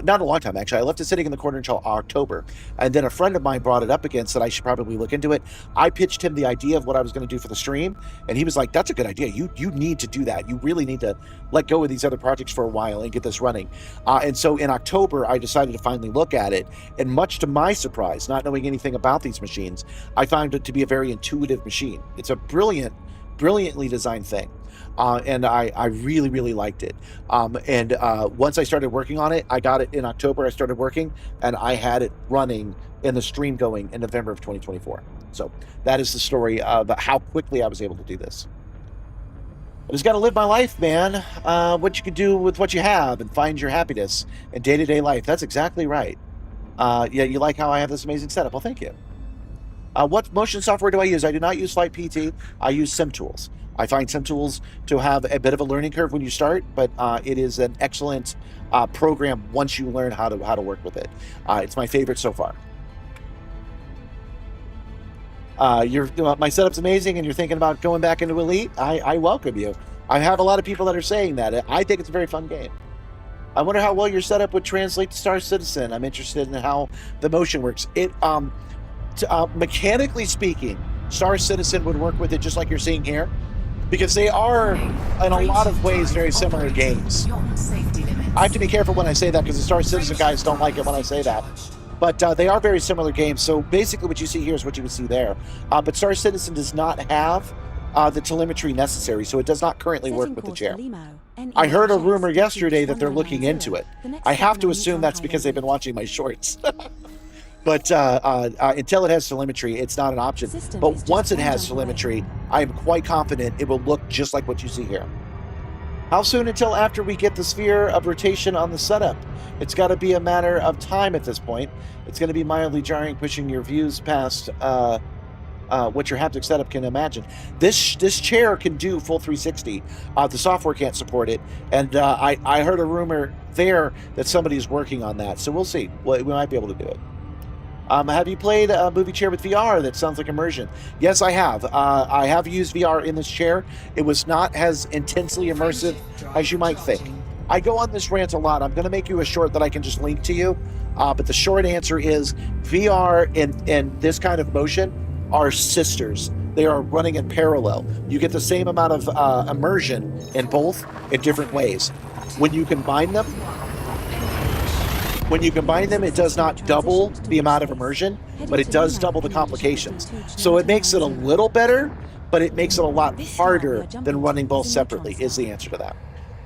Not a long time, actually. I left it sitting in the corner until October. And then a friend of mine brought it up again, said I should probably look into it. I pitched him the idea of what I was going to do for the stream, and he was like, that's a good idea. You need to do that. You really need to let go of these other projects for a while and get this running. And so in October, I decided to finally look at it. And much to my surprise, not knowing anything about these machines, I found it to be a very intuitive machine. It's a brilliantly designed thing. And I really, really liked it. And once I started working on it, I got it in October. I started working, and I had it running in the stream going in November of 2024. So that is the story of how quickly I was able to do this. I just got to live my life, man. What you can do with what you have and find your happiness in day-to-day life. That's exactly right. Yeah, you like how I have this amazing setup. Well, thank you. What motion software do I use? I do not use Flight PT. I use SimTools. I find SimTools to have a bit of a learning curve when you start, but it is an excellent program once you learn how to work with it. It's my favorite so far. My setup's amazing, and you're thinking about going back into Elite. I welcome you. I have a lot of people that are saying that. I think it's a very fun game. I wonder how well your setup would translate to Star Citizen. I'm interested in how the motion works. Mechanically speaking, Star Citizen would work with it just like you're seeing here, because they are, in a lot of ways, very similar games. I have to be careful when I say that, because the Star Citizen guys don't like it when I say that. But they are very similar games, so basically what you see here is what you would see there. But Star Citizen does not have the telemetry necessary, so it does not currently work with the chair. I heard a rumor yesterday that they're looking into it. I have to assume that's because they've been watching my shorts. But until it has telemetry, it's not an option. But once it has telemetry, I am quite confident it will look just like what you see here. How soon until after we get the sphere of rotation on the setup? It's got to be a matter of time at this point. It's going to be mildly jarring, pushing your views past what your haptic setup can imagine. This chair can do full 360. The software can't support it, and I heard a rumor there that somebody's working on that. So we'll see. We might be able to do it. Have you played a movie chair with VR that sounds like immersion? Yes, I have. I have used VR in this chair. It was not as intensely immersive as you might think. I go on this rant a lot. I'm going to make you a short that I can just link to you. But the short answer is VR and this kind of motion are sisters. They are running in parallel. You get the same amount of immersion in both in different ways. When you combine them, it does not double the amount of immersion, but it does double the complications. So it makes it a little better, but it makes it a lot harder than running both separately, is the answer to that.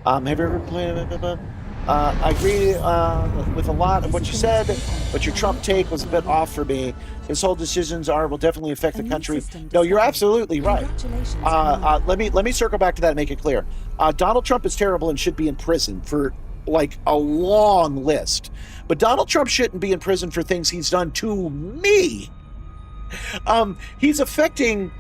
Have you ever played... I agree with a lot of what you said, but your Trump take was a bit off for me. His whole decisions will definitely affect the country. No, you're absolutely right. Let me circle back to that and make it clear. Donald Trump is terrible and should be in prison for like a long list. But Donald Trump shouldn't be in prison for things he's done to me. He's affecting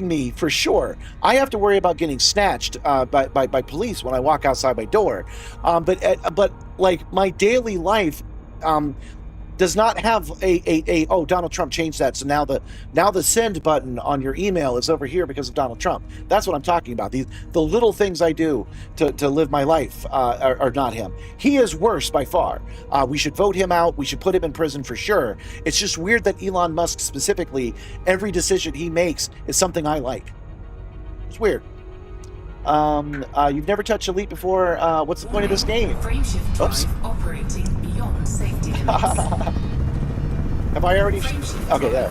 me for sure. I have to worry about getting snatched by police when I walk outside my door. But like my daily life does not have oh, Donald Trump changed that, so now the send button on your email is over here because of Donald Trump. That's what I'm talking about. The little things I do to live my life are not him. He is worse by far. We should vote him out. We should put him in prison for sure. It's just weird that Elon Musk specifically, every decision he makes is something I like. It's weird. You've never touched Elite before. What's the point of this game? Oops. Operating beyond safety limits. Have I already? Okay, there.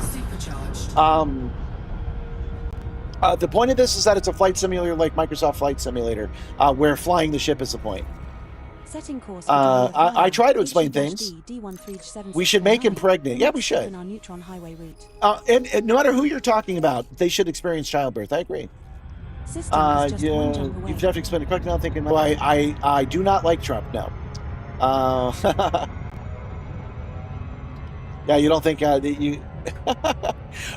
The point of this is that it's a flight simulator like Microsoft Flight Simulator, where flying the ship is the point. Setting course I try to explain things. We should make him pregnant. Yeah, we should. Our Neutron highway route. And no matter who you're talking about, they should experience childbirth. I agree. System is just one jump away. You've definitely explained it correctly. Now I'm thinking, I do not like Trump. No. Yeah, you don't think you?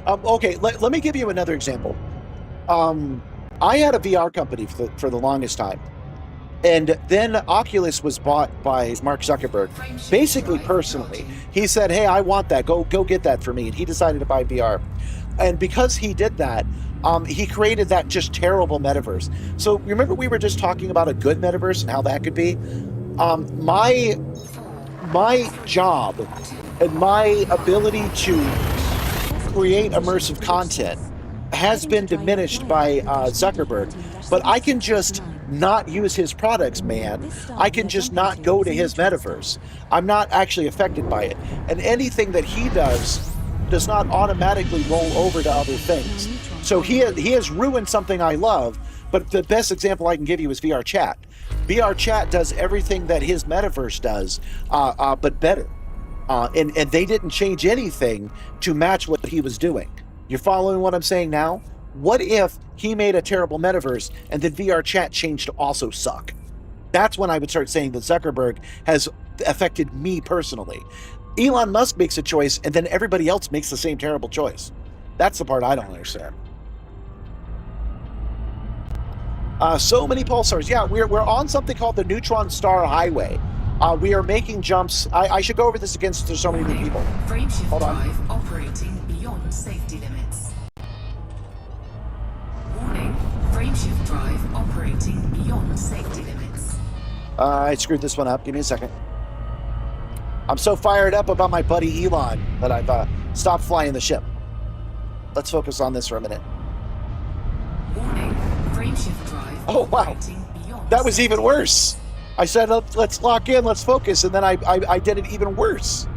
Okay, let me give you another example. I had a VR company for the longest time. And then Oculus was bought by Mark Zuckerberg, basically personally. He said, hey, I want that. Go get that for me. And he decided to buy VR. And because he did that, he created that just terrible metaverse. So remember we were just talking about a good metaverse and how that could be? My job and my ability to create immersive content has been diminished by Zuckerberg, but I can just not use his products, man. I can just not go to his metaverse. I'm not actually affected by it. And anything that he does not automatically roll over to other things. So he has ruined something I love, but the best example I can give you is VR Chat. VR Chat does everything that his metaverse does, but better. And they didn't change anything to match what he was doing. You're following what I'm saying now? What if he made a terrible metaverse and then VR Chat changed to also suck? That's when I would start saying that Zuckerberg has affected me personally. Elon Musk makes a choice and then everybody else makes the same terrible choice. That's the part I don't understand. So many pulsars. Yeah, we're on something called the Neutron Star Highway. We are making jumps. I should go over this again since there's so many new people. Frameshift Hold on. drive operating beyond safety limits. Warning, frameshift drive operating beyond safety limits. I screwed this one up. Give me a second. I'm so fired up about my buddy Elon that I've stopped flying the ship. Let's focus on this for a minute. Warning, frameshift drive Oh, wow. operating beyond That was safety even worse. I said, let's lock in, let's focus, and then I did it even worse.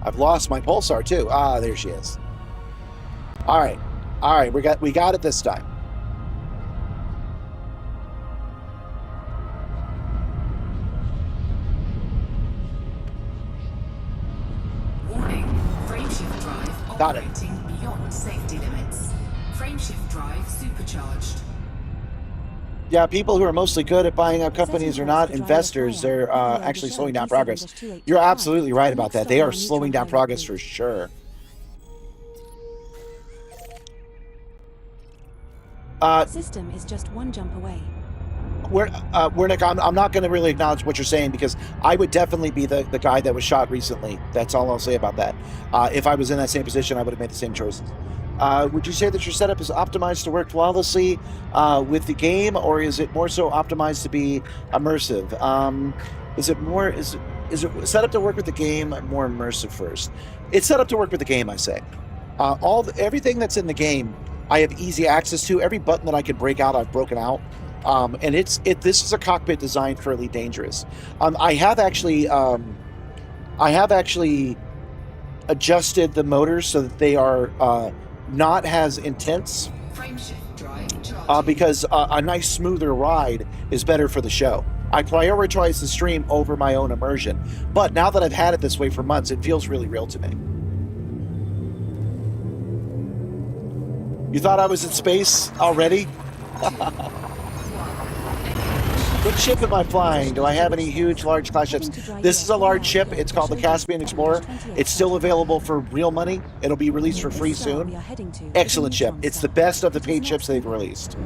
I've lost my pulsar too. Ah, there she is. All right, we got it this time. Warning, frameshift drive Got it. operating beyond safety limits. Frameshift drive supercharged. Yeah, people who are mostly good at buying up companies are not investors. They're actually slowing down progress. You're absolutely right about that. They are slowing down progress for sure. System is just one jump away. Wernick, I'm not going to really acknowledge what you're saying because I would definitely be the guy that was shot recently. That's all I'll say about that. If I was in that same position, I would have made the same choices. Would you say that your setup is optimized to work flawlessly with the game, or is it more so optimized to be immersive? Is it set up to work with the game, more immersive first? It's set up to work with the game, I say. Everything that's in the game, I have easy access to. Every button that I can break out, I've broken out. And this is a cockpit designed fairly dangerous. I have actually adjusted the motors so that they are not as intense, because a nice smoother ride is better for the show. I prioritize the stream over my own immersion, but now that I've had it this way for months, it feels really real to me. You thought I was in space already? What ship am I flying? Do I have any huge, large class ships? This is a large ship. It's called the Caspian Explorer. It's still available for real money. It'll be released for free soon. Excellent ship. It's the best of the paid ships they've released.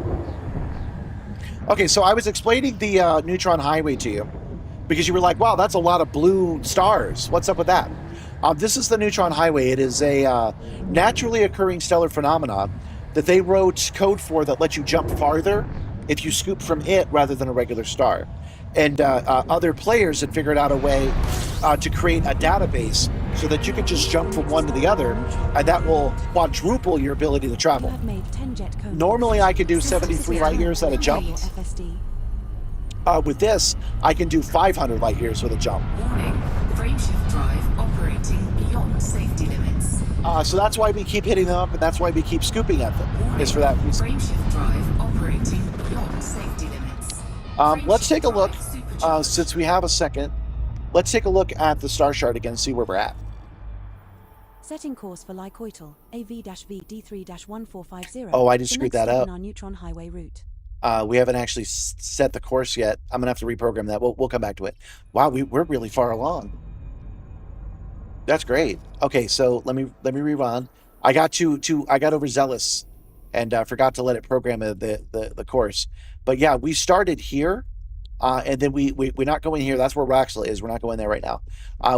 Okay, so I was explaining the Neutron Highway to you because you were like, wow, that's a lot of blue stars. What's up with that? This is the Neutron Highway. It is a naturally occurring stellar phenomenon that they wrote code for that lets you jump farther if you scoop from it rather than a regular star. And other players had figured out a way to create a database so that you can just jump from one to the other, and that will quadruple your ability to travel. Normally I can do 73 light years at a jump. With this, I can do 500 light years with a jump. Warning, frameshift drive So that's why we keep hitting them up, and that's why we keep scooping at them. Warning. Is for that reason. Frameshift drive operating beyond safety limits. Let's take a Frameshift look, drive supercharged. since we have a second. Let's take a look at the star chart again and see where we're at. Setting course for Lycoital, AV-VD3-1450. Oh, I just the screwed next that stop up. in our Neutron highway route. We haven't actually set the course yet. I'm gonna have to reprogram that. We'll come back to it. Wow, we're really far along. That's great. Okay, so let me rerun. I got overzealous and forgot to let it program the course. But yeah, we started here, and then we're not going here. That's where Raxel is. We're not going there right now.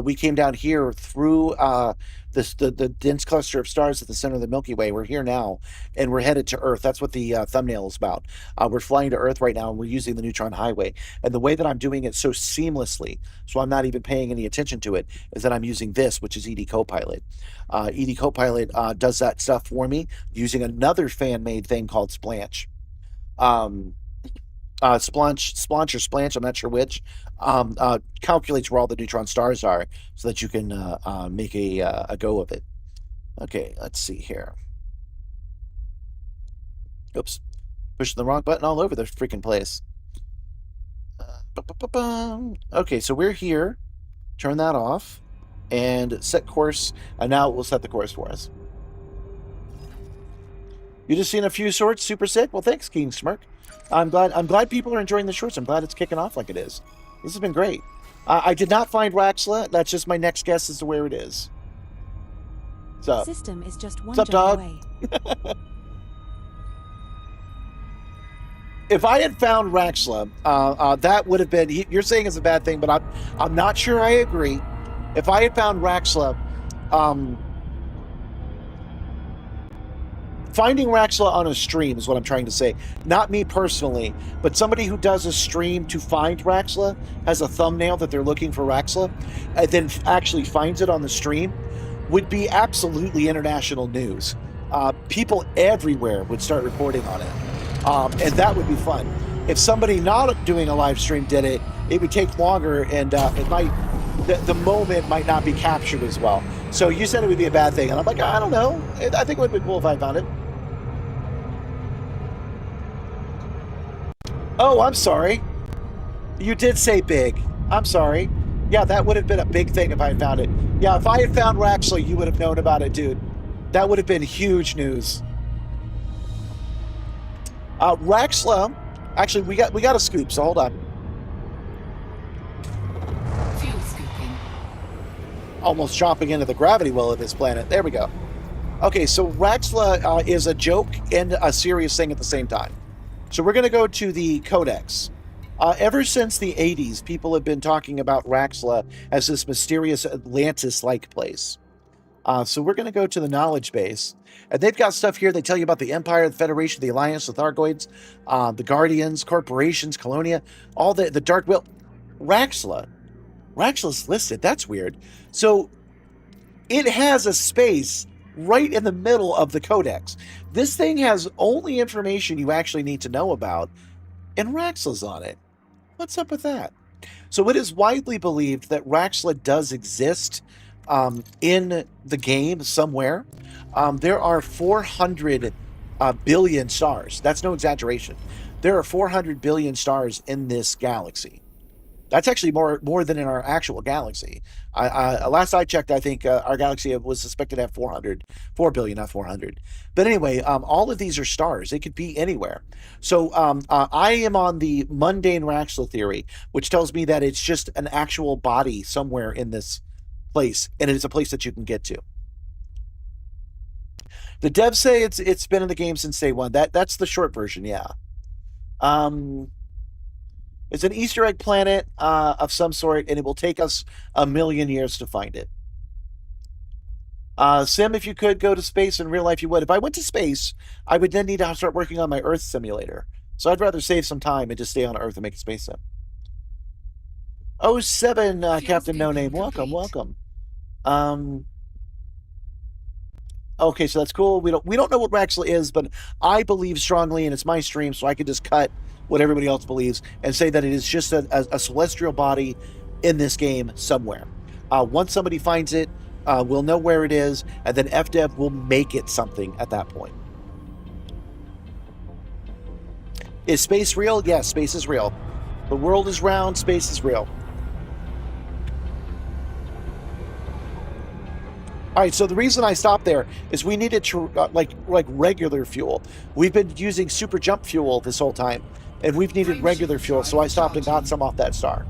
We came down here through the dense cluster of stars at the center of the Milky Way. We're here now, and we're headed to Earth. That's what the thumbnail is about. We're flying to Earth right now, and we're using the Neutron Highway. And the way that I'm doing it so seamlessly, so I'm not even paying any attention to it, is that I'm using this, which is ED Copilot. ED Copilot does that stuff for me using another fan-made thing called Splanch. Splanch or Splanch, I'm not sure which, calculates where all the neutron stars are so that you can make a go of it. Okay, let's see here. Oops, pushing the wrong button all over the freaking place. Okay, so we're here. Turn that off and set course, and now it will set the course for us. You just seen a few shorts, super sick. Well, thanks, King Smirk. I'm glad people are enjoying the shorts. I'm glad it's kicking off like it is. This has been great. I did not find Raxel. That's just my next guess as to where it is. So, System is just one what's up, jump dog? away. If I had found Raxel, that would have been. You're saying it's a bad thing, but I'm not sure I agree. If I had found Raxel, finding Raxel on a stream is what I'm trying to say. Not me personally, but somebody who does a stream to find Raxel, has a thumbnail that they're looking for Raxel, and then actually finds it on the stream, would be absolutely international news. People everywhere would start reporting on it, and that would be fun. If somebody not doing a live stream did it, it would take longer, and it might, the moment might not be captured as well. So you said it would be a bad thing, and I'm like, I don't know. I think it would be cool if I found it. Oh, I'm sorry. You did say big. I'm sorry. Yeah, that would have been a big thing if I had found it. Yeah, if I had found Raxel, you would have known about it, dude. That would have been huge news. Raxel, actually, we got a scoop, so hold on. Fuel scooping. Almost chopping into the gravity well of this planet. There we go. Okay, so Raxel is a joke and a serious thing at the same time. So we're going to go to the Codex. Ever since the 80s, people have been talking about Raxel as this mysterious Atlantis-like place. So we're going to go to the knowledge base. And they've got stuff here. They tell you about the Empire, the Federation, the Alliance, the Thargoids, the Guardians, corporations, Colonia, all the Dark Will. Raxel is listed. That's weird. So it has a space right in the middle of the Codex. This thing has only information you actually need to know about, and Raxel's on it. What's up with that? So it is widely believed that Raxel does exist in the game somewhere. There are 400 billion stars. That's no exaggeration. There are 400 billion stars in this galaxy. That's actually more than in our actual galaxy. Last I checked, I think our galaxy was suspected to have 4 billion, not 400. But anyway, all of these are stars. They could be anywhere. So I am on the mundane Raxel theory, which tells me that it's just an actual body somewhere in this place, and it's a place that you can get to. The devs say it's been in the game since day one. That's the short version, yeah. It's an Easter egg planet of some sort, and it will take us 1 million years to find it. Sim, if you could go to space in real life, you would. If I went to space, I would then need to start working on my Earth simulator. So I'd rather save some time and just stay on Earth and make a space sim. 07, Captain No Name. Welcome. Okay, so that's cool. We don't know what Raxel is, but I believe strongly, and it's my stream, so I could just cut what everybody else believes and say that it is just a celestial body in this game somewhere. Once somebody finds it, We'll know where it is, and then FDev will make it something at that point. Is space real? Yes, space is real. The world is round, space is real. All right, so the reason I stopped there is we needed to, like regular fuel. We've been using super jump fuel this whole time, and we've needed regular fuel, so I stopped and got some off that star.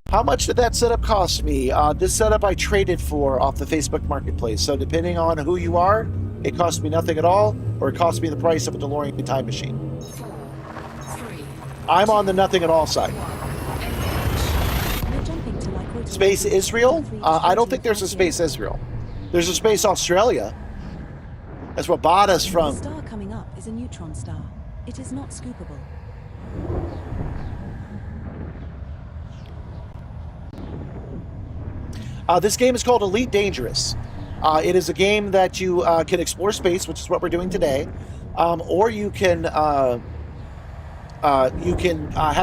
How much did that setup cost me? This setup I traded for off the Facebook Marketplace. So depending on who you are, it cost me nothing at all, or it cost me the price of a DeLorean time machine. 4, 3, I'm on the nothing at all side. Space Israel? I don't think there's a Space Israel. There's a Space Australia. That's what bought us from. The star coming up is a neutron star. It is not scoopable. This game is called Elite Dangerous. It is a game that you can explore space, which is what we're doing today, or you can have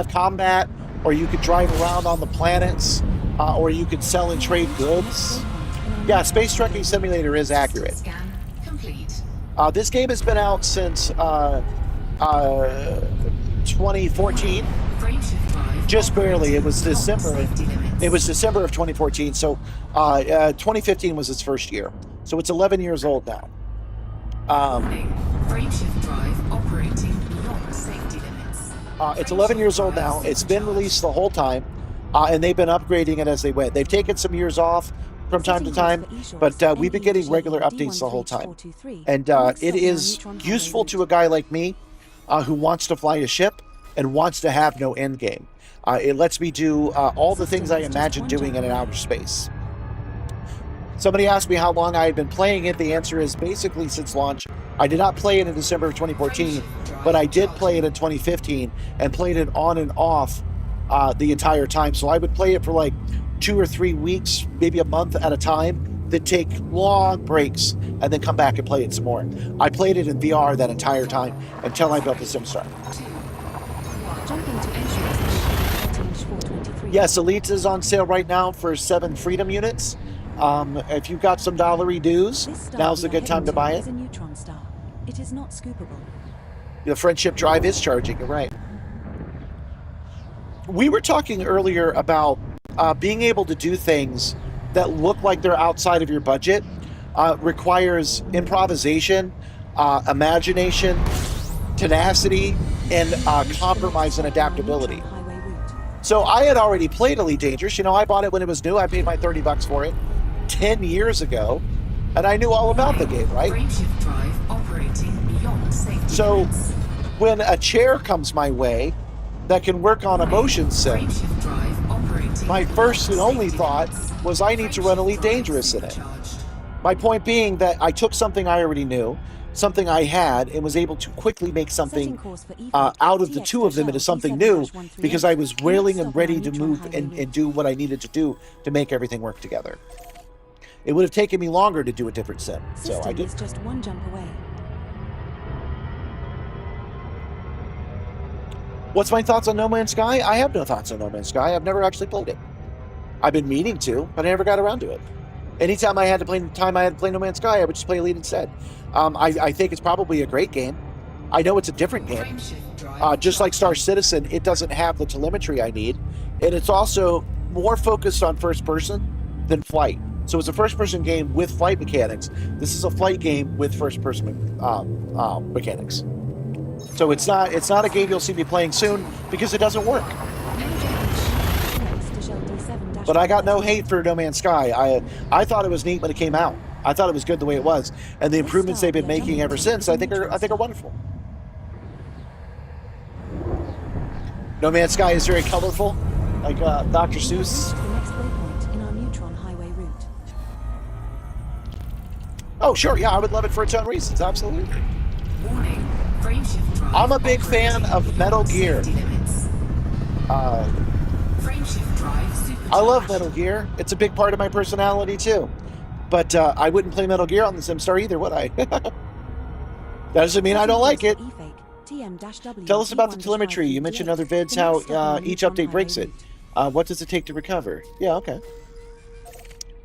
combat, or you can drive around on the planets, or you can sell and trade goods. Yeah, Space Trekking Simulator is accurate. Scan complete. This game has been out since 2014. Frameshift drive. Just barely. It was operating December. beyond safety limits. It was December of 2014. So 2015 was its first year. So it's 11 years old now. Warning. Frameshift drive operating beyond safety limits. It's 11 years old now. It's been released the whole time, and they've been upgrading it as they went. They've taken some years off from time to time, but we've been getting regular updates the whole time. And it is useful to a guy like me who wants to fly a ship and wants to have no end game. It lets me do all the things I imagine doing in an outer space. Somebody asked me how long I had been playing it. The answer is basically since launch. I did not play it in December of 2014, but I did play it in 2015 and played it on and off the entire time. So I would play it for like 2 or 3 weeks, maybe a month at a time, then take long breaks and then come back and play it some more. I played it in VR that entire time until I built the Simstar. Jumping to insurance 423. Yes, Elite is on sale right now for 7 Freedom units. If you've got some dollary dues, This star now's we a are good time to heading buy is it. a neutron star. It is not scoopable. The friendship drive is charging, you're right. We were talking earlier about being able to do things that look like they're outside of your budget. Requires improvisation, imagination, tenacity, and compromise and adaptability. Highway route. So I had already played Elite Dangerous. You know, I bought it when it was new. I paid my $30 for it 10 years ago, and I knew all about the game, right? Frameshift drive operating beyond safety So limits. when a chair comes my way that can work on a motion sim, Frameshift drive operating my beyond first and only safety thought limits. was I need to run Elite Frameshift drive Dangerous in it. supercharged. My point being that I took something I already knew, something I had, and was able to quickly make Setting something course for out of the two of them into something new because I was willing and ready to move and do what I needed to do to make everything work together. It would have taken me longer to do a different sim, so I System did. is just one jump away. What's my thoughts on No Man's Sky? I have no thoughts on No Man's Sky. I've never actually played it. I've been meaning to, but I never got around to it. Anytime I had to play No Man's Sky, I would just play Elite instead. I think it's probably a great game. I know it's a different game. Frameshift drive Just like Star charged. Citizen, it doesn't have the telemetry I need, and it's also more focused on first person than flight. So it's a first person game with flight mechanics. This is a flight game with first person mechanics. So it's not a game you'll see me playing soon because it doesn't work. But I got no hate for No Man's Sky. I thought it was neat when it came out. I thought it was good the way it was, and the improvements they've been making ever since I think are wonderful. No Man's Sky is very colorful, like Dr. Seuss. The next waypoint in our neutron highway route. Oh, sure, yeah, I would love it for its own reasons, absolutely. Warning. Frameshift drive I'm a big fan operating of beyond Metal Gear. safety limits. Frameshift drive supercharged. I love Metal Gear. It's a big part of my personality too. But I wouldn't play Metal Gear on the Simstar either, would I? That doesn't mean I don't like it. Tell us about the telemetry. You mentioned in other vids how each update breaks it. What does it take to recover? Yeah, okay.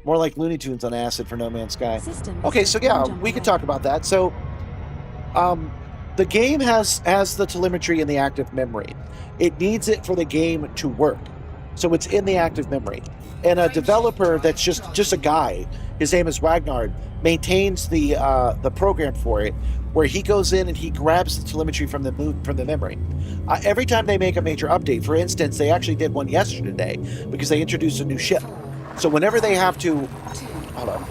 More like Looney Tunes on acid for No Man's Sky. System is Okay, just so yeah, one jump we could away. talk about that. So, the game has the telemetry in the active memory. It needs it for the game to work, so it's in the active memory. And a developer that's just a guy, his name is Ragnar, maintains the program for it, where he goes in and he grabs the telemetry from the memory. Every time they make a major update, for instance, they actually did one yesterday because they introduced a new ship. So whenever they have to, hold on.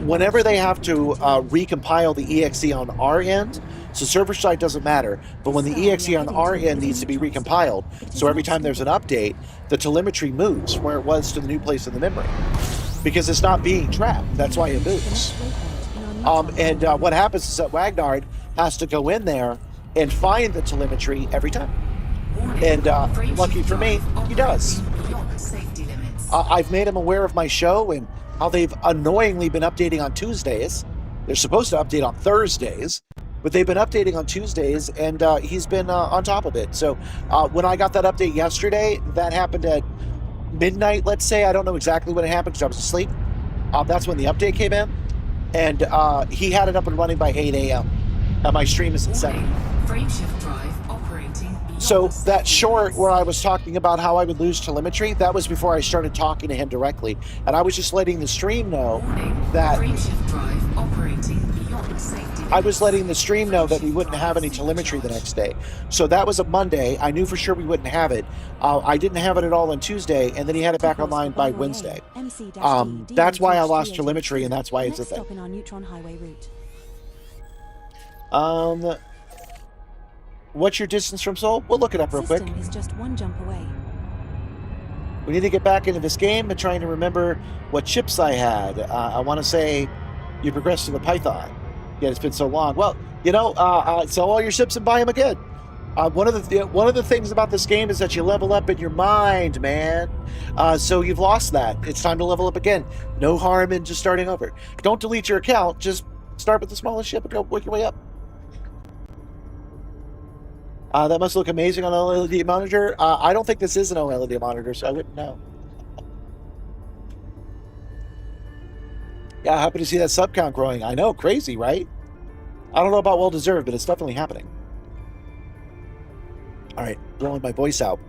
Whenever they have to recompile the EXE on our end, so server side doesn't matter, but when the EXE on our end needs to be recompiled, so every time there's an update, the telemetry moves from where it was to the new place in the memory, because it's not being trapped. That's why it moves. What happens is that Ragnar has to go in there and find the telemetry every time. And lucky for me, he does. I've made him aware of my show and how they've annoyingly been updating on Tuesdays. They're supposed to update on Thursdays, but they've been updating on Tuesdays, and he's been on top of it. So when I got that update yesterday, that happened at midnight, let's say. I don't know exactly when it happened because I was asleep. That's when the update came in, and he had it up and running by 8 a.m. And my stream is at 7. Frameshift drive operating. So that short where I was talking about how I would lose telemetry, that was before I started talking to him directly. And I was just letting the stream know that Frameshift drive operating beyond safety. I was letting the stream know that we wouldn't have any telemetry the next day. So that was a Monday. I knew for sure we wouldn't have it. I didn't have it at all on Tuesday, and then he had it back online by Wednesday. That's why I lost telemetry, and that's why it's a thing. Stop in our Neutron highway route. What's your distance from Seoul? We'll look it up real quick. System is just one jump away. We need to get back into this game and trying to remember what chips I had. I want to say you progressed to the Python. Yeah, it's been so long. Well, sell all your chips and buy them again. One of the things about this game is that you level up in your mind, man. So you've lost that. It's time to level up again. No harm in just starting over. Don't delete your account. Just start with the smallest ship and go work your way up. That must look amazing on an OLED monitor. I don't think this is an OLED monitor, so I wouldn't know. Yeah, happy to see that sub count growing. I know, crazy, right? I don't know about well-deserved, but it's definitely happening. All right, blowing my voice out.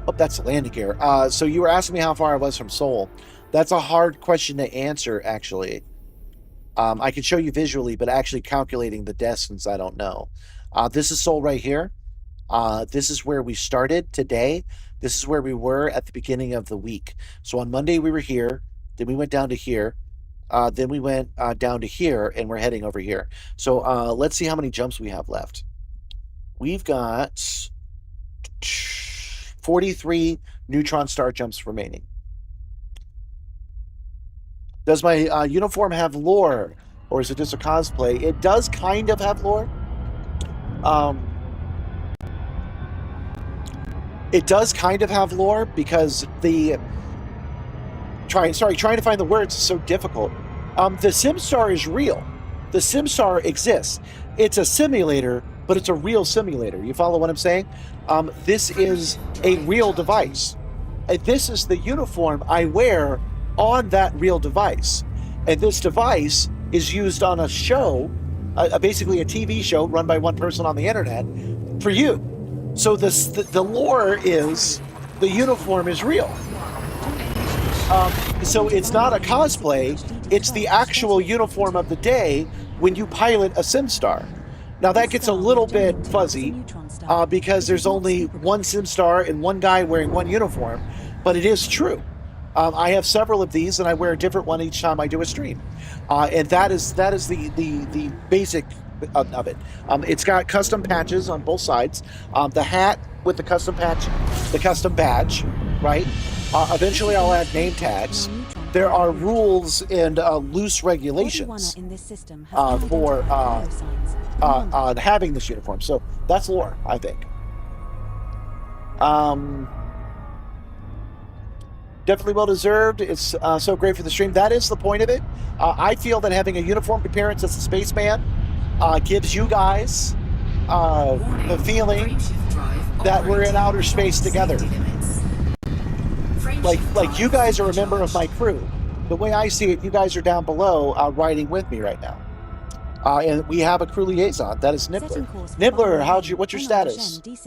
Oh, that's landing gear. So you were asking me how far I was from Seoul. That's a hard question to answer, actually. I can show you visually, but actually calculating the distance, I don't know. This is Seoul right here. This is where we started today. This is where we were at the beginning of the week. So on Monday we were here, then we went down to here, then we went down to here, and we're heading over here. So let's see how many jumps we have left. We've got 43 Neutron star jumps remaining. Does my uniform have lore, or is it just a cosplay? It does kind of have lore. It does kind of have lore because trying to find the words is so difficult. The Simstar is real. The Simstar exists. It's a simulator, but it's a real simulator. You follow what I'm saying? This is a real device. And this is the uniform I wear on that real device. And this device is used on a show, basically a TV show run by one person on the internet, for you. So the lore is the uniform is real. So it's not a cosplay, it's the actual uniform of the day when you pilot a Simstar. Now that gets a little bit fuzzy because there's only one Simstar and one guy wearing one uniform, but it is true. I have several of these, and I wear a different one each time I do a stream, and that is the basic of it. It's got custom patches on both sides. The hat with the custom patch, the custom badge, right? Eventually, I'll add name tags. There are rules and loose regulations for having this uniform. So that's lore, I think. Definitely well deserved. It's so great for the stream. That is the point of it. I feel that having a uniformed appearance as a spaceman gives you guys the feeling that we're in outer space together. Like you guys are a member of my crew. The way I see it, you guys are down below riding with me right now. And we have a crew liaison. That is Nibbler. Nibbler, what's your status? Did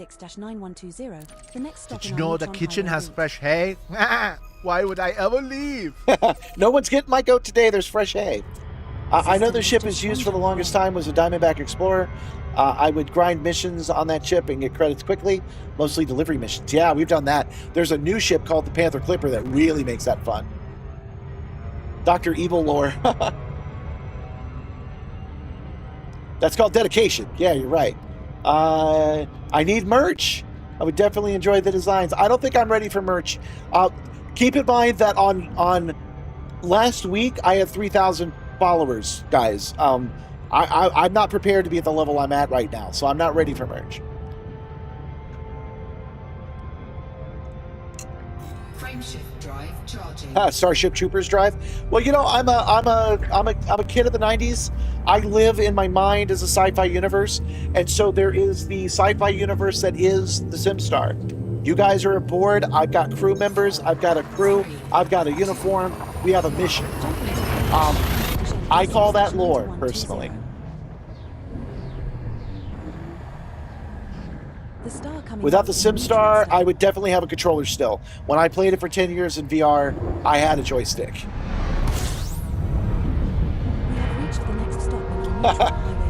you know the kitchen has fresh hay? Why would I ever leave? No one's getting my goat today. There's fresh hay. I know the ship is used for the longest time was a Diamondback Explorer. I would grind missions on that ship and get credits quickly, mostly delivery missions. Yeah, we've done that. There's a new ship called the Panther Clipper that really makes that fun. Dr. Evil Lore. That's called dedication. Yeah, you're right. I need merch. I would definitely enjoy the designs. I don't think I'm ready for merch. Keep in mind that on last week, I had 3,000 followers, guys. I'm not prepared to be at the level I'm at right now, so I'm not ready for merch. Frameshift drive charging. Starship Troopers drive. Well, you know, I'm a kid of the '90s. I live in my mind as a sci-fi universe, and so there is the sci-fi universe that is the Simstar. You guys are aboard. I've got crew members. I've got a crew. I've got a uniform. We have a mission. I call that lore, personally. Without the Simstar, I would definitely have a controller still. When I played it for 10 years in VR, I had a joystick.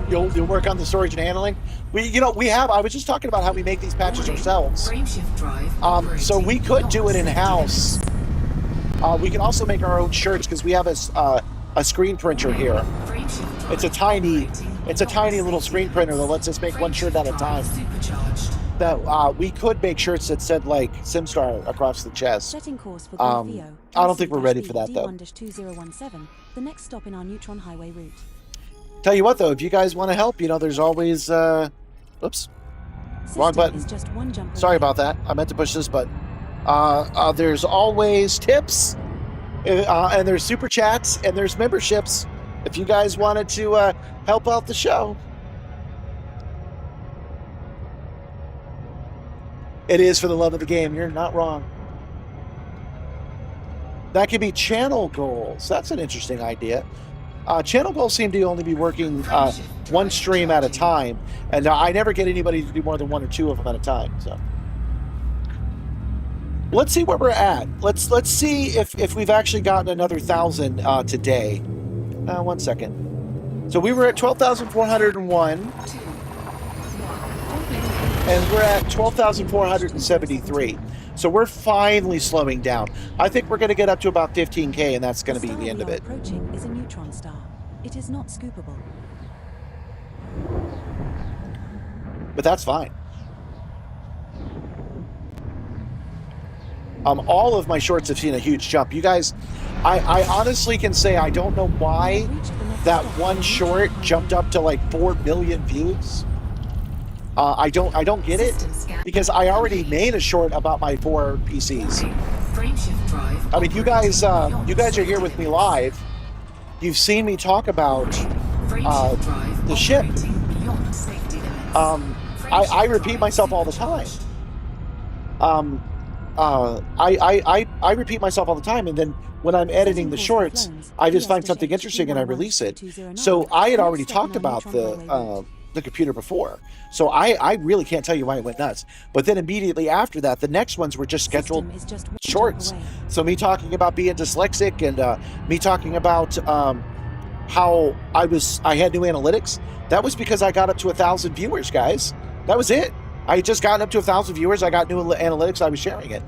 You'll work on the storage and handling. I was just talking about how we make these patches ourselves. So we could do it in-house. We can also make our own shirts because we have a screen printer here. It's a tiny little screen printer that lets us make one shirt at a time. That we could make shirts that said like Simstar across the chest. Setting course for I don't think we're ready for that though. The next stop in our Neutron highway route. Tell you what though, if you guys want to help, there's always oops. Wrong button. Just one jump away. Sorry about that. I meant to push this button. There's always tips, and there's super chats, and there's memberships. If you guys wanted to help out the show. It is for the love of the game. You're not wrong. That could be channel goals. That's an interesting idea. Channel goals seem to only be working one stream at a time, and I never get anybody to do more than one or two of them at a time. So let's see where we're at. Let's see if we've actually gotten another 1,000 today. 1 second. So we were at 12,401. And we're at 12,473. So we're finally slowing down. I think we're going to get up to about 15K, and that's going to be the end of it. Approaching is a neutron star. It is not scoopable. But that's fine. All of my shorts have seen a huge jump. You guys, I honestly can say I don't know why that one short jumped up to like 4 million views. I don't get it because I already made a short about my 4 PCs. I mean, you guys are here with me live. You've seen me talk about the ship. I repeat myself all the time. I repeat myself all the time, and then when I'm editing the shorts, I just find something interesting and I release it. So I had already talked about the computer before, so I really can't tell you why it went nuts. But then immediately after that, the next ones were just scheduled shorts. So me talking about being dyslexic and me talking about how I had new analytics. That was because I got up to 1,000 viewers, guys. That was it. I had just gotten up to 1,000 viewers. I got new analytics. I was sharing it.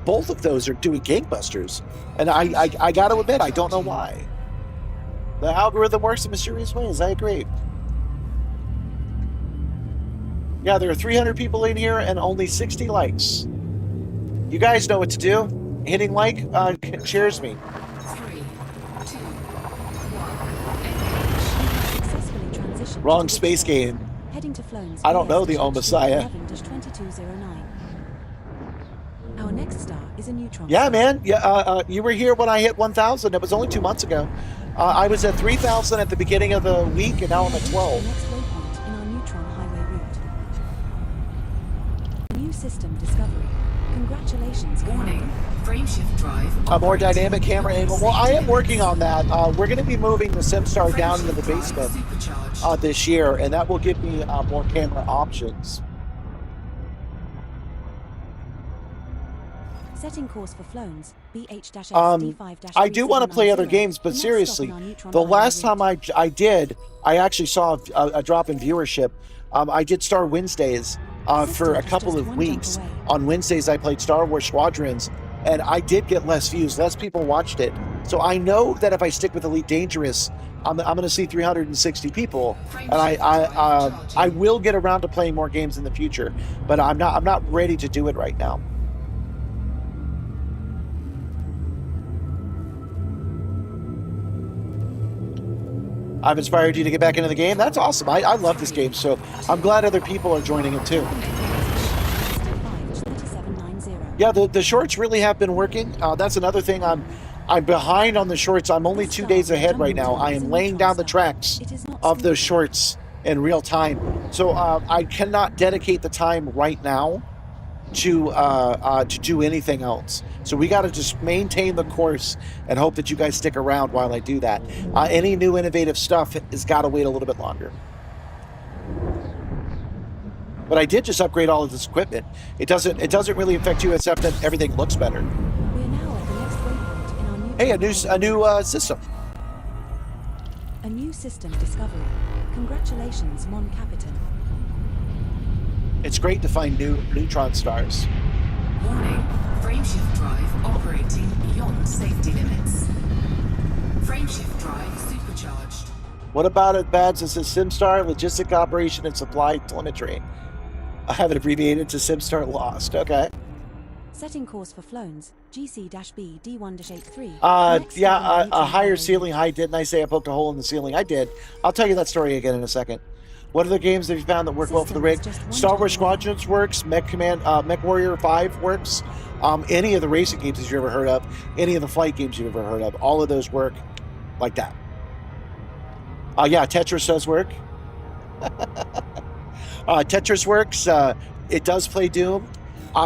Both of those are doing gangbusters, and I got to admit, I don't know why. The algorithm works in mysterious ways. I agree. Yeah, there are 300 people in here and only 60 likes. You guys know what to do. Hitting like cheers me. 3, 2, 1. Wrong space game. Heading to Flones. I don't know the O Messiah. 11-2209. Our next star is a neutron. Yeah, man. Yeah, you were here when I hit 1,000. It was only 2 months ago. I was at 3,000 at the beginning of the week, and now I'm at 12. The next waypoint in our neutron highway route. system discovery. Congratulations. Warning, frameshift drive. A more operating dynamic camera beyond angle. Well, I am safety working on limits. that. We're going to be moving the Simstar down into the Frameshift drive basement supercharged. this year, and that will give me more camera options. Setting course for Flones, BH-S D5-. I do want to play other games, but The next seriously, stop on our Neutron the highway last route. time I did, I actually saw a drop in viewership. I did Star Wednesdays for System a is couple just of one weeks. jump away. On Wednesdays, I played Star Wars Squadrons, and I did get less views. Less people watched it. So I know that if I stick with Elite Dangerous, I'm going to see 360 people, and I will get around to playing more games in the future. But I'm not ready to do it right now. I've inspired you to get back into the game. That's awesome. I love this game, so I'm glad other people are joining it too. Yeah, the shorts really have been working. That's another thing. I'm behind on the shorts. I'm only 2 days ahead right now. I am laying down the tracks of those shorts in real time. So I cannot dedicate the time right now to do anything else. So we got to just maintain the course and hope that you guys stick around while I do that. Any new innovative stuff has got to wait a little bit longer. But I did just upgrade all of this equipment. It doesn't really affect you except that everything looks better. We're now at the next waypoint in our Neutron Hey, a highway new route. system. A new system discovery. Congratulations, Mon Capitan. It's great to find new neutron stars. Warning, frameshift drive operating beyond safety limits. Frameshift drive supercharged. What about it, Bads? It says Simstar, Logistic Operation and Supply Telemetry. I have it abbreviated to Simstar Lost. Okay. Setting course for Flones, GC-B D1-83. A higher ceiling height. Didn't I say I poked a hole in the ceiling? I did. I'll tell you that story again in a second. What other games have you found that work well for the rig? Star Wars Squadrons works. Mech Warrior 5 works. Any of the racing games that you ever heard of, any of the flight games you've ever heard of, all of those work like that. Yeah, Tetris does work. Tetris works. It does play Doom.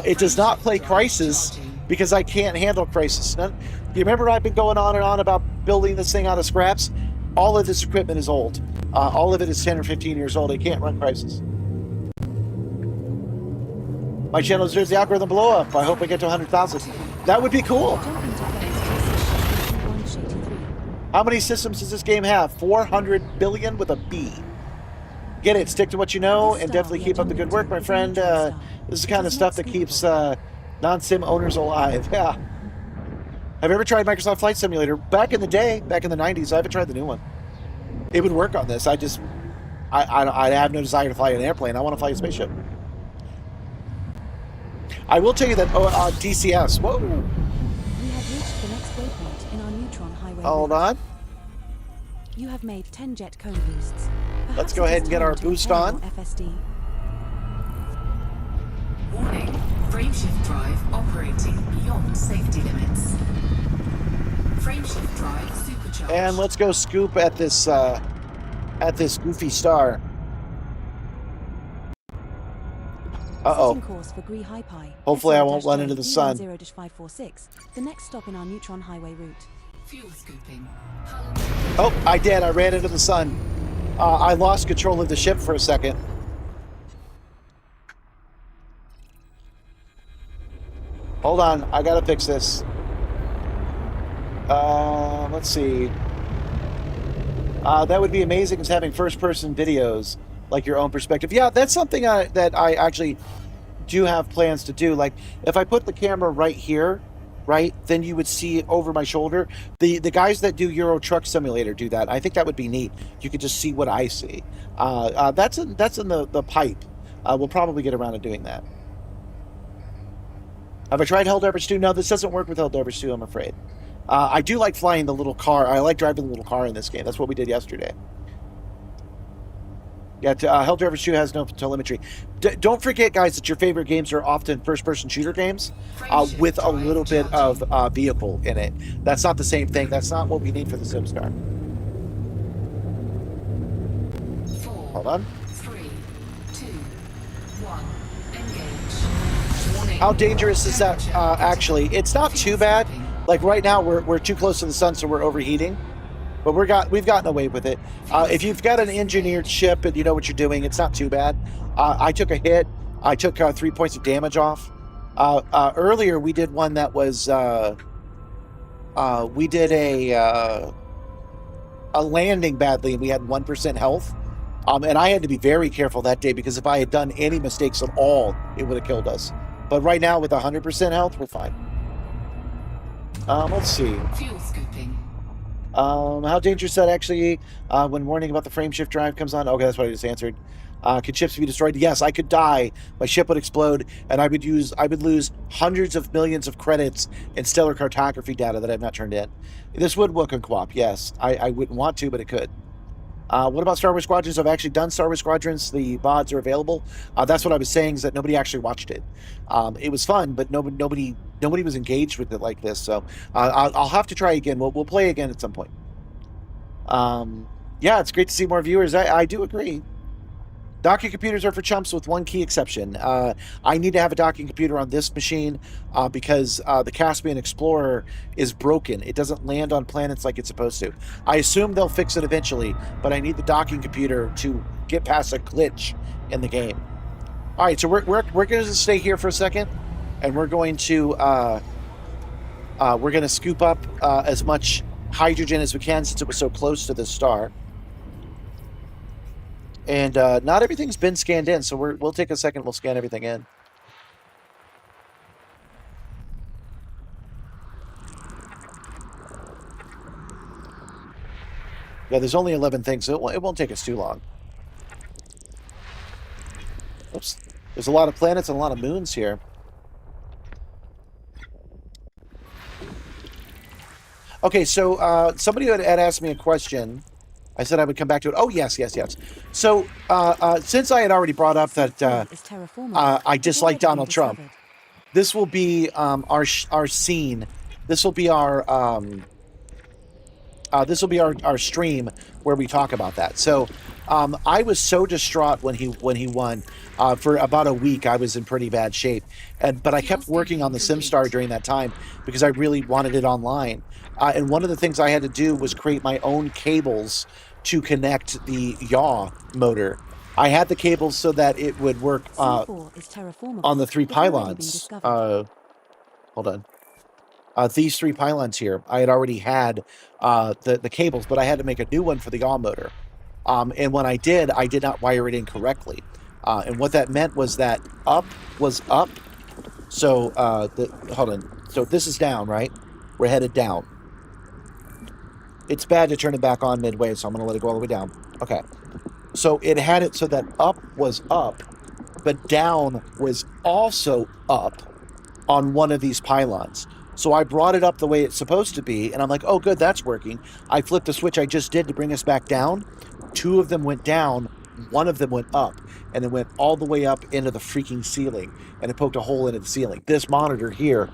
It does not play Crisis because I can't handle Crisis. You remember I've been going on and on about building this thing out of scraps? All of this equipment is old. All of it is 10 or 15 years old. It can't run Crisis. My channel deserves the algorithm blow up. I hope I get to 100,000. That would be cool. How many systems does this game have? 400 billion with a B. Get it. Stick to what you know and definitely keep up the good work, my friend. This is the kind of stuff that keeps non-sim owners alive. Yeah. Have you ever tried Microsoft Flight Simulator? Back in the day, back in the 90s, I haven't tried the new one. It would work on this. I have no desire to fly an airplane. I want to fly a spaceship. I will tell you that DCS. Whoa. We have reached the next waypoint in our Neutron highway. Hold route. on. You have made 10 jet cone boosts. Perhaps Let's go it ahead is and get time our to boost repair on. your FSD. Warning, frameshift drive operating beyond safety limits. Frameshift drive supercharged. And let's go scoop at this goofy star. Setting course for Gree High Pi. Hopefully I won't run into the sun. D10-546, the next stop in our Neutron highway route. Fuel scooping. Oh, I did. I ran into the sun. I lost control of the ship for a second. Hold on. I gotta fix this. Let's see. That would be amazing as having first-person videos, like your own perspective. Yeah, that's something that I actually do have plans to do. Like, if I put the camera right here, right, then you would see it over my shoulder. The guys that do Euro Truck Simulator do that. I think that would be neat. You could just see what I see. That's in the pipe. We'll probably get around to doing that. Have I tried Helldivers 2? No, this doesn't work with Helldivers 2, I'm afraid. I do like flying the little car. I like driving the little car in this game. That's what we did yesterday. Yeah, Helldivers 2 has no telemetry. Don't forget, guys, that your favorite games are often first-person shooter games with a little bit of vehicle in it. That's not the same thing. That's not what we need for the Simstar. 4, Hold on. 3, 2, 1, engage. How dangerous is that? Actually, it's not too bad. Like right now, we're too close to the sun, so we're overheating. But we've gotten away with it. If you've got an engineered ship and you know what you're doing, it's not too bad. I took a hit. I took 3 points of damage off. Earlier, we did one that was we did a landing badly, and we had 1% health. And I had to be very careful that day because if I had done any mistakes at all, it would have killed us. But right now, with 100% health, we're fine. Let's see. Fuel scooping. How dangerous is that actually when warning about the frameshift drive comes on? Okay, that's what I just answered. Could ships be destroyed? Yes, I could die. My ship would explode, and I would lose hundreds of millions of credits in stellar cartography data that I've not turned in. This would work on co-op, yes. I wouldn't want to, but it could. What about Star Wars Squadrons? I've actually done Star Wars Squadrons. The VODs are available. That's what I was saying, is that nobody actually watched it. It was fun, but nobody was engaged with it like this. So I'll have to try again. We'll play again at some point. Yeah, it's great to see more viewers. I do agree. Docking computers are for chumps with one key exception. I need to have a docking computer on this machine because the Caspian Explorer is broken. It doesn't land on planets like it's supposed to. I assume they'll fix it eventually, but I need the docking computer to get past a glitch in the game. All right, so we're going to stay here for a second, and we're going to scoop up as much hydrogen as we can since it was so close to the star. And not everything's been scanned in, so we'll take a second. We'll scan everything in. Yeah, there's only 11 things, so it won't take us too long. Oops. There's a lot of planets and a lot of moons here. Okay, so somebody had asked me a question. I said I would come back to it. Oh, yes. So, since I had already brought up that I dislike Donald Trump, this will be our scene. This will be our stream where we talk about that. So, I was so distraught when he won. For about a week, I was in pretty bad shape, but I kept working on the Simstar during that time because I really wanted it online. And one of the things I had to do was create my own cables to connect the yaw motor. I had the cables so that it would work on the 3 pylons. Hold on. These 3 pylons here, I had already had the cables, but I had to make a new one for the yaw motor. And when I did not wire it in correctly. And what that meant was that up was up. So, hold on. So this is down, right? We're headed down. It's bad to turn it back on midway, so I'm going to let it go all the way down. Okay. So it had it so that up was up, but down was also up on one of these pylons. So I brought it up the way it's supposed to be, and I'm like, oh, good, that's working. I flipped the switch I just did to bring us back down. 2 of them went down, 1 of them went up, and it went all the way up into the freaking ceiling, and it poked a hole into the ceiling. This monitor here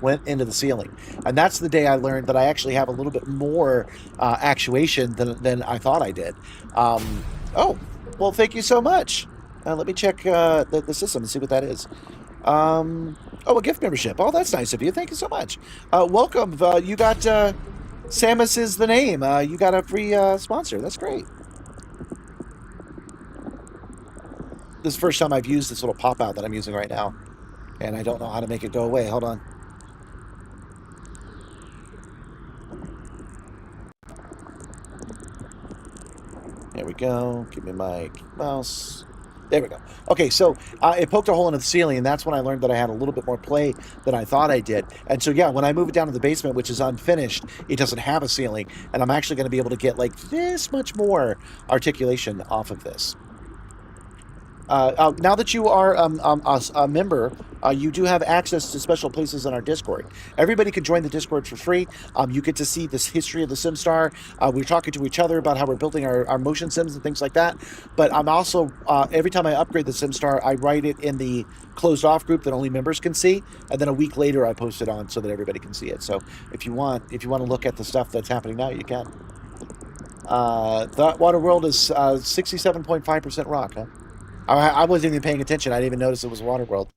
went into the ceiling. And that's the day I learned that I actually have a little bit more actuation than I thought I did. Oh, well, thank you so much. Let me check the system and see what that is. Oh, a gift membership. Oh, that's nice of you. Thank you so much. Welcome. You got Samus is the name. You got a free sponsor. That's great. This is the first time I've used this little pop-out that I'm using right now. And I don't know how to make it go away. Hold on. There we go. Give me my mouse. There we go. Okay, so it poked a hole into the ceiling, and that's when I learned that I had a little bit more play than I thought I did. And so, yeah, when I move it down to the basement, which is unfinished, it doesn't have a ceiling, and I'm actually going to be able to get, like, this much more articulation off of this. Now that you are a member, you do have access to special places in our Discord. Everybody can join the Discord for free. You get to see this history of the Simstar. We're talking to each other about how we're building our motion sims and things like that. But I'm also, every time I upgrade the Simstar, I write it in the closed off group that only members can see. And then a week later, I post it on so that everybody can see it. So if you want to look at the stuff that's happening now, you can. The water world is 67.5% rock, huh? I wasn't even paying attention. I didn't even notice it was Waterworld.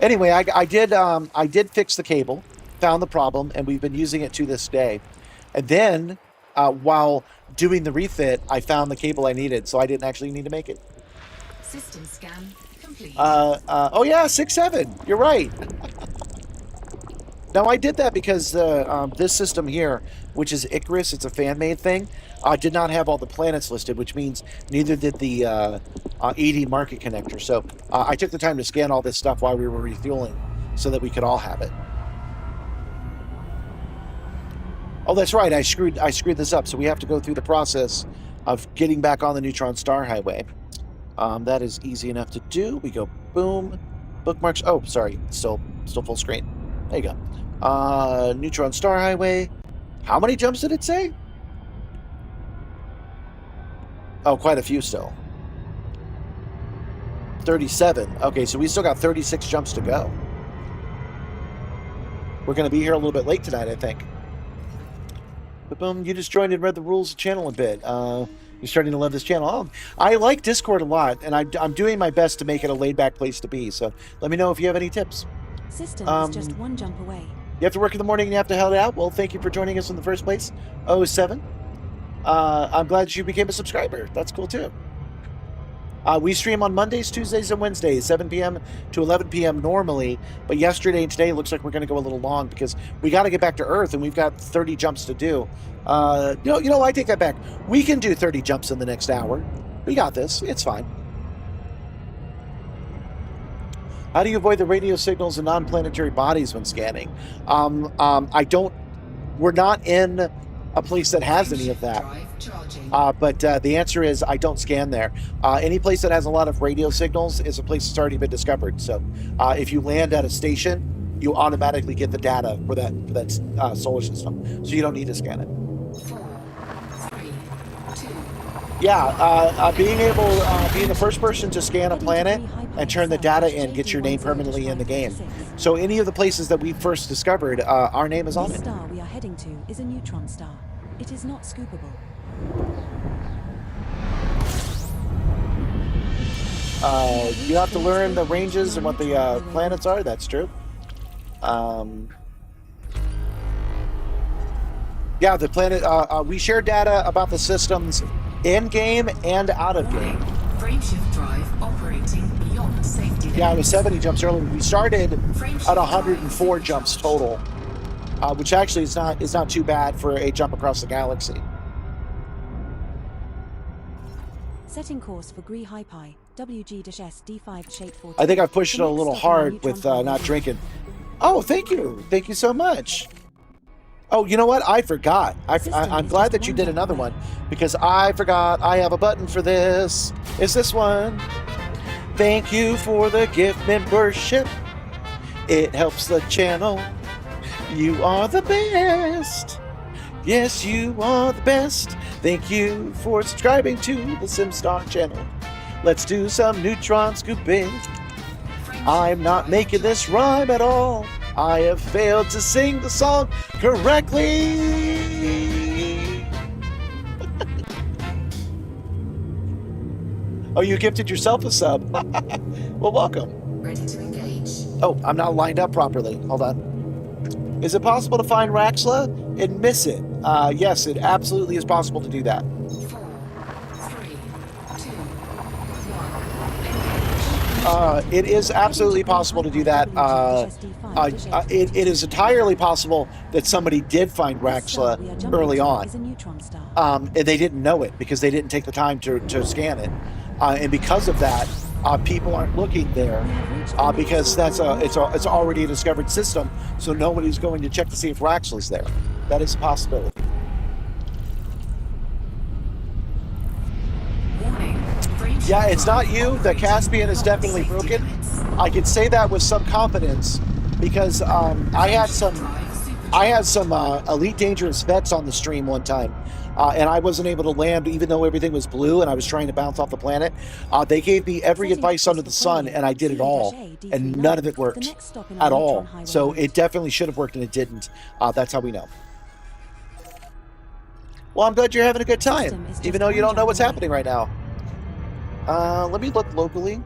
Anyway, I did fix the cable, found the problem, and we've been using it to this day. And then, while doing the refit, I found the cable I needed, so I didn't actually need to make it. System scan complete. Oh yeah, 6-7. You're right. Now, I did that because this system here, which is Icarus, it's a fan-made thing, did not have all the planets listed, which means neither did the ED market connector. So I took the time to scan all this stuff while we were refueling so that we could all have it. Oh, that's right. I screwed this up. So we have to go through the process of getting back on the Neutron Star Highway. That is easy enough to do. We go boom, bookmarks. Oh, sorry, still full screen. There you go. Neutron Star Highway. How many jumps did it say? Oh, quite a few still. 37. Okay, so we still got 36 jumps to go. We're going to be here a little bit late tonight, I think. But boom, you just joined and read the rules of the channel a bit. You're starting to love this channel. Oh, I like Discord a lot, and I'm doing my best to make it a laid-back place to be. So let me know if you have any tips. System is just one jump away. You have to work in the morning and you have to head out. Well, thank you for joining us in the first place. 07. I'm glad you became a subscriber. That's cool too. We stream on Mondays, Tuesdays, and Wednesdays, 7 p.m. to 11 p.m. normally. But yesterday and today looks like we're going to go a little long because we got to get back to Earth and we've got 30 jumps to do. You know, I take that back. We can do 30 jumps in the next hour. We got this. It's fine. How do you avoid the radio signals and non-planetary bodies when scanning? We're not in a place that has any of that. But the answer is I don't scan there. Any place that has a lot of radio signals is a place that's already been discovered. So if you land at a station, you automatically get the data for that solar system. So you don't need to scan it. 4, 3, 2. Yeah, being the first person to scan a planet and turn the data in gets your name permanently in the game. So any of the places that we first discovered, our name is on The it. star we are heading to is a neutron star. It is not scoopable. You have to learn the ranges and what the planets are. That's true. Yeah, the planet. We share data about the systems in game and out of game. Frameshift drive operating beyond safety limits. Yeah, it was 70 jumps earlier. We started at 104 jumps total, which actually is not too bad for a jump across the galaxy. Setting course for Gree High Pi, WG-S D5 Shade 14. I think I've pushed it The a next little stop on hard Neutron with Highway. not drinking. Oh, thank you. Thank you so much. Oh, you know what? I forgot. I'm glad that you did another one because I forgot I have a button for this. It's this one. Thank you for the gift membership. It helps the channel. You are the best. Yes, you are the best. Thank you for subscribing to the Simstar channel. Let's do some neutron scooping. I'm not making this rhyme at all. I have failed to sing the song correctly. Oh, you gifted yourself a sub. Well, welcome. Ready to engage. Oh, I'm not lined up properly. Hold on. Is it possible to find Raxel and miss it? Yes, it absolutely is possible to do that. 4, 3, 2, 1. It is absolutely possible to do that. It is entirely possible that somebody did find Raxel early on. And they didn't know it because they didn't take the time to scan it. And because of that, people aren't looking there because it's already a discovered system. So nobody's going to check to see if Raxel is there. That is a possibility. Yeah, it's not you. The Caspian is definitely broken. I can say that with some confidence because I had some Elite Dangerous vets on the stream one time, and I wasn't able to land even though everything was blue and I was trying to bounce off the planet. They gave me every advice under the sun and I did it all, and none of it worked at all. So it definitely should have worked and it didn't. That's how we know. Well, I'm glad you're having a good time, even though you don't know what's happening right now. Let me look locally.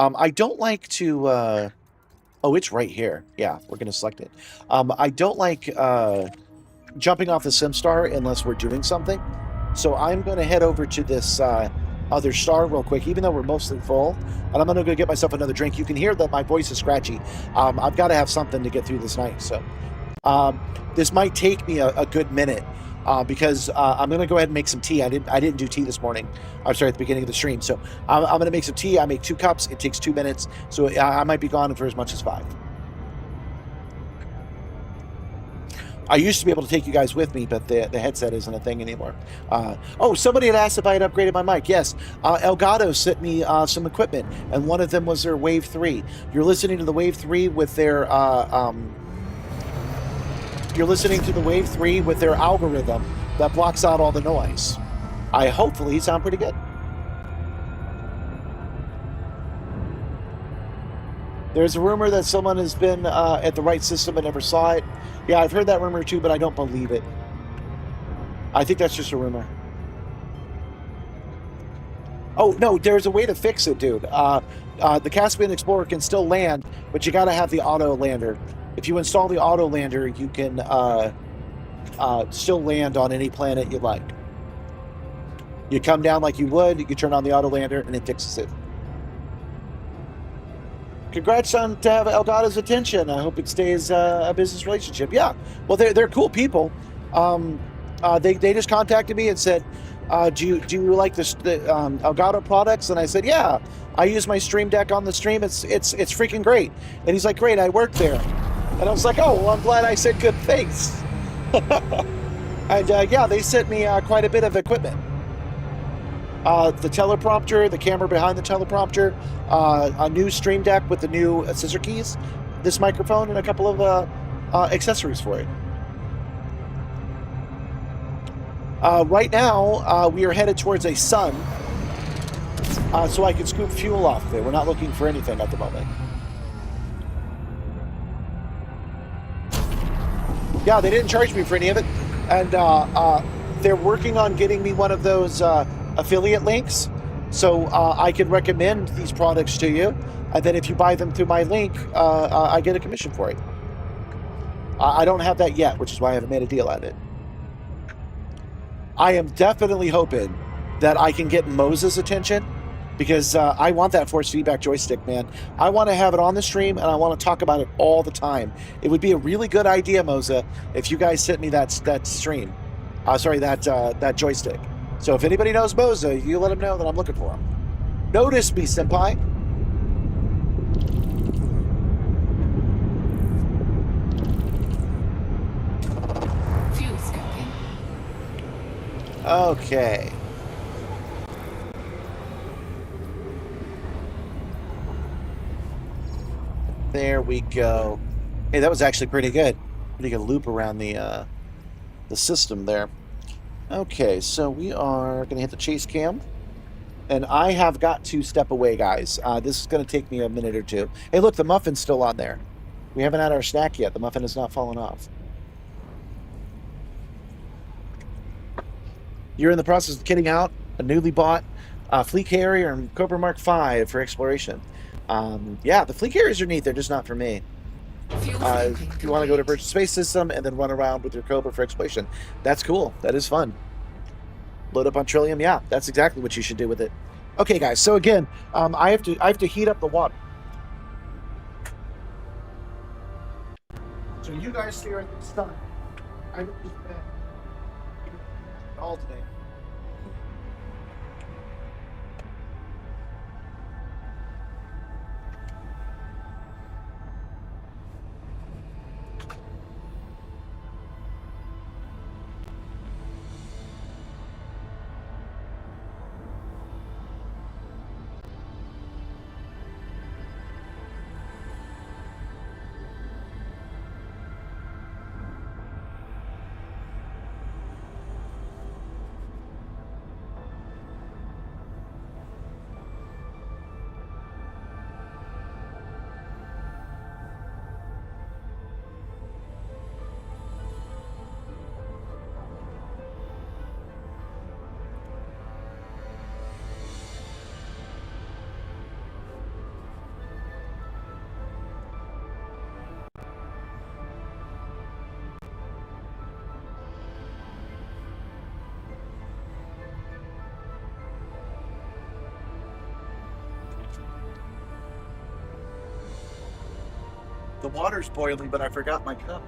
I don't like to... oh, it's right here. Yeah, we're going to select it. I don't like jumping off the Simstar unless we're doing something. So I'm going to head over to this other star real quick, even though we're mostly full. And I'm going to go get myself another drink. You can hear that my voice is scratchy. I've got to have something to get through this night. So this might take me a good minute because I'm going to go ahead and make some tea. I didn't do tea this morning. I'm sorry, at the beginning of the stream. So I'm going to make some tea. I make 2 cups. It takes 2 minutes. So I might be gone for as much as 5. I used to be able to take you guys with me, but the headset isn't a thing anymore. Oh, somebody had asked if I had upgraded my mic. Yes, Elgato sent me some equipment, and one of them was their Wave 3. You're listening to the Wave 3 with their algorithm that blocks out all the noise. Hopefully sound pretty good. There's a rumor that someone has been at the right system and never saw it. Yeah, I've heard that rumor too, but I don't believe it. I think that's just a rumor. Oh, no, there's a way to fix it, dude. The Caspian Explorer can still land, but you got to have the auto lander. If you install the auto lander, you can still land on any planet you like. You come down like you would, you turn on the auto lander, and it fixes it. Congrats to have Elgato's attention. I hope it stays a business relationship. Yeah, well, they're cool people. They just contacted me and said, do you like the Elgato products? And I said, yeah, I use my Stream Deck on the stream. It's freaking great. And he's like, great, I work there. And I was like, oh, well, I'm glad I said good things. And yeah, they sent me quite a bit of equipment. The teleprompter, the camera behind the teleprompter, a new Stream Deck with the new scissor keys, this microphone, and a couple of accessories for it. Right now, we are headed towards a sun, so I can scoop fuel off of it. We're not looking for anything at the moment. Yeah, they didn't charge me for any of it, and they're working on getting me one of those affiliate links, so I can recommend these products to you, and then if you buy them through my link, I get a commission for it. I don't have that yet, which is why I haven't made a deal out of it. I am definitely hoping that I can get Moza's attention, because I want that force feedback joystick, man. I want to have it on the stream, and I want to talk about it all the time. It would be a really good idea, Moza, if you guys sent me that stream. That joystick. So if anybody knows Moza, you let him know that I'm looking for him. Notice me, senpai. Fuel scoping. Okay. There we go. Hey, that was actually pretty good. Pretty good loop around the system there. Okay, so we are going to hit the chase cam. And I have got to step away, guys. This is going to take me a minute or two. Hey, look, the muffin's still on there. We haven't had our snack yet. The muffin has not fallen off. You're in the process of kitting out a newly bought fleet carrier and Cobra Mark V for exploration. Yeah, the fleet carriers are neat. They're just not for me. If you want to go to Virtual Space System and then run around with your Cobra for exploration, that's cool. That is fun. Load up on Trillium. Yeah, that's exactly what you should do with it. Okay, guys. So again, I have to heat up the water. So you guys stare at the sun. I will be back all today. The water's boiling, but I forgot my cup.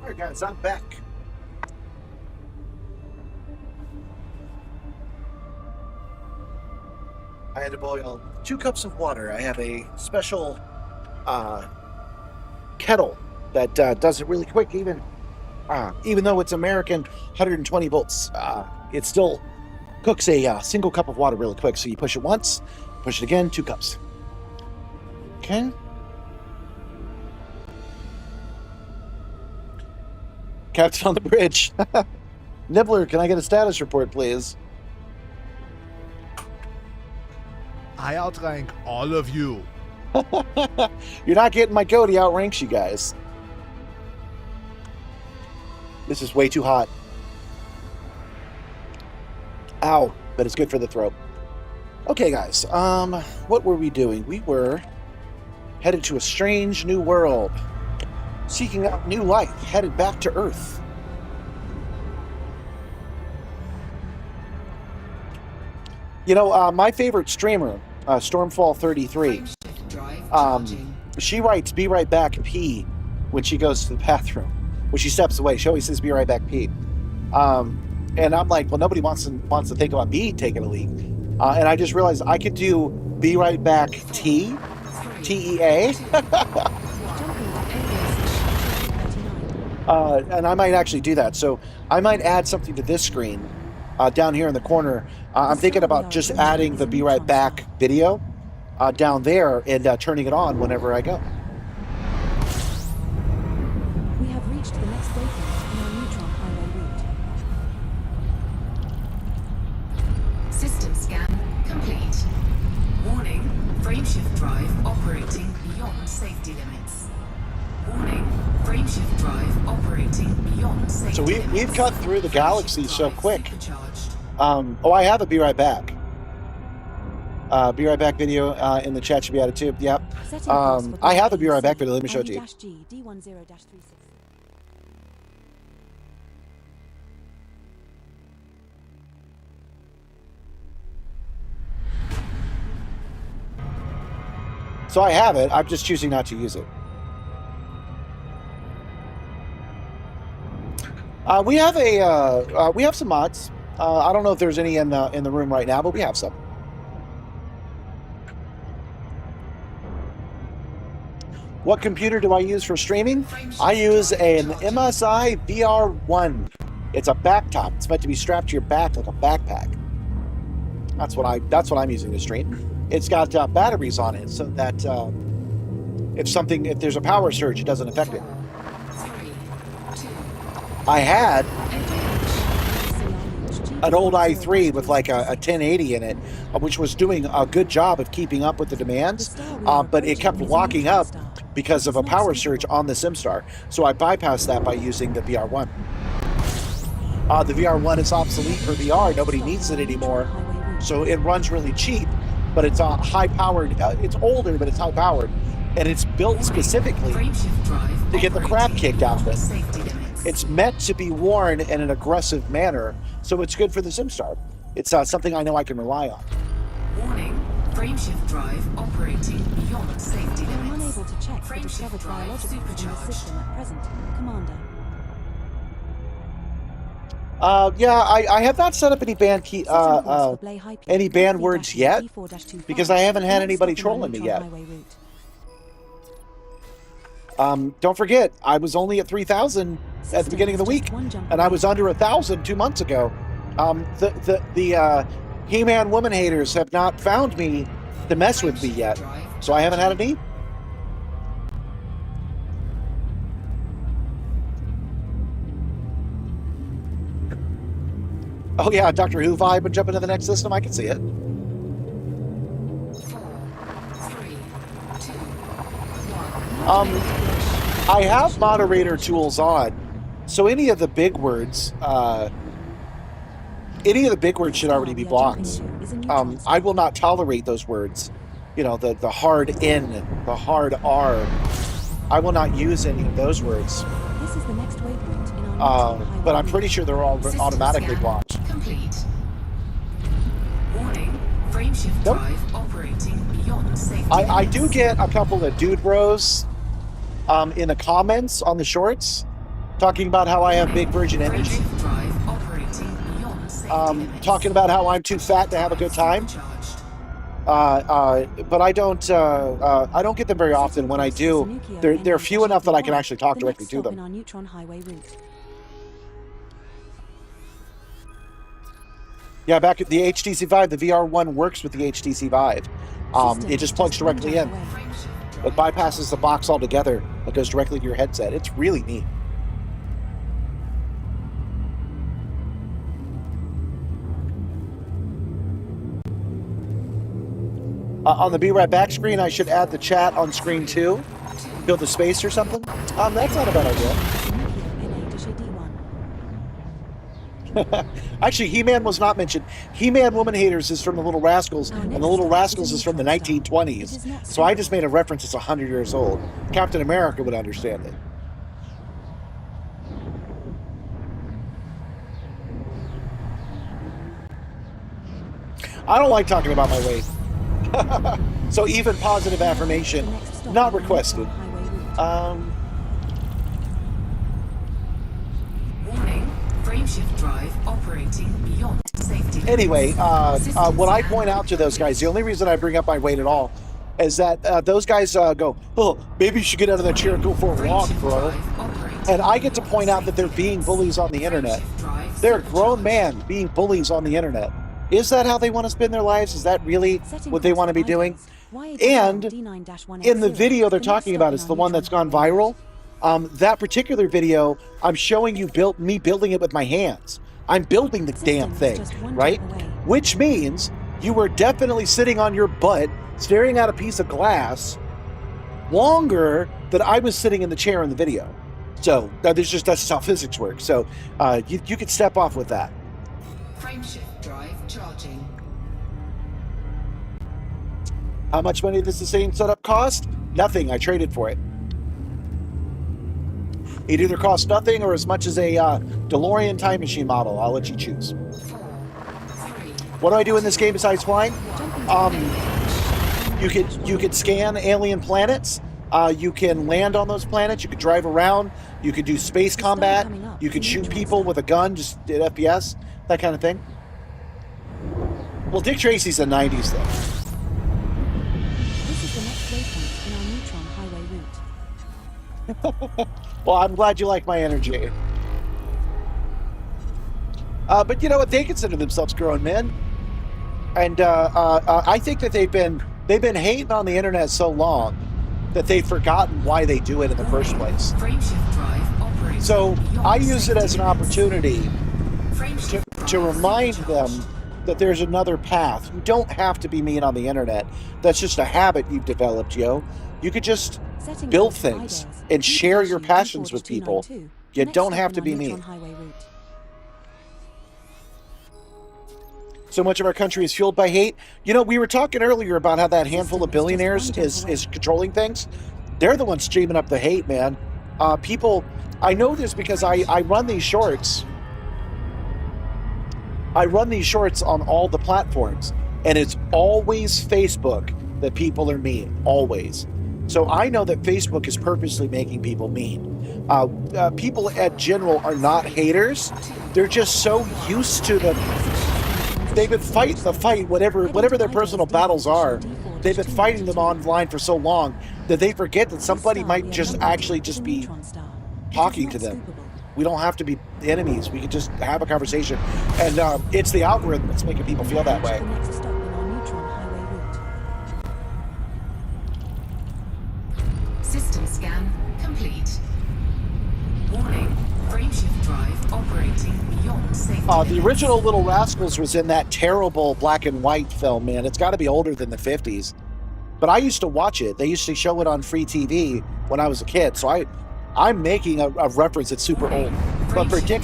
Alright guys, I'm back. I had to boil 2 cups of water. I have a special kettle that does it really quick, even though it's American 120 volts. It still cooks a single cup of water really quick. So you push it once, push it again, 2 cups. Okay. Captain on the bridge. Nibbler, can I get a status report, please? I outrank all of you. You're not getting my Cody outranks you guys. This is way too hot. Ow, but it's good for the throat. Okay, guys. What were we doing? We were headed to a strange new world, seeking out new life, headed back to Earth. You know, my favorite streamer, Stormfall33, she writes "Be right back, P" when she goes to the bathroom. When she steps away, she always says "Be right back, P." And I'm like, well, nobody wants to think about me taking a leak. And I just realized I could do "Be right back, T," TEA. And I might actually do that. So I might add something to this screen down here in the corner. I'm thinking about just adding the "Be right back" video down there and turning it on whenever I go. We have reached the next waypoint in our Neutron highway route. System scan complete. Warning, frameshift drive operating beyond safety limits. Warning, frameshift drive operating beyond safety So limits. we've cut through the galaxy so quick. Supercharged. Oh, I have a "Be right back." "Be right back" video in the chat should be added too. Yep. Setting course for I have a "Be right back" video. Let me show it to you. D10-36. So I have it. I'm just choosing not to use it. We have some mods. I don't know if there's any in the room right now, but we have some. What computer do I use for streaming? I use an MSI VR1. It's a back top. It's meant to be strapped to your back like a backpack. That's what I'm using to stream. It's got batteries on it so that if there's a power surge, it doesn't affect it. I had an old i3 with like a 1080 in it, which was doing a good job of keeping up with the demands, but it kept locking up because of a power surge on the Simstar. So I bypassed that by using the VR1. The VR1 is obsolete for VR. Nobody needs it anymore. So it runs really cheap, but it's high-powered. It's older, but it's high-powered. And it's built specifically to get the crap kicked out of it. It's meant to be worn in an aggressive manner, so it's good for the Simstar. It's something I know I can rely on. Warning, frameshift drive operating beyond safety limits. I am unable to check the Frameshift discovered drive biologicals in the supercharged. system at present, Commander. Yeah, I have not set up any band key, any banned words yet, because I haven't had anybody trolling me yet. Don't forget, I was only at 3,000 at the beginning of the week, and I was under 1,000 2 months ago. The He-Man woman haters have not found me to mess with me yet, so I haven't had any. Oh yeah, Doctor Who vibe and jump into the next system. I can see it. 4, 3, 2, 1. I have moderator tools on, so any of the big words should already be blocked. I will not tolerate those words. You know, the hard N, the hard R. I will not use any of those words. This is the next waypoint in our But I'm pretty sure they're all System automatically scan blocked. Complete. Warning, frameshift Nope. drive operating beyond safety I do limits. get a couple of dude bros in the comments on the shorts talking about how I have big virgin energy. Frameshift drive operating beyond safety limits. Talking about how I'm too fat to have a good time. Supercharged. But I don't get them very often. When I do, they're few enough that I can actually talk directly to In them. our Neutron highway route. Yeah, back at the HTC Vive, the VR1 works with the HTC Vive. It just plugs directly in. It bypasses the box altogether. It goes directly to your headset. It's really neat. On the Be Right Back screen, I should add the chat on screen too. Build a space or something. That's not a bad idea. Actually, He-Man was not mentioned. He-Man Woman Haters is from the Little Rascals, and the Little Rascals is from the 1920s. So I just made a reference that's 100 years old. Captain America would understand it. I don't like talking about my weight. So even positive affirmation, not requested. Warning, frameshift drive operating beyond safety limits. Anyway, what I point out to those guys, the only reason I bring up my weight at all is that those guys go, oh, maybe you should get out of that chair and go for a walk, bro. And I get to point out that they're being bullies on the internet. They're a grown man being bullies on the internet. Is that how they want to spend their lives? Is that really what they want to be doing? And in the video they're talking about, it's the one that's gone viral. That particular video, I'm showing you me building it with my hands. I'm building the damn thing, right? Which means you were definitely sitting on your butt, staring at a piece of glass longer than I was sitting in the chair in the video. So that's how physics works. So you could step off with that. Frameshift drive charging. How much money does the same setup cost? Nothing. I traded for it. It either costs nothing or as much as a DeLorean time machine model. I'll let you choose. 4, 3, What do I do in this game besides flying? You could scan alien planets. You can land on those planets. You could drive around. You could do space combat. You could shoot people with a gun, just at FPS, that kind of thing. Well, Dick Tracy's a 90s thing. This is the next waypoint in our Neutron highway route. Well, I'm glad you like my energy. But you know what? They consider themselves grown men, and I think that they've been hating on the internet so long that they've forgotten why they do it in the first place. So I use it as an opportunity to remind them that there's another path. You don't have to be mean on the internet. That's just a habit you've developed, yo. You could just build things and share your passions with people. You don't have to be mean. So much of our country is fueled by hate. You know, we were talking earlier about how that handful of billionaires is controlling things. They're the ones streaming up the hate, man. People, I know this because I run these shorts. I run these shorts on all the platforms, and it's always Facebook that people are mean, always. So I know that Facebook is purposely making people mean. People at general are not haters. They're just so used to the... They've been fighting the fight, whatever their personal battles are. They've been fighting them online for so long that they forget that somebody might just actually just be talking to them. We don't have to be enemies. We can just have a conversation. And it's the algorithm that's making people feel that way. System scan complete. Warning, frameshift drive operating beyond safety. The original Little Rascals was in that terrible black and white film, man. It's got to be older than the 50s. But I used to watch it. They used to show it on free TV when I was a kid. So I'm making a reference that's super old. But for Dick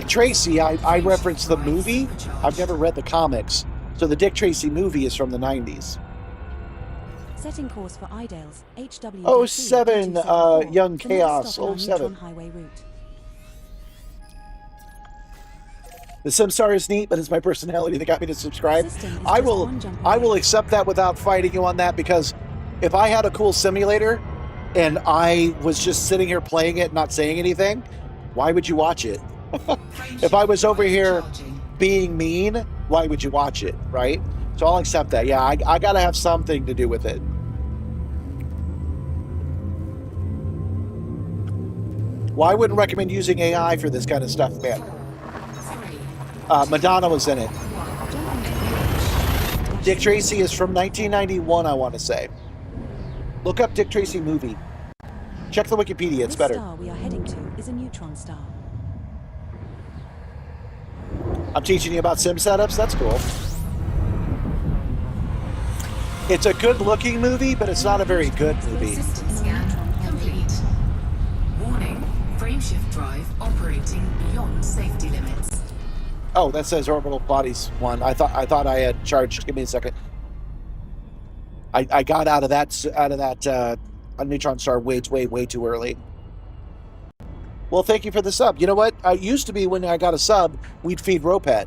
Tracy, I reference the movie. I've never read the comics. So the Dick Tracy movie is from the 90s. Setting course for Idales, HW. 07, Young Chaos, 07. The Simstar is neat, but it's my personality that got me to subscribe. I will accept that without fighting you on that, because if I had a cool simulator and I was just sitting here playing it, not saying anything, why would you watch it? If I was over here being mean, why would you watch it, right? So I'll accept that. Yeah, I got to have something to do with it. Well, I wouldn't recommend using AI for this kind of stuff, man. Madonna was in it. Dick Tracy is from 1991, I want to say. Look up Dick Tracy movie. Check the Wikipedia, it's better. The star we are heading to is a neutron star. I'm teaching you about sim setups, that's cool. It's a good-looking movie, but it's not a very good movie. System scan complete. Warning, frameshift drive operating beyond safety limits. Oh, that says orbital bodies 1. I thought I had charged. Give me a second. I got out of that neutron star way too early. Well, thank you for the sub. You know what? It used to be when I got a sub, we'd feed Ropet.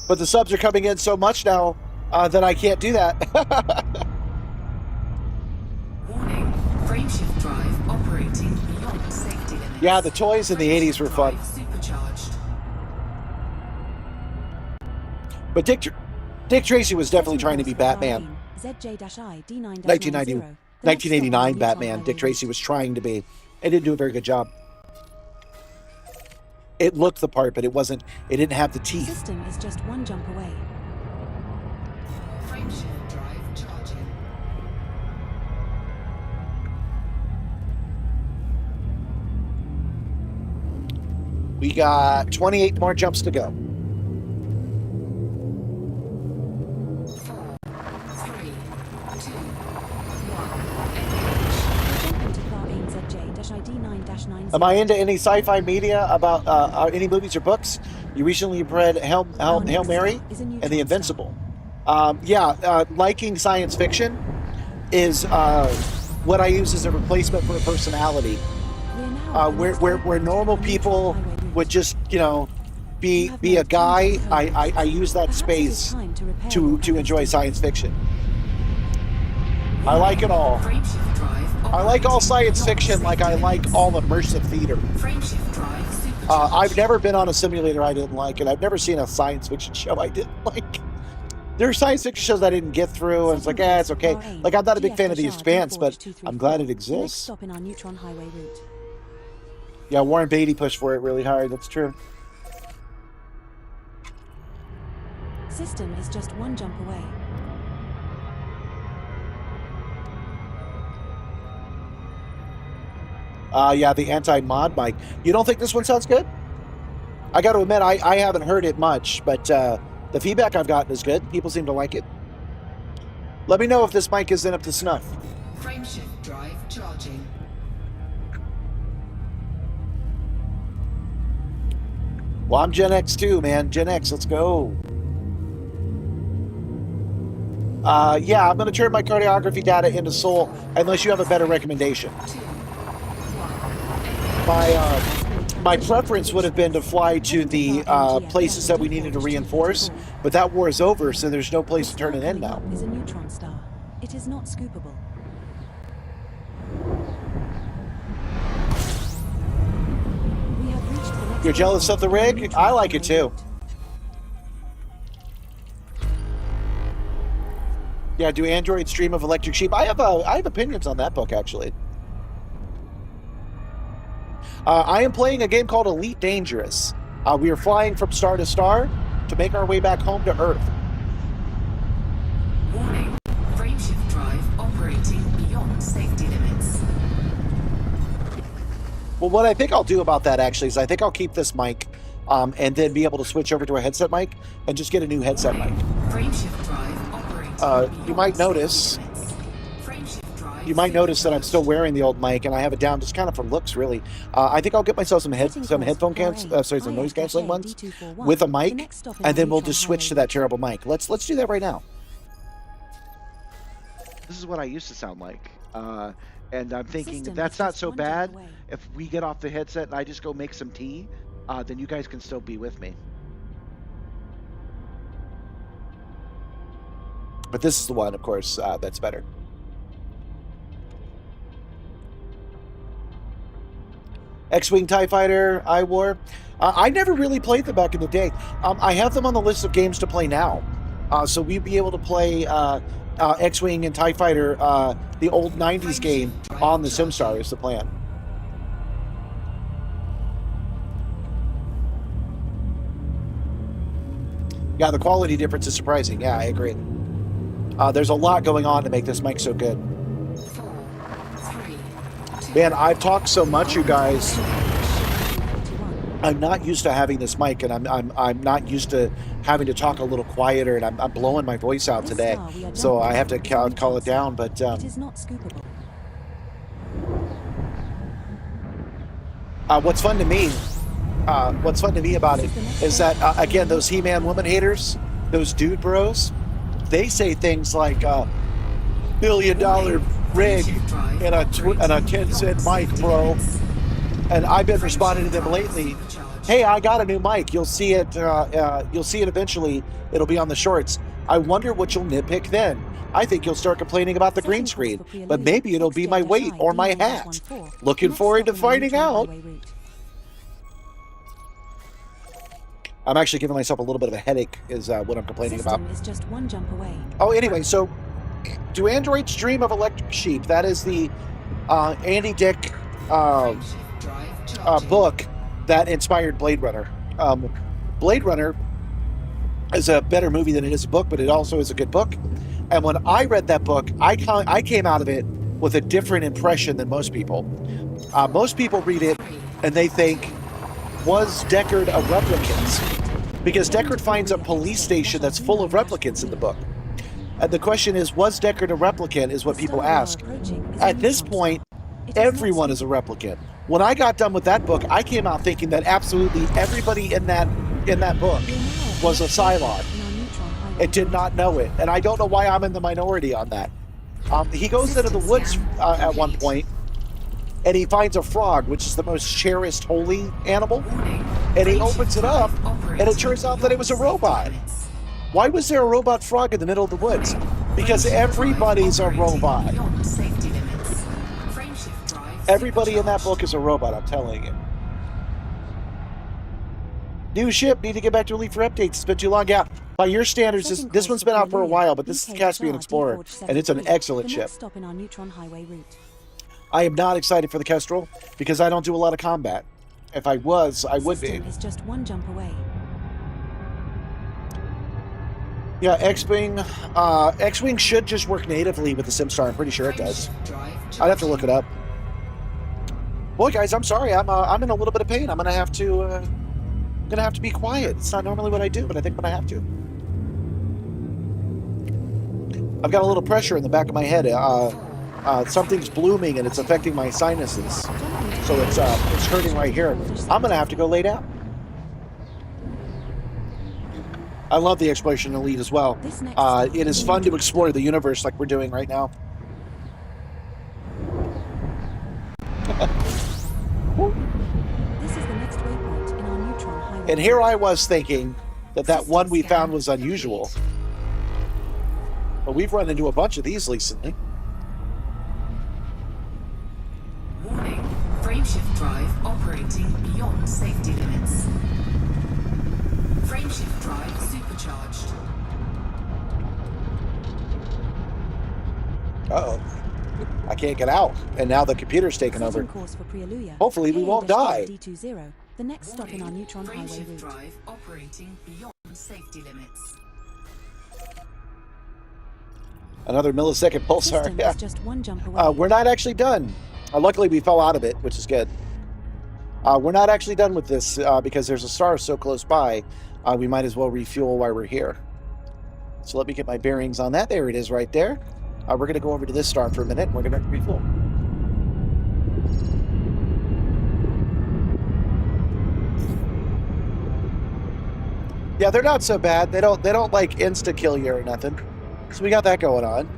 But the subs are coming in so much now that I can't do that. Warning, frameshift drive operating beyond safety limits. Yeah, the toys in the 80s were fun. Supercharged. But Dick Tracy was definitely trying to be Batman. 1989 Batman. Dick Tracy was trying to be. It didn't do a very good job. It looked the part, but it wasn't. It didn't have the teeth. System is just one jump away. Frameshift drive charging. We got 28 more jumps to go. 4, 3, 2, 1. Am I into any sci-fi media about any movies or books? You recently read Hail Mary and The Invincible. Liking science fiction is what I use as a replacement for a personality. Where normal people would just, be a guy. I use that space to enjoy science fiction. I like it all. Frameshift drive I like all science operating fiction like I like all immersive theater. Frameshift drive supercharged. I've never been on a simulator I didn't like, and I've never seen a science fiction show I didn't like. There are science fiction shows I didn't get through, and it's like, it's okay. Like, I'm not a big fan of The Expanse, but I'm glad it Next exists. stop in our Neutron highway route. Yeah, Warren Beatty pushed for it really hard. That's true. System is just one jump away. Yeah, the anti-mod mic. You don't think this one sounds good? I got to admit, I haven't heard it much, but the feedback I've gotten is good. People seem to like it. Let me know if this mic isn't up to snuff. Frameshift drive charging. Well, I'm Gen X too, man. Gen X, let's go. Yeah, I'm going to turn my cardiography data into Soul unless you have a better recommendation. 2, 1. My preference would have been to fly to the places that we needed to reinforce, but that war is over, so there's no place to turn it in now. Is a neutron star. It is not scoopable. We have reached the next You're jealous of the rig? Neutron I like it highway too. route. Yeah, do androids dream of electric sheep? I have opinions on that book, actually. I am playing a game called Elite Dangerous. We are flying from star to star to make our way back home to Earth. Warning. Frameshift drive operating beyond safety limits. Well, what I think I'll do about that, actually, is I think I'll keep this mic and then be able to switch over to a headset mic and just get a new headset mic. Frameshift drive operating You might notice... You might notice that I'm still wearing the old mic, and I have it down just kind of for looks, really. I think I'll get myself some headphone some noise canceling ones with a mic, and then we'll just switch to that terrible mic. Let's do that right now. This is what I used to sound like, and I'm thinking that's not so bad. If we get off the headset and I just go make some tea, then you guys can still be with me. But this is the one, of course, that's better. X-Wing TIE Fighter, I-War. I never really played them back in the day. I have them on the list of games to play now. So we'd be able to play X-Wing and TIE Fighter, the old 90s game, on the Simstar is the plan. Yeah, the quality difference is surprising. Yeah, I agree. There's a lot going on to make this mic so good. 4, 3, 2. Man, I've talked so much, you guys. I'm not used to having this mic, and I'm not used to having to talk a little quieter, and I'm blowing my voice out today, so I have to call it down. But It is not scoopable. what's fun to me about it is that again, those He-Man woman haters, those dude bros, they say things like $1 billion rig and a 10-cent mic, bro. And I've been responding to them lately. Hey, I got a new mic. You'll see it. You'll see it eventually. It'll be on the shorts. I wonder what you'll nitpick then. I think you'll start complaining about the green screen, but maybe it'll be my weight or my hat. Looking forward to finding out. I'm actually giving myself a little bit of a headache, is what I'm complaining about. System is just one jump away. Oh, anyway, so do androids dream of electric sheep? That is the Andy Dick book that inspired Blade Runner. Blade Runner is a better movie than it is a book, but it also is a good book. And when I read that book, I came out of it with a different impression than most people. Most people read it and they think, was Deckard a replicant? Because Deckard finds a police station that's full of replicants in the book. And the question is, was Deckard a replicant, is what people ask. At this point, everyone is a replicant. When I got done with that book, I came out thinking that absolutely everybody in that book was a Cylon. It did not know it. And I don't know why I'm in the minority on that. He goes into the woods at one point, and he finds a frog, which is the most cherished holy animal. And he opens it up, operating And it turns out that it was a beyond robot. safety limits. Why was there a robot frog in the middle of the woods? Because Frameshift everybody's a drive operating robot. beyond safety limits. Frameshift drive Everybody in that supercharged. book is a robot, I'm telling you. New ship, need to get back to Elite for updates. It's been too long. Yeah, by your standards, this one's been out for a while, but this is the Caspian Explorer, and it's an excellent the ship. next stop in our Neutron highway route. I am not excited for the Kestrel because I don't do a lot of combat. If I was, I would be. System is just one jump away. Yeah, X-Wing should just work natively with the Simstar. I'm pretty sure it does. Frameshift drive I'd have to look it up. Boy, guys, I'm sorry. I'm in a little bit of pain. I'm gonna have to be quiet. It's not normally what I do, but I think when I have to. I've got a little pressure in the back of my head. Something's blooming and it's affecting my sinuses, so it's hurting right here. I'm gonna have to go lay down. I love the Exploration Elite as well. It is fun to explore the universe like we're doing right now. This is the next waypoint in our Neutron highway. And here I was thinking that one we found was unusual. But we've run into a bunch of these recently. Warning, frameshift drive operating beyond safety limits. Frameshift drive supercharged. Uh-oh. I can't get out. And now the computer's taken over. Setting course for Prealulia. Hopefully we won't die. D20, the next stop in our Neutron highway Frameshift route. drive operating beyond safety limits. Another millisecond pulsar. System Yeah. is just one jump away. We're not actually done. Luckily, we fell out of it, which is good. We're not actually done with this because there's a star so close by. We might as well refuel while we're here. So let me get my bearings on that. There it is right there. We're going to go over to this star for a minute, and we're going to refuel. Yeah, they're not so bad. They don't like insta-kill you or nothing. So we got that going on.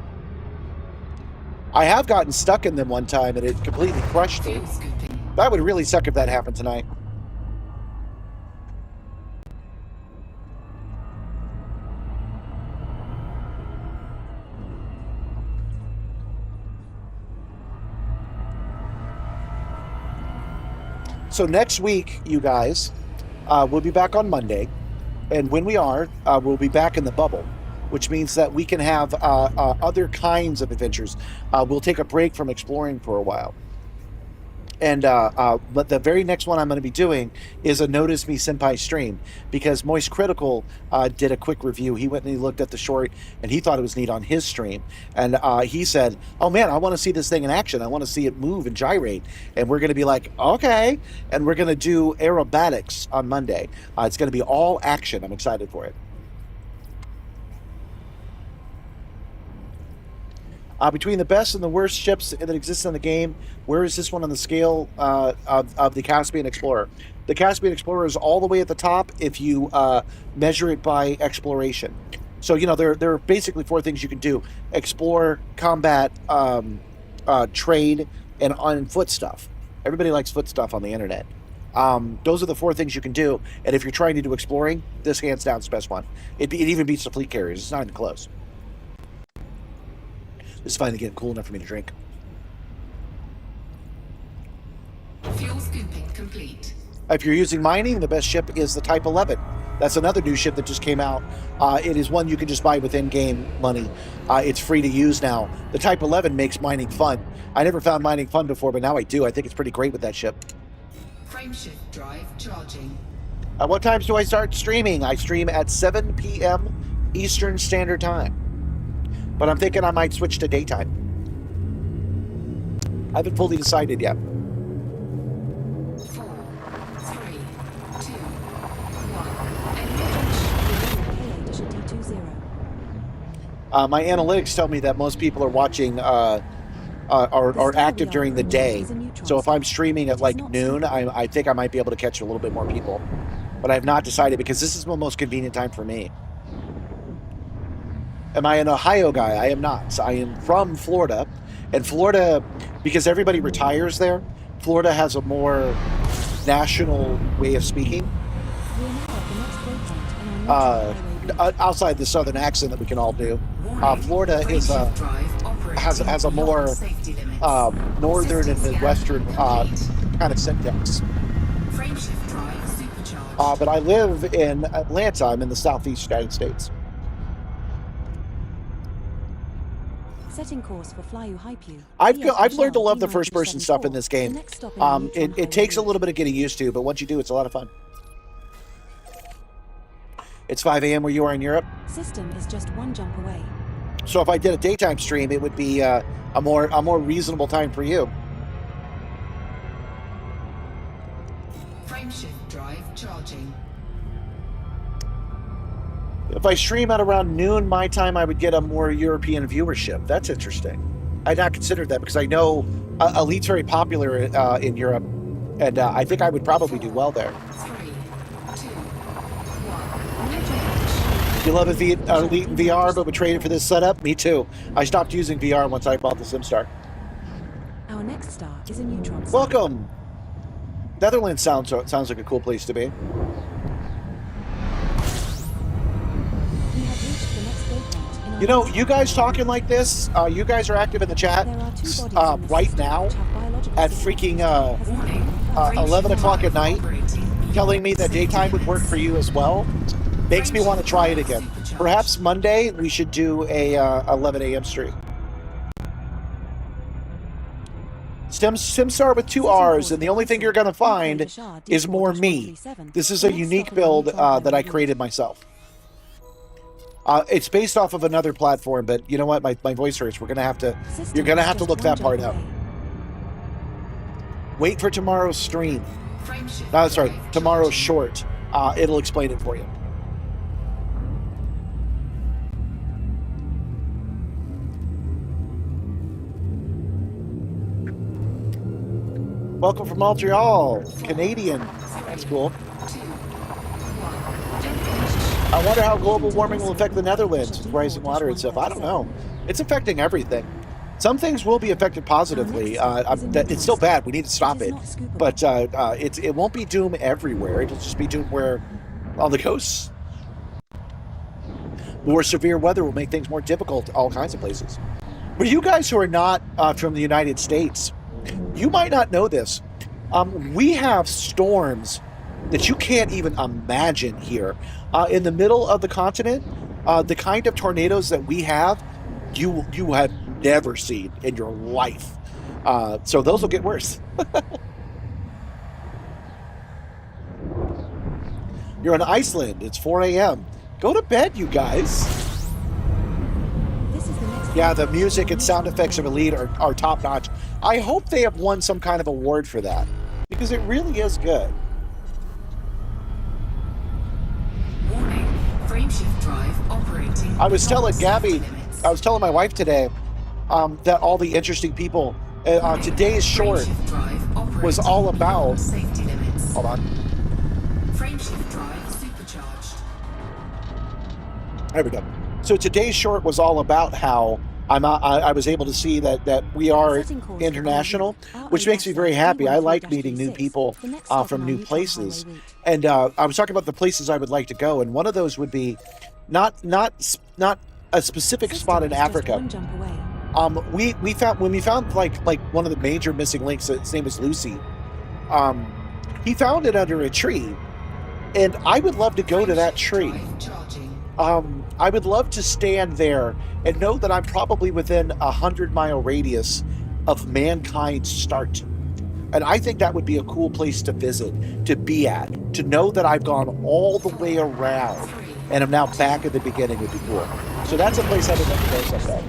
I have gotten stuck in them one time, and it completely crushed me. Fuel scooping. That would really suck if that happened tonight. So next week, you guys, we'll be back on Monday. And when we are, we'll be back in the bubble, which means that we can have other kinds of adventures. We'll take a break from exploring for a while. And but the very next one I'm going to be doing is a Notice Me Senpai stream, because Moist Critical did a quick review. He went and he looked at the short and he thought it was neat on his stream. And he said, oh man, I want to see this thing in action. I want to see it move and gyrate. And we're going to be like, okay. And we're going to do aerobatics on Monday. It's going to be all action. I'm excited for it. Between the best and the worst ships that exist in the game, where is this one on the scale of the Caspian Explorer? The Caspian Explorer is all the way at the top if you measure it by exploration. So, you know, there are basically four things you can do: explore, combat, trade, and on foot stuff. Everybody likes foot stuff on the internet. Those are the four things you can do. And if you're trying to do exploring, this hands down is the best one. It even beats the fleet carriers. It's not even close. It's finally getting cool enough for me to drink. Fuel scooping complete. If you're using mining, the best ship is the Type 11. That's another new ship that just came out. It is one you can just buy with in-game money. It's free to use now. The Type 11 makes mining fun. I never found mining fun before, but now I do. I think it's pretty great with that ship. Frameshift drive charging. What times do I start streaming? I stream at 7 p.m. Eastern Standard Time. But I'm thinking I might switch to daytime. I haven't fully decided yet. 4, 3, 2, 1. My analytics tell me that most people are watching, are active during the day. So if I'm streaming at like noon, I think I might be able to catch a little bit more people. But I have not decided because this is the most convenient time for me. Am I an Ohio guy? I am not. I am from Florida. And Florida, because everybody retires there, Florida has a more national way of speaking. We are now at the next outside the southern accent that we can all do. Florida is has a more northern and midwestern kind of syntax. But I live in Atlanta. I'm in the southeast United States. Setting course for Fly-U-Hype-U. I've learned to love the first-person stuff in this game. It takes a little bit of getting used to, but once you do, it's a lot of fun. It's 5 a.m. where you are in Europe. System is just one jump away. So if I did a daytime stream, it would be a more reasonable time for you. Frameshift drive charging. If I stream at around noon my time, I would get a more European viewership. That's interesting. I'd not considered that because I know Elite's very popular in Europe, and I think I would probably do well there. 3, 2, 1. You love Elite in VR, but would trade it for this setup? Me too. I stopped using VR once I bought the Simstar. Our next star is a neutron star. Welcome. Netherlands sounds like a cool place to be. You know, you guys talking like this, you guys are active in the chat right now at freaking 11 o'clock at night, telling me that daytime would work for you as well. Makes me want to try it again. Perhaps Monday we should do a 11 a.m. stream. Simstar with 2 R's, and the only thing you're going to find is more me. This is a unique build that I created myself. It's based off of another platform, but you know what? My voice hurts. You're gonna have to look that part up. Wait for tomorrow's stream. Sorry, tomorrow's short. It'll explain it for you. Welcome from Montreal, Canadian. That's cool. I wonder how global warming will affect the Netherlands with rising water and stuff. I don't know. It's affecting everything. Some things will be affected positively. It's still bad. We need to stop it. But it won't be doom everywhere. It'll just be doom where on the coasts. More severe weather will make things more difficult all kinds of places. But you guys who are not from the United States, you might not know this. We have storms that you can't even imagine here. In the middle of the continent, the kind of tornadoes that we have, you have never seen in your life. So those will get worse. You're in Iceland. It's 4 a.m. Go to bed, you guys. Yeah, the music and sound effects of Elite are top-notch. I hope they have won some kind of award for that, because it really is good. Frameshift drive operating. I was telling Gabby, I was telling my wife today that all the interesting people today's short was all about. Hold on. Frameshift drive supercharged. There we go. So today's short was all about how I was able to see that we are international, which makes me very happy. I like meeting new people from new places. And I was talking about the places I would like to go, and one of those would be not a specific spot in Africa. We found like one of the major missing links. His name is Lucy. He found it under a tree, and I would love to go to that tree. I would love to stand there and know that I'm probably within 100-mile radius of mankind's start. And I think that would be a cool place to visit, to be at, to know that I've gone all the way around and I'm now back at the beginning would be cool. So that's a place I would like to go someday.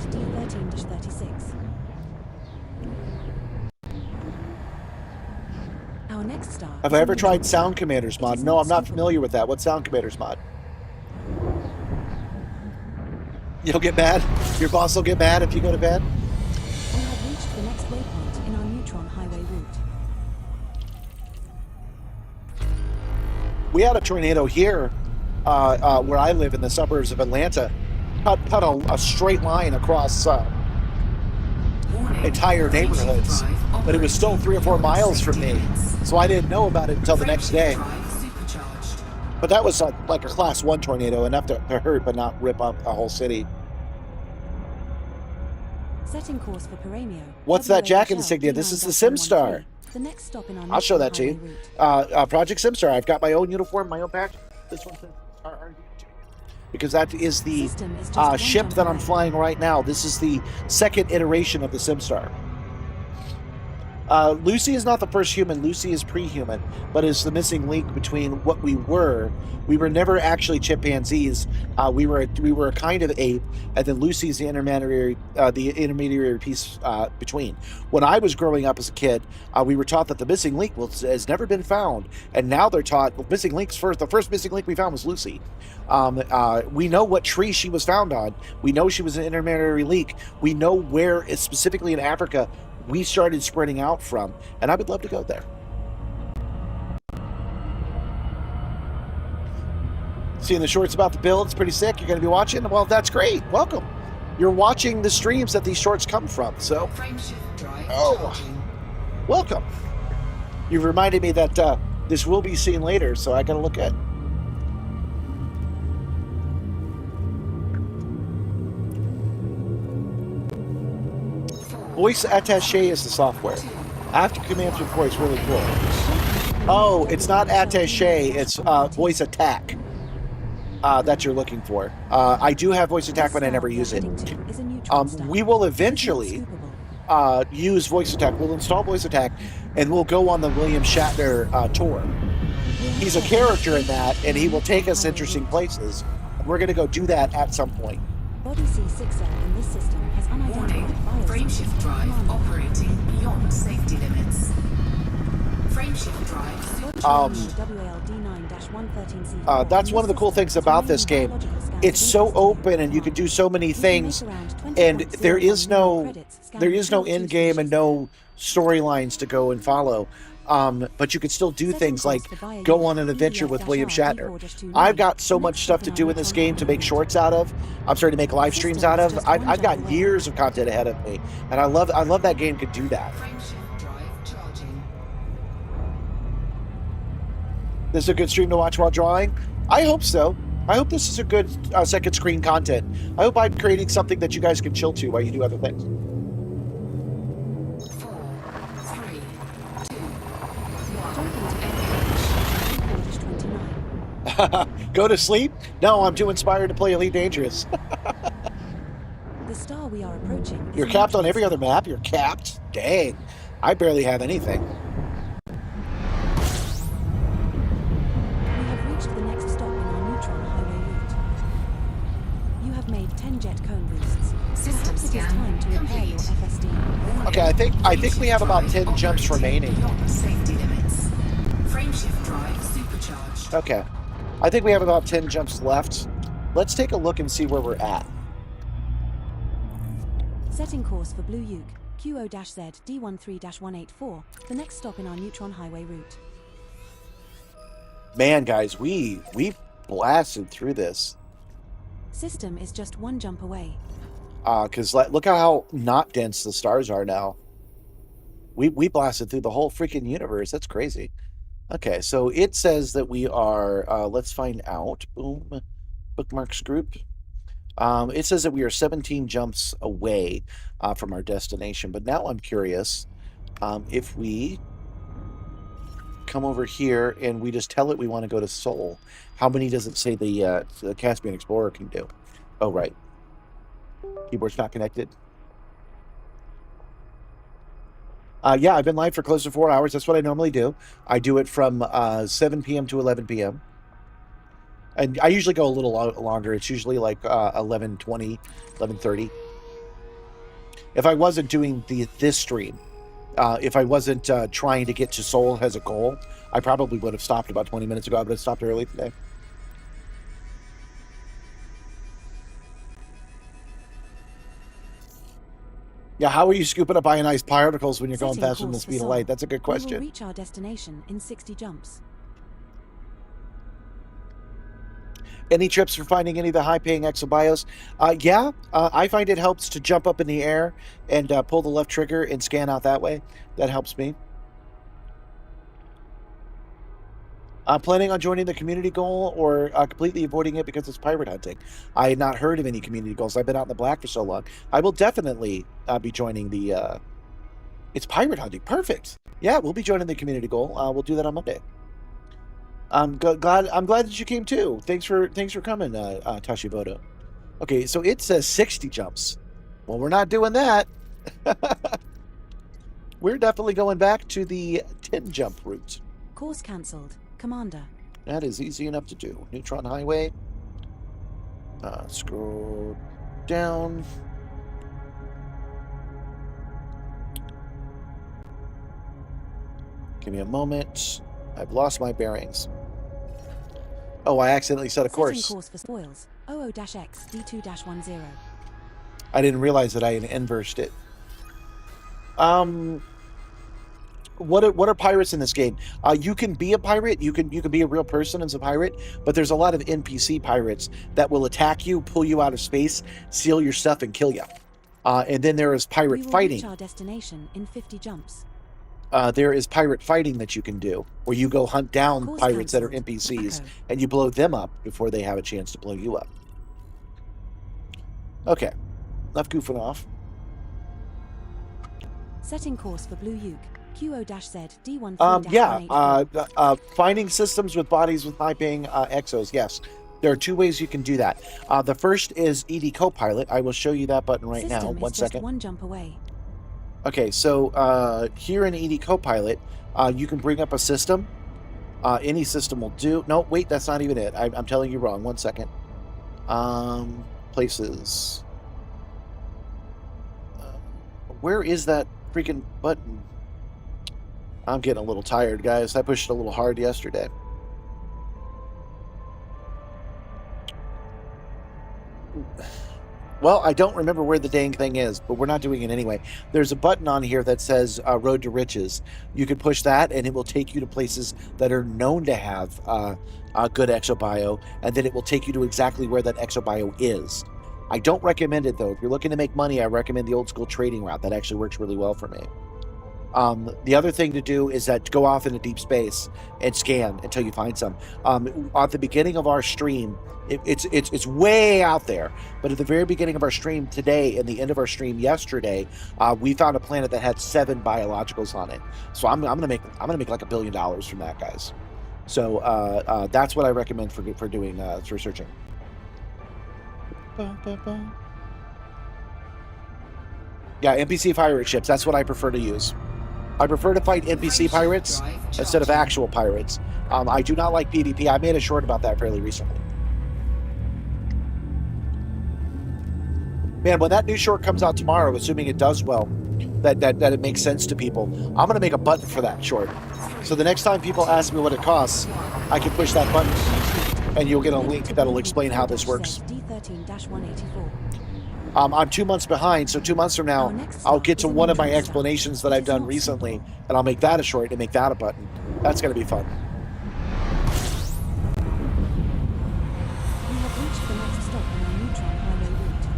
Our next star. Have I ever tried Sound Commander's mod? No, I'm not familiar with that. What's Sound Commander's mod? You'll get mad? Your boss will get mad if you go to bed? We have reached the next waypoint in our Neutron highway route. We had a tornado here where I live in the suburbs of Atlanta. Cut a straight line across entire neighborhoods, but it was still 3 or 4 miles from me, so I didn't know about it until the next day. But that was like a class 1 tornado, enough to hurt but not rip up a whole city. Setting course for Paramio. What's that jacket insignia? This is the Simstar. The next stop in our I'll show that to you. Project Simstar. I've got my own uniform, my own patch. This one's because that is the ship that I'm flying right now. This is the second iteration of the Simstar. Lucy is not the first human. Lucy is pre-human, but is the missing link between what we were. We were never actually chimpanzees. We were a kind of ape, and then Lucy's the intermediary piece between. When I was growing up as a kid, we were taught that the missing link has never been found, and now they're taught the missing links first. The first missing link we found was Lucy. We know what tree she was found on. We know she was an intermediary link. We know where, specifically in Africa, we started spreading out from, and I would love to go there. Seeing the shorts about the build, it's pretty sick. You're going to be watching? Well, that's great. Welcome. You're watching the streams that these shorts come from, so... welcome. You've reminded me that this will be seen later, so I got to look at... Voice attaché is the software. After commands with voice, really cool. Oh, it's not attaché, it's voice attack that you're looking for. I do have voice attack, but I never use it. We will eventually use voice attack. We'll install voice attack, and we'll go on the William Shatner tour. He's a character in that, and he will take us interesting places. We're going to go do that at some point. Body C6L in this system has unidentified Frameshift drive operating beyond safety limits. Frameshift drive. That's one of the cool things about this game. It's so open, and you can do so many things, and there is no end game and no storylines to go and follow. But you can still do things like go on an adventure with William Shatner. I've got so much stuff to do in this game to make shorts out of. I'm starting to make live streams out of. I've got years of content ahead of me, and I love that game could do that. This is a good stream to watch while drawing? I hope so. I hope this is a good second screen content. I hope I'm creating something that you guys can chill to while you do other things. 4, 3, 2, Go to sleep? No, I'm too inspired to play Elite Dangerous. The star we are approaching. You're capped on every other map? You're capped? Dang. I barely have anything. We have reached the next stop in our Neutron highway route. You have made 10 jet cone boosts. System Perhaps it is scan time to repair your complete. FSD. Okay, I think we have about 10 jumps remaining. Beyond safety limits. Frameshift drive supercharged. Okay. I think we have about 10 jumps left. Let's take a look and see where we're at. Setting course for Blue Uke, QO-Z D13-184, the next stop in our Neutron highway route. Man, guys, we blasted through this. System is just one jump away. Because look how not dense the stars are now. We blasted through the whole freaking universe. That's crazy. Okay, so it says that we are, let's find out. Boom. Bookmarks group. It says that we are 17 jumps away from our destination. But now I'm curious if we come over here and we just tell it we want to go to Sol. How many does it say the Caspian Explorer can do? Oh, right. Keyboard's not connected. Yeah, I've been live for close to 4 hours. That's what I normally do. I do it from 7 p.m. to 11 p.m. And I usually go a little longer. It's usually like 11:20, 11:30. If I wasn't doing this stream, if I wasn't trying to get to Seoul as a goal, I probably would have stopped about 20 minutes ago. I would have stopped early today. Yeah, how are you scooping up ionized particles when you're going faster than the speed of light? That's a good question. We will reach our destination in 60 jumps. Any trips for finding any of the high-paying Exo-bios? Yeah, I find it helps to jump up in the air and pull the left trigger and scan out that way. That helps me. Planning on joining the community goal or completely avoiding it because it's pirate hunting? I had not heard of any community goals. I've been out in the black for so long. I will definitely be joining the... it's pirate hunting. Perfect. Yeah, we'll be joining the community goal. We'll do that on Monday. I'm glad that you came too. Thanks for coming, Tashiboto. Okay, so it says 60 jumps. Well, we're not doing that. We're definitely going back to the 10 jump route. Course cancelled, Commander. That is easy enough to do. Neutron Highway. Scroll down. Give me a moment. I've lost my bearings. Oh, I accidentally set a course. Setting course for spoils. OO-X D2-10. I didn't realize that I had inversed it. What are pirates in this game? You can be a pirate. You can be a real person as a pirate, but there's a lot of NPC pirates that will attack you, pull you out of space, steal your stuff, and kill you. And then there is pirate fighting. Reach our destination in 50 jumps. There is pirate fighting that you can do, where you go hunt down Course pirates that are cancelled. NPCs, Echo. and you blow them up before they have a chance to blow you up. Okay, enough goofing off. Setting course for Blue Uke. QO-Z D13-184. Yeah, finding systems with bodies with high ping exos. Yes, there are two ways you can do that. The first is ED Copilot. I will show you that button right now. System One is just second. one jump away. Okay, so here in ED Copilot, you can bring up a system. Any system will do. No, wait, that's not even it. I'm telling you wrong. 1 second. Places. Where is that freaking button? I'm getting a little tired, guys. I pushed it a little hard yesterday. Well, I don't remember where the dang thing is, but we're not doing it anyway. There's a button on here that says Road to Riches. You can push that, and it will take you to places that are known to have a good Exo-bio, and then it will take you to exactly where that Exo-bio is. I don't recommend it, though. If you're looking to make money, I recommend the old-school trading route. That actually works really well for me. The other thing to do is that go off into deep space and scan until you find some. At the beginning of our stream, it's way out there, but at the very beginning of our stream today and the end of our stream yesterday, we found a planet that had 7 biologicals on it. So I'm gonna make like $1 billion from that, guys. So that's what I recommend for doing for searching. Yeah, NPC pirate ships. That's what I prefer to use. I prefer to fight NPC pirates instead of actual pirates. I do not like PvP. I made a short about that fairly recently. Man, when that new short comes out tomorrow, assuming it does well, that it makes sense to people, I'm going to make a button for that short. So the next time people ask me what it costs, I can push that button, and you'll get a link that'll explain how this works. D13-184. I'm 2 months behind, so 2 months from now, I'll get to one of my explanations that I've done recently, and I'll make that a short and make that a button. That's going to be fun. We have reached the next stop on our Neutron highway route.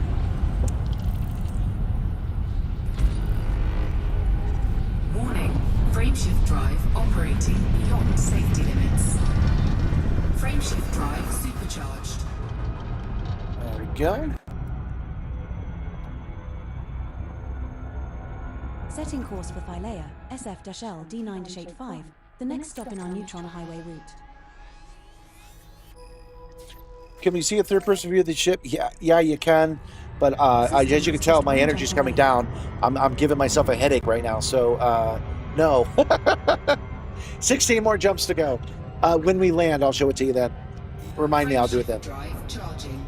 Warning, frameshift drive operating beyond safety limits. Frameshift drive supercharged. There we go. Setting course for Philea, SF-L D9-85, the next stop in our Neutron highway route. Can we see a third-person view of the ship? Yeah, you can. But as you can tell, my energy's coming down. I'm giving myself a headache right now, so no. 16 more jumps to go. When we land, I'll show it to you then. Remind me, I'll do it then. Drive charging.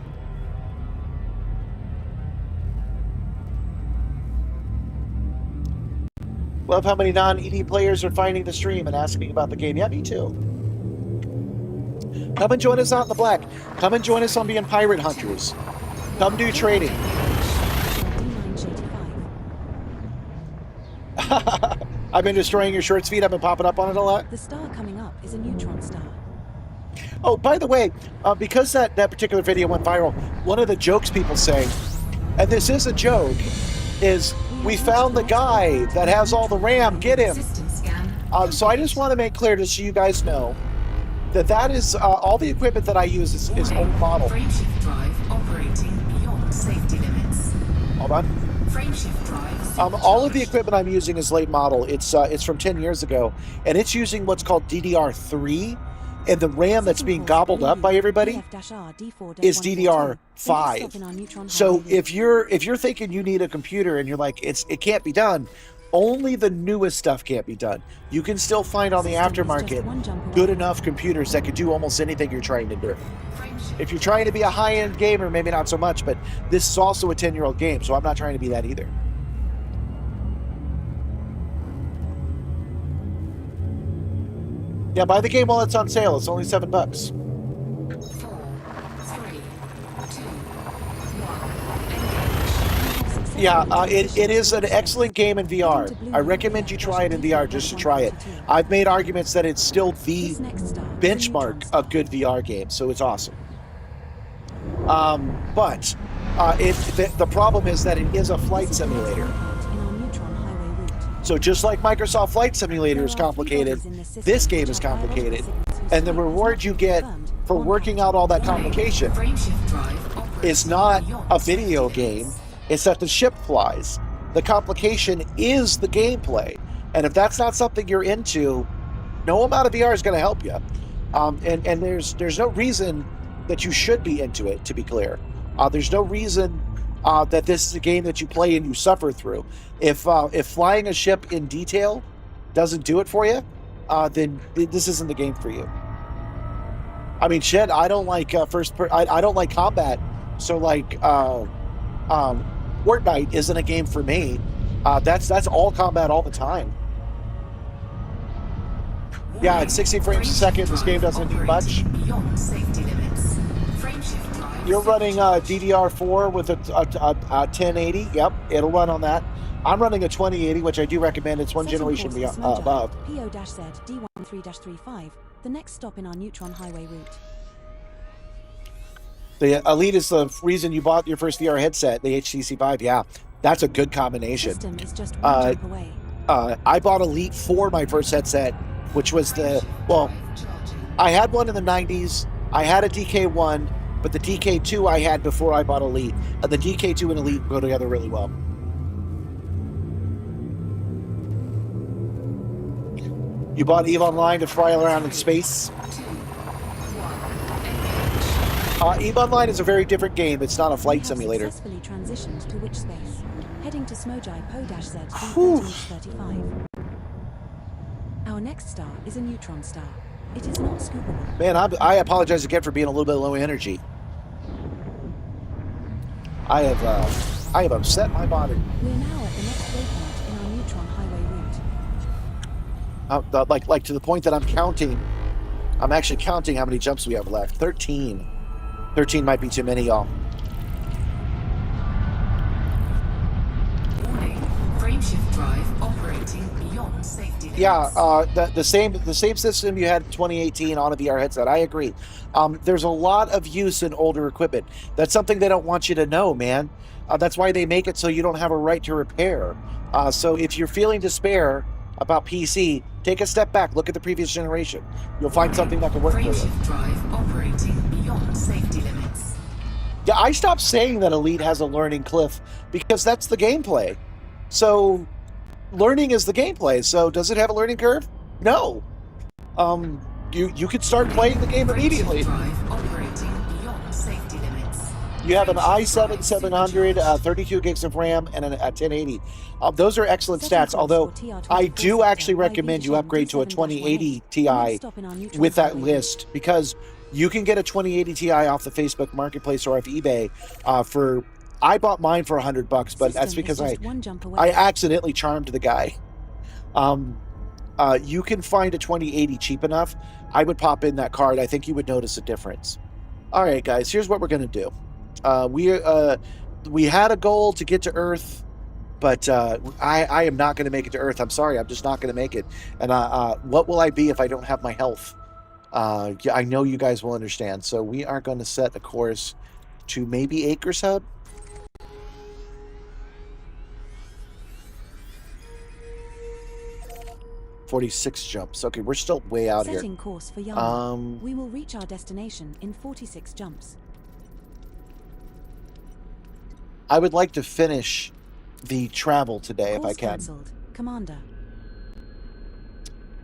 Love how many non-ED players are finding the stream and asking about the game. Yeah, me too. Come and join us out in the black. Come and join us on being pirate hunters. Come do trading. D9-85. I've been destroying your shorts feed. I've been popping up on it a lot. The star coming up is a neutron star. Oh, by the way, because that particular video went viral, one of the jokes people say, and this is a joke, is we found the guy that has all the RAM. Get him. System scan. So I just want to make clear, just so you guys know, That is all the equipment that I use is old model. Frameshift drive operating beyond safety limits. Hold on. Frameshift drive. All of the equipment I'm using is late model. It's from 10 years ago, and it's using what's called DDR3, and the RAM that's being gobbled up by everybody is DDR5. So if you're thinking you need a computer and you're like it can't be done, only the newest stuff can't be done. You can still find on the aftermarket good enough computers that could do almost anything you're trying to do. If you're trying to be a high-end gamer, maybe not so much, but this is also a 10-year-old game, so I'm not trying to be that either. Yeah, buy the game while it's on sale. It's only $7. 4, 3, 2, 1. Yeah, it is an excellent game in VR. I recommend you try it in VR just to try it. I've made arguments that it's still the benchmark of good VR games, so it's awesome. But the problem is that it is a flight simulator. So just like Microsoft Flight Simulator is complicated, this game is complicated. And the reward you get for working out all that complication is not a video game, it's that the ship flies. The complication is the gameplay. And if that's not something you're into, no amount of VR is going to help you. And there's no reason that you should be into it, to be clear. There's no reason that this is a game that you play and you suffer through. If flying a ship in detail doesn't do it for you, then this isn't the game for you. I mean, shit, I don't like I don't like combat, so like Fortnite isn't a game for me. That's all combat all the time. Yeah, at 60 frames a second, this game doesn't do much. You're running DDR4 with a 1080. Yep, it'll run on that. I'm running a 2080, which I do recommend. It's one generation above. PO-Z D13-35, the next stop in our Neutron highway route. The Elite is the reason you bought your first VR headset, the HTC Vive. Yeah, that's a good combination. System is just one jump away. I bought Elite for my first headset, which was I had one in the 90s. I had a DK1, but the DK2 I had before I bought Elite. And the DK2 and Elite go together really well. You bought EVE Online to fly around in space. EVE Online is a very different game. It's not a flight simulator. Successfully transitioned to which space? Heading to Smojai PO-Z D13-35. Our next star is a neutron star. It is not scoopable. Man, I apologize again for being a little bit low energy. I have upset my body. We're now at the next waypoint in our Neutron highway route. Like to the point that I'm counting. I'm actually counting how many jumps we have left. 13. 13 might be too many, y'all. Warning, frameshift drive operating beyond safety limits. Yeah, the same system you had in 2018 on a VR headset. I agree. There's a lot of use in older equipment. That's something they don't want you to know, man. That's why they make it so you don't have a right to repair. So if you're feeling despair about PC, take a step back. Look at the previous generation. You'll find something that can work for you. Frameshift drive operating beyond safety limits. Yeah, I stopped saying that Elite has a learning cliff because that's the gameplay. So learning is the gameplay. So does it have a learning curve? No. You could start playing the game immediately. Drive operating beyond safety limits. You have an i7-700, 32 gigs of RAM, and a 1080. Those are excellent stats, although I do actually recommend you upgrade to a 2080 Ti with that list, because you can get a 2080 Ti off the Facebook Marketplace or off eBay for... I bought mine for $100, but that's because I accidentally charmed the guy. You can find a 2080 cheap enough. I would pop in that card. I think you would notice a difference. All right, guys, here's what we're going to do. We had a goal to get to Earth, but I am not going to make it to Earth. I'm sorry, I'm just not going to make it. And what will I be if I don't have my health? I know you guys will understand. So we are going to set a course to maybe Acres Hub. 46 jumps. Okay, we're still way out here. Setting course for Yarn. We will reach our destination in 46 jumps. I would like to finish the travel today if I can. Cancelled. Commander.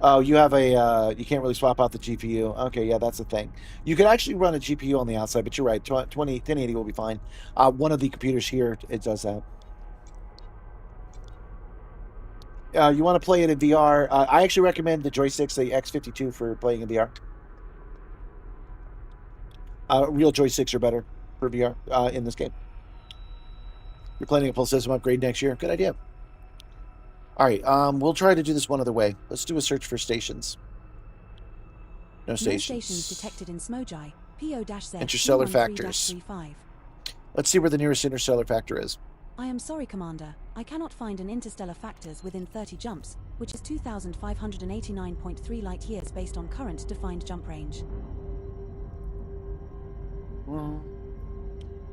Oh, you have a, you can't really swap out the GPU. Okay, yeah, that's the thing. You can actually run a GPU on the outside, but you're right, 1080 will be fine. One of the computers here, it does that. You want to play it in VR? I actually recommend the joysticks, the X52 for playing in VR. Real joysticks are better for VR in this game. You're planning a full system upgrade next year? Good idea. All right, we'll try to do this one other way. Let's do a search for stations. No stations. No stations detected in Smojai. PO-Z. Interstellar factors. Let's see where the nearest interstellar factor is. I am sorry, Commander. I cannot find an interstellar factors within 30 jumps, which is 2,589.3 light years based on current defined jump range. Well,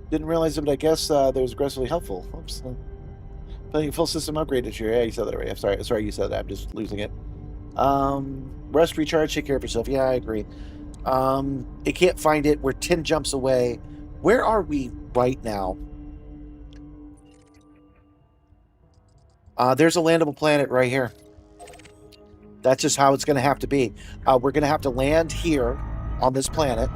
didn't realize it, but I guess that was aggressively helpful. Oops. Planning a full system upgrade this year. Yeah, you said that right. I'm sorry you said that. I'm just losing it. Rest, recharge, take care of yourself. Yeah, I agree. It can't find it. We're 10 jumps away. Where are we right now? There's a landable planet right here. That's just how it's going to have to be. We're going to have to land here on this planet,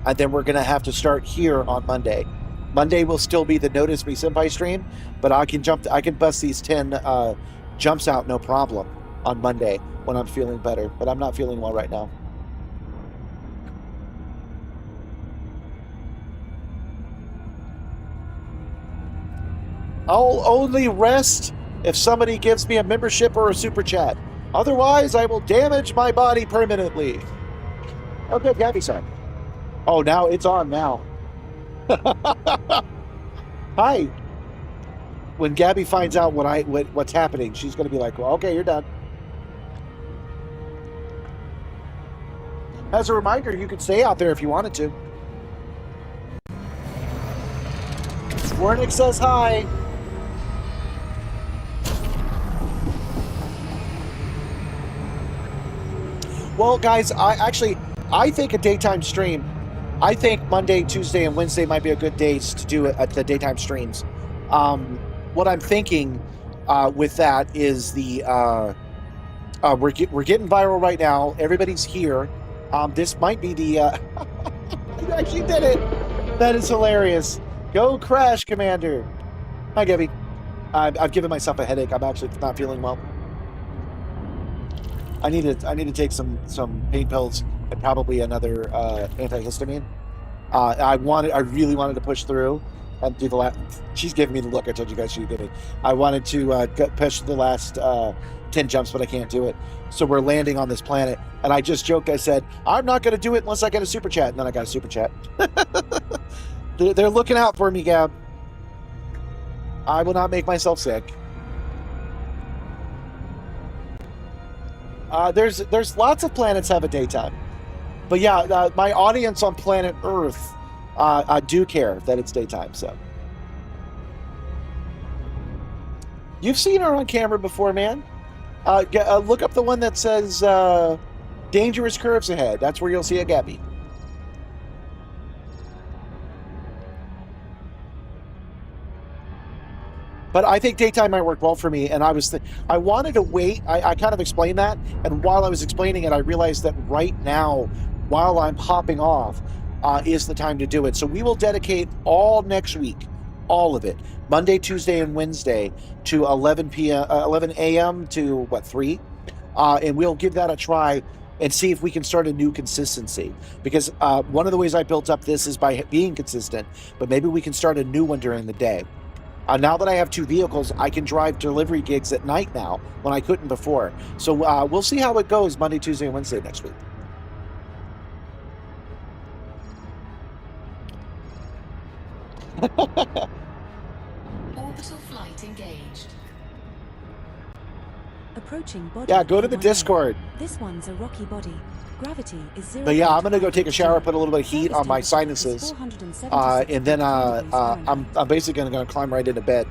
and then we're going to have to start here on Monday. Monday will still be the Notice Me Senpai stream, but I can bust these 10 jumps out no problem on Monday when I'm feeling better, but I'm not feeling well right now. I'll only rest if somebody gives me a membership or a super chat. Otherwise, I will damage my body permanently. Okay, Gabby's on. Oh, now it's on now. Hi. When Gabby finds out what's happening, she's going to be like, well, okay, you're done. As a reminder, you could stay out there if you wanted to. Warnick says hi. Well, guys, I think a daytime stream. I think Monday, Tuesday, and Wednesday might be a good days to do it at the daytime streams. What I'm thinking with that is we're getting viral right now. Everybody's here. This might be the. You actually did it. That is hilarious. Go Crash Commander. Hi, Gabby. I've given myself a headache. I'm actually not feeling well. I need to take some pain pills and probably another antihistamine. I really wanted to push through and do the last. She's giving me the look. I told you guys she'd give me. I wanted to push the last 10 jumps, but I can't do it. So we're landing on this planet, and I just joked. I said I'm not going to do it unless I get a super chat, and then I got a super chat. They're looking out for me, Gab. I will not make myself sick. There's lots of planets have a daytime, but yeah, my audience on planet Earth do care that it's daytime. So you've seen her on camera before, man. Look up the one that says dangerous curves ahead. That's where you'll see a Gabby. But I think daytime might work well for me, and I wanted to wait. I kind of explained that, and while I was explaining it, I realized that right now, while I'm hopping off, is the time to do it. So we will dedicate all next week, all of it, Monday, Tuesday, and Wednesday, to 11 a.m. to 3, and we'll give that a try and see if we can start a new consistency. Because one of the ways I built up this is by being consistent, but maybe we can start a new one during the day. Now that I have 2 vehicles, I can drive delivery gigs at night now when I couldn't before. So we'll see how it goes Monday, Tuesday, and Wednesday next week. Orbital flight engaged. Approaching body. Yeah, go to the Discord. This one's a rocky body. Gravity is 0. But yeah, I'm gonna go take a shower, put a little bit of heat on my sinuses, and then I'm basically gonna climb right into bed,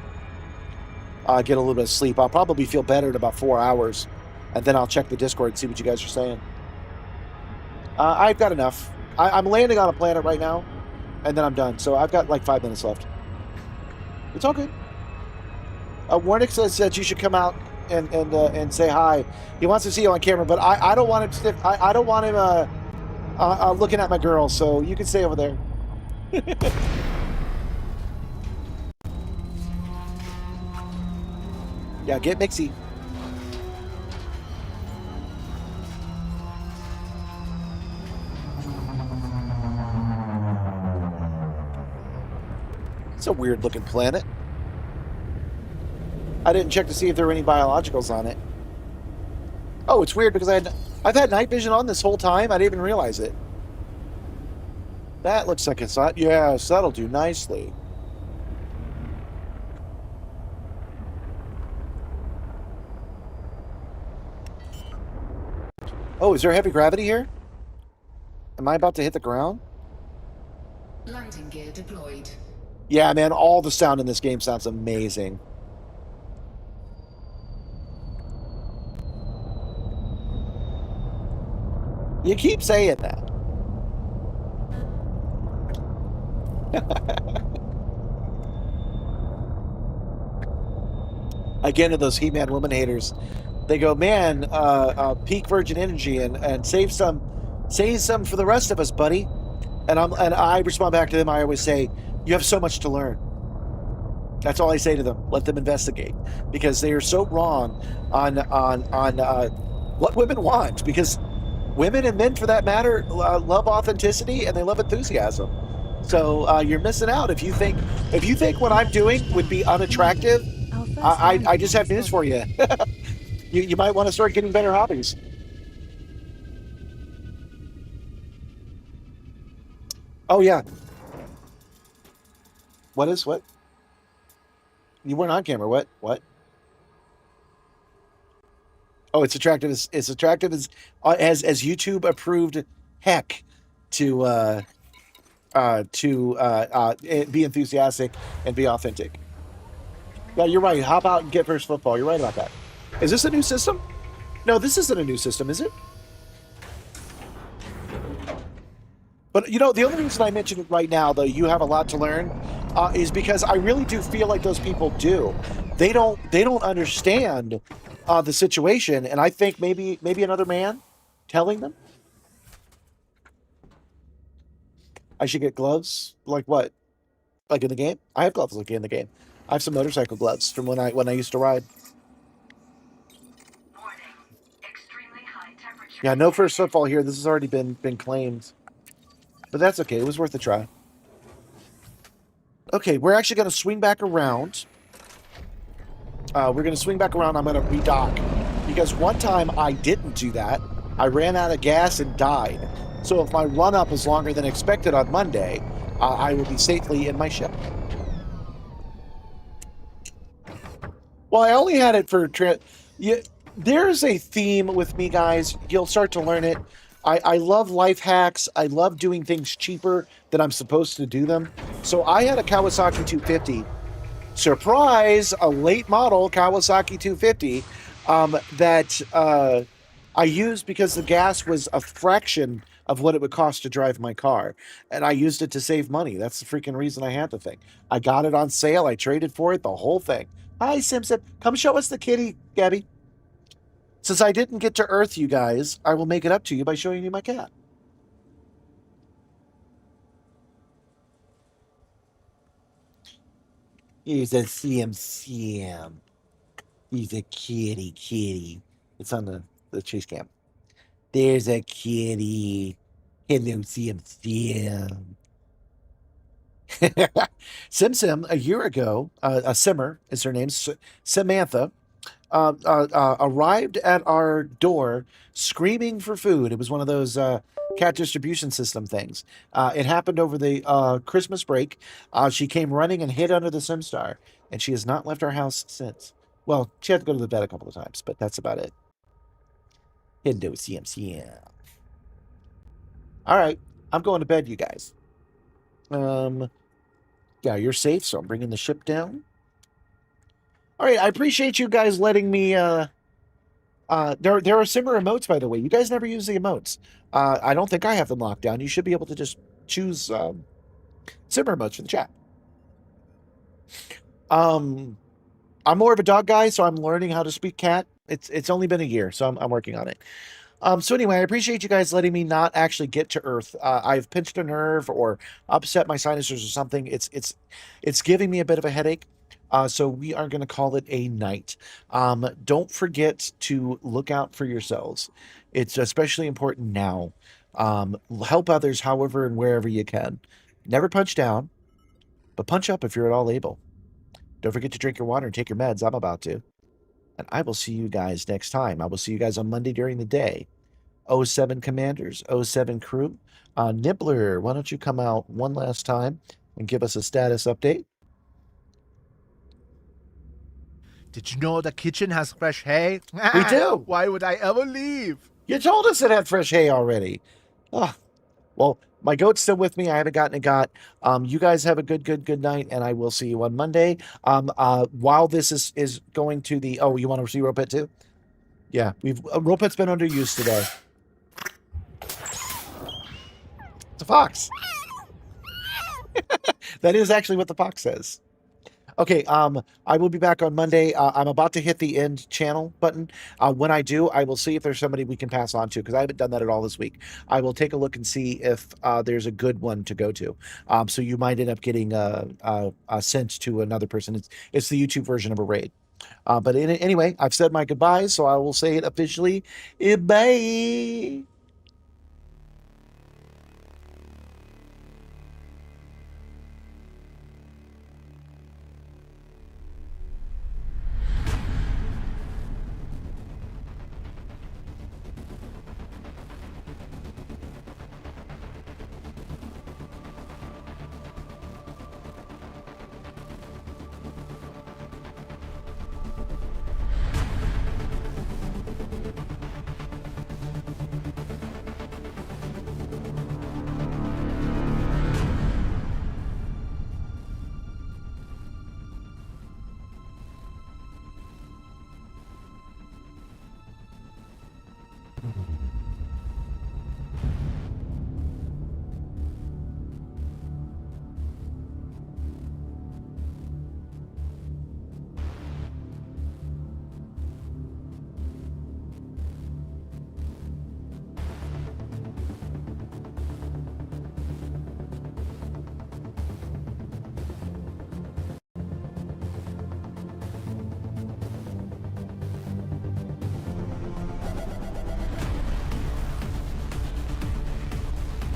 get a little bit of sleep. I'll probably feel better in about 4 hours, and then I'll check the Discord and see what you guys are saying. I've got enough. I'm landing on a planet right now, and then I'm done. So I've got like 5 minutes left. It's all good. Warnick says that you should come out and say hi. He wants to see you on camera, but I don't want him. I don't want him looking at my girl. So you can stay over there. Yeah, get mixy. It's a weird looking planet. I didn't check to see if there were any biologicals on it. Oh, it's weird because I've had night vision on this whole time. I didn't even realize it. That looks like it's not. Yes, that'll do nicely. Oh, is there heavy gravity here? Am I about to hit the ground? Landing gear deployed. Yeah, man, all the sound in this game sounds amazing. You keep saying that. Again, to those He-Man woman haters, they go, man, peak virgin energy and save some for the rest of us, buddy. And I respond back to them. I always say, you have so much to learn. That's all I say to them. Let them investigate, because they are so wrong on what women want. Because women and men, for that matter, love authenticity and they love enthusiasm. So you're missing out if you think what I'm doing would be unattractive. I just have news for you. You might want to start getting better hobbies. Oh yeah. What? You weren't on camera. What? Oh, it's attractive as YouTube approved heck to be enthusiastic and be authentic. Yeah, you're right. Hop out and get first football. You're right about that. Is this a new system? No, this isn't a new system, is it? But, you know, the only reason I mention it right now, though, you have a lot to learn, is because I really do feel like those people do. They don't understand the situation, and I think maybe another man telling them. I should get gloves? Like what? Like in the game? I have gloves like in the game. I have some motorcycle gloves from when I used to ride. Yeah, no first footfall here. This has already been claimed. But that's okay. It was worth a try. Okay, we're actually going to swing back around. We're going to swing back around. I'm going to redock. Because one time I didn't do that. I ran out of gas and died. So if my run-up is longer than expected on Monday, I will be safely in my ship. Well, I only had it for... There's a theme with me, guys. You'll start to learn it. I love life hacks. I love doing things cheaper than I'm supposed to do them. So I had a Kawasaki 250. Surprise! A late model Kawasaki 250 that I used because the gas was a fraction of what it would cost to drive my car. And I used it to save money. That's the freaking reason I had the thing. I got it on sale. I traded for it, the whole thing. Hi, Simpson. Come show us the kitty, Gabby. Since I didn't get to Earth, you guys, I will make it up to you by showing you my cat. He's a CM. He's a kitty. It's on the chase cam. There's a kitty. Hello, CM. Sim, a year ago, a Simmer is her name, Samantha, arrived at our door screaming for food. It was one of those cat distribution system things. It happened over the Christmas break. She came running and hid under the Simstar, and she has not left our house since. Well, she had to go to the bed a couple of times, but that's about it. Hello, CM. All right, I'm going to bed, you guys. Yeah, you're safe, so I'm bringing the ship down. All right, I appreciate you guys letting me There are similar emotes, by the way. You guys never use the emotes. I don't think I have them locked down. You should be able to just choose similar emotes for the chat. I'm more of a dog guy, so I'm learning how to speak cat. It's only been a year, so I'm working on it. So anyway, I appreciate you guys letting me not actually get to Earth. I've pinched a nerve or upset my sinuses or something. It's giving me a bit of a headache. So we are going to call it a night. Don't forget to look out for yourselves. It's especially important now. Help others however and wherever you can. Never punch down, but punch up if you're at all able. Don't forget to drink your water and take your meds. I'm about to. And I will see you guys next time. I will see you guys on Monday during the day. 07 Commanders, 07 Crew. Nibbler, why don't you come out one last time and give us a status update? Did you know the kitchen has fresh hay? We do. Why would I ever leave? You told us it had fresh hay already. Oh, well, my goat's still with me. I haven't gotten a got. You guys have a good night, and I will see you on Monday. While this is going to the... Oh, you want to see Ropet too? Yeah, Ropet's been underused today. It's a fox. That is actually what the fox says. Okay, I will be back on Monday. I'm about to hit the end channel button. When I do, I will see if there's somebody we can pass on to, because I haven't done that at all this week. I will take a look and see if there's a good one to go to. So you might end up getting sent to another person. It's the YouTube version of a raid. But anyway, I've said my goodbyes, so I will say it officially. Bye.